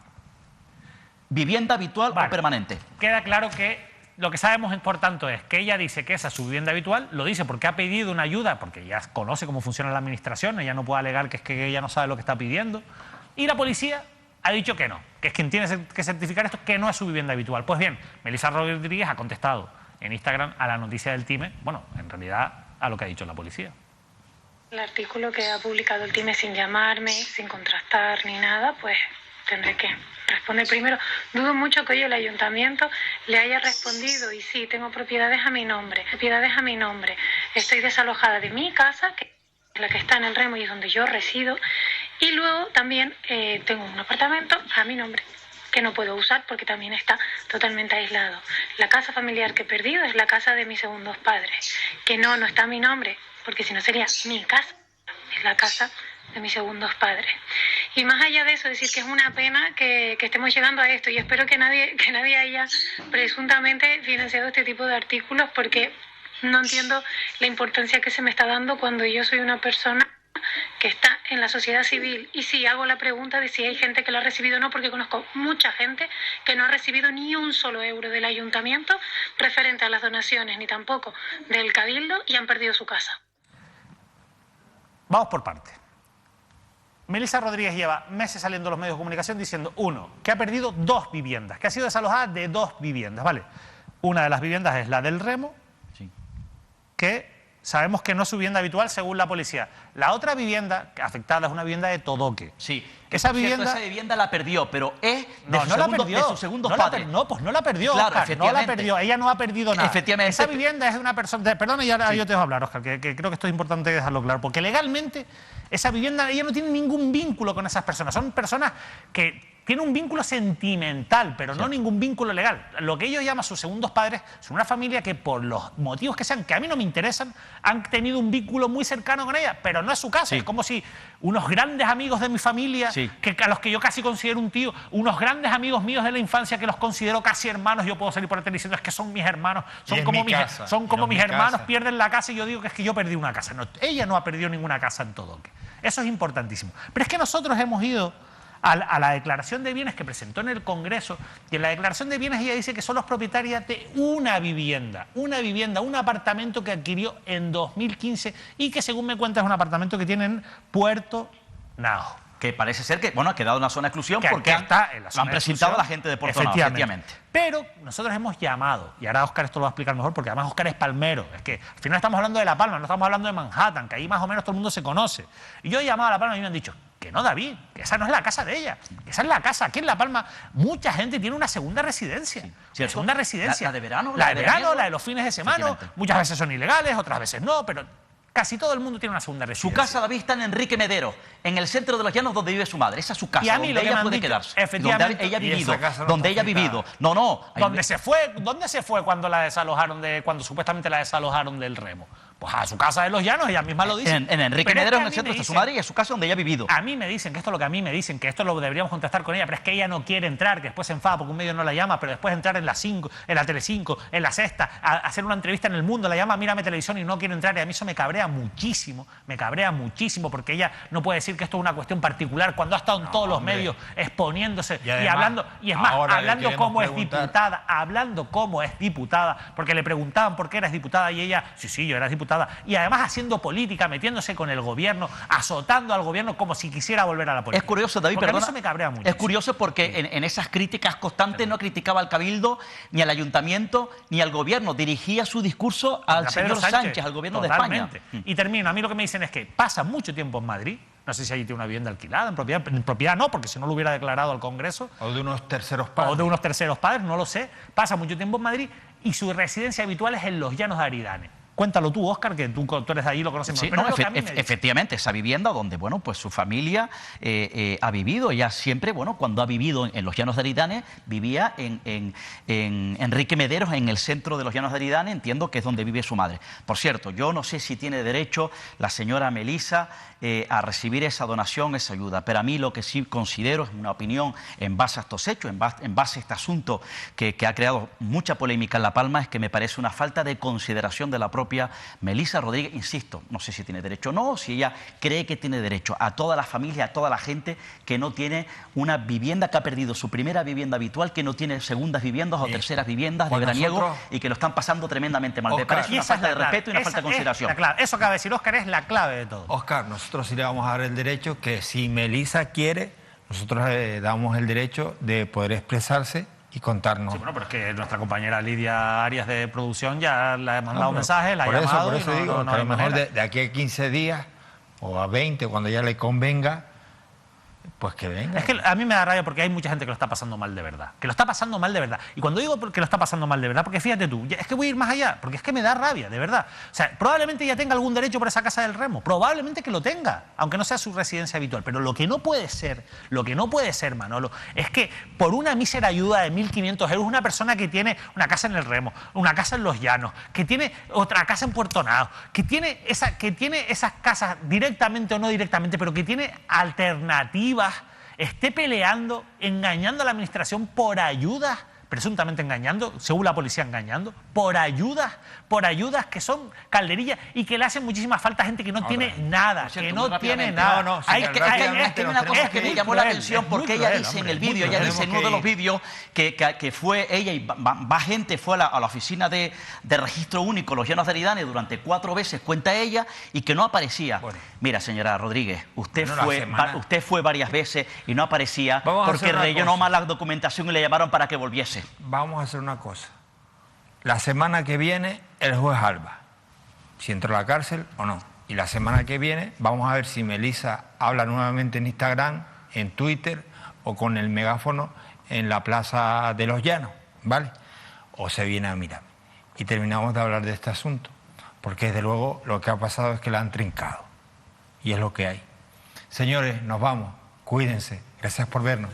C: Vivienda habitual o permanente.
B: Queda claro que lo que sabemos, por tanto, es que ella dice que esa es su vivienda habitual, lo dice porque ha pedido una ayuda, porque ella conoce cómo funciona la administración, ella no puede alegar que es que ella no sabe lo que está pidiendo, y la policía ha dicho que no, que es quien tiene que certificar esto, que no es su vivienda habitual. Pues bien, Melissa Rodríguez ha contestado en Instagram a la noticia del TIME, bueno, en realidad a lo que ha dicho la policía.
L: El artículo que ha publicado el TIME sin llamarme, sin contrastar ni nada, pues tendré que responder primero. Dudo mucho que hoy el ayuntamiento le haya respondido, y sí, tengo propiedades a mi nombre, estoy desalojada de mi casa, que es la que está en el Remo y es donde yo resido, y luego también tengo un apartamento a mi nombre que no puedo usar porque también está totalmente aislado. La casa familiar que he perdido es la casa de mis segundos padres, que no está a mi nombre, porque si no sería mi casa, es la casa de mis segundos padres. Y más allá de eso, decir que es una pena que estemos llegando a esto, y espero que nadie haya presuntamente financiado este tipo de artículos, porque no entiendo la importancia que se me está dando cuando yo soy una persona que está en la sociedad civil. Y sí, hago la pregunta de si hay gente que lo ha recibido o no, porque conozco mucha gente que no ha recibido ni un solo euro del ayuntamiento referente a las donaciones, ni tampoco del cabildo, y han perdido su casa.
B: Vamos por partes. Melissa Rodríguez lleva meses saliendo a los medios de comunicación diciendo, uno, que ha perdido 2 viviendas, que ha sido desalojada de 2 viviendas, ¿vale? Una de las viviendas es la del Remo, sí, que sabemos que no es su vivienda habitual según la policía. La otra vivienda afectada es una vivienda de Todoque.
C: Sí.
B: Esa vivienda
C: la perdió, pero es de sus segundos padres.
B: Pues no la perdió,
C: claro,
B: Óscar, no la perdió. Ella no ha perdido nada.
C: Efectivamente.
B: Esa vivienda es de una persona... Perdona, y ahora yo te voy a hablar, Óscar, que creo que esto es importante dejarlo claro, porque legalmente esa vivienda, ella no tiene ningún vínculo con esas personas. Son personas que
M: tiene un vínculo sentimental, pero no ningún vínculo legal. Lo que ellos llaman sus segundos padres son una familia que por los motivos que sean, que a mí no me interesan, han tenido un vínculo muy cercano con ella, pero no es su caso. Es como si unos grandes amigos de mi familia, a los que yo casi considero un tío, unos grandes amigos míos de la infancia que los considero casi hermanos, yo puedo salir por la tele diciendo es que son mis hermanos, son como mis hermanos, pierden la casa y yo digo que es que yo perdí una casa. No, ella no ha perdido ninguna casa en Todoque. Eso es importantísimo. Pero es que nosotros hemos ido a la declaración de bienes que presentó en el Congreso, y en la declaración de bienes ella dice que son los propietarios de una vivienda, un apartamento que adquirió en 2015 y que según me cuenta es un apartamento que tiene en Puerto Najo.
C: Que parece ser que, bueno, ha quedado en una zona de exclusión porque lo han presentado a la gente de Puerto Najo, efectivamente.
M: Pero nosotros hemos llamado, y ahora Óscar esto lo va a explicar mejor, porque además Óscar es palmero, es que al final estamos hablando de La Palma, no estamos hablando de Manhattan, que ahí más o menos todo el mundo se conoce. Y yo he llamado a La Palma y me han dicho que no, David, que esa no es la casa de ella, que esa es la casa. Aquí en La Palma mucha gente tiene una segunda residencia. Segunda residencia.
C: La de verano,
M: la de los fines de semana. Muchas veces son ilegales, otras veces no, pero casi todo el mundo tiene una segunda residencia.
C: Su casa, David, está en Enrique Medero, en el centro de los Llanos, donde vive su madre. Esa es su casa,
M: y a mí
C: donde ella puede quedarse. Donde ella ha vivido. Donde ella ha vivido.
M: ¿Dónde se fue cuando la desalojaron cuando supuestamente la desalojaron del Remo? Pues a su casa de los Llanos, ella misma lo dice.
C: En Enrique Medero, en el centro, está su madre y es su casa donde ella ha vivido.
M: A mí me dicen, que esto es lo que a mí me dicen, que esto lo deberíamos contestar con ella, pero es que ella no quiere entrar, que después se enfada porque un medio no la llama, pero después entrar en la 5, en la Telecinco, en la Sexta, a hacer una entrevista en El Mundo, la llama Mírame Televisión y no quiere entrar, y a mí eso me cabrea muchísimo, porque ella no puede decir que esto es una cuestión particular cuando ha estado en todos los medios exponiéndose y hablando, y es más, hablando como es diputada, porque le preguntaban por qué eras diputada y ella, sí, yo era diputada, y además haciendo política, metiéndose con el gobierno, azotando al gobierno como si quisiera volver a la política.
C: Es curioso, David,
M: perdona, eso me cabrea mucho.
C: Es curioso porque en esas críticas constantes no criticaba al Cabildo, ni al Ayuntamiento, ni al gobierno. Dirigía su discurso al señor Sánchez, al gobierno de España.
M: Y termino, a mí lo que me dicen es que pasa mucho tiempo en Madrid. No sé si allí tiene una vivienda alquilada, en propiedad no, porque si no lo hubiera declarado al Congreso.
A: O de unos terceros padres.
M: O de unos terceros padres, no lo sé. Pasa mucho tiempo en Madrid y su residencia habitual es en los Llanos de Aridane. Cuéntalo tú, Óscar, que tú eres de allí, lo conoces
C: más. Sí, efectivamente, esa vivienda donde, bueno, pues su familia ha vivido. Ella siempre, bueno, cuando ha vivido en los Llanos de Aridane, vivía en Enrique Mederos, en el centro de los Llanos de Aridane, entiendo que es donde vive su madre. Por cierto, yo no sé si tiene derecho la señora Melisa a recibir esa donación, esa ayuda, pero a mí lo que sí considero es una opinión en base a estos hechos, en base a este asunto que ha creado mucha polémica en La Palma, es que me parece una falta de consideración de la propia Melisa Rodríguez. Insisto, no sé si tiene derecho o no, si ella cree que tiene derecho, a toda la familia, a toda la gente que no tiene una vivienda, que ha perdido su primera vivienda habitual, que no tiene segundas viviendas o terceras viviendas de veraniego y que lo están pasando tremendamente mal. Me parece una falta de respeto y una falta de consideración.
M: Eso acaba de decir Óscar, es la clave de todo.
A: Óscar, nosotros sí le vamos a dar el derecho que si Melisa quiere, nosotros le damos el derecho de poder expresarse y contarnos.
M: Sí, bueno, pero es que nuestra compañera Lidia Arias de producción ya le ha mandado un mensaje, la ha llamado.
A: Por eso digo, que a lo mejor de aquí a 15 días o a 20, cuando ya le convenga, pues que venga.
M: Es que a mí me da rabia porque hay mucha gente que lo está pasando mal de verdad. Que lo está pasando mal de verdad. Y cuando digo que lo está pasando mal de verdad, porque fíjate tú, es que voy a ir más allá, porque es que me da rabia, de verdad. O sea, probablemente ella tenga algún derecho por esa casa del Remo, probablemente que lo tenga, aunque no sea su residencia habitual. Pero lo que no puede ser, Manolo, es que por una mísera ayuda de 1.500 euros, una persona que tiene una casa en el Remo, una casa en Los Llanos, que tiene otra casa en Puerto Najo, que tiene esas casas directamente o no directamente, pero que tiene alternativas, esté peleando, engañando a la administración por ayudas, presuntamente engañando, según la policía engañando, por ayudas que son calderillas y que le hacen muchísima falta a gente que no tiene nada, que no tiene nada.
C: Hay una cosa que me llamó la atención, porque ella dice en el vídeo, ella dice en uno de los vídeos que fue ella y va gente, fue a la oficina de registro único, Los Llanos de Aridane, durante 4 veces, cuenta ella, y que no aparecía. Bueno. Mira, señora Rodríguez, usted fue varias veces y no aparecía porque rellenó mal la documentación y le llamaron para que volviese.
A: Vamos a hacer una cosa. La semana que viene el juez Alba, si entró a la cárcel o no. Y la semana que viene vamos a ver si Melisa habla nuevamente en Instagram, en Twitter o con el megáfono en la Plaza de los Llanos, ¿vale? O se viene a mirar. Y terminamos de hablar de este asunto, porque desde luego lo que ha pasado es que la han trincado. Y es lo que hay. Señores, nos vamos. Cuídense. Gracias por vernos.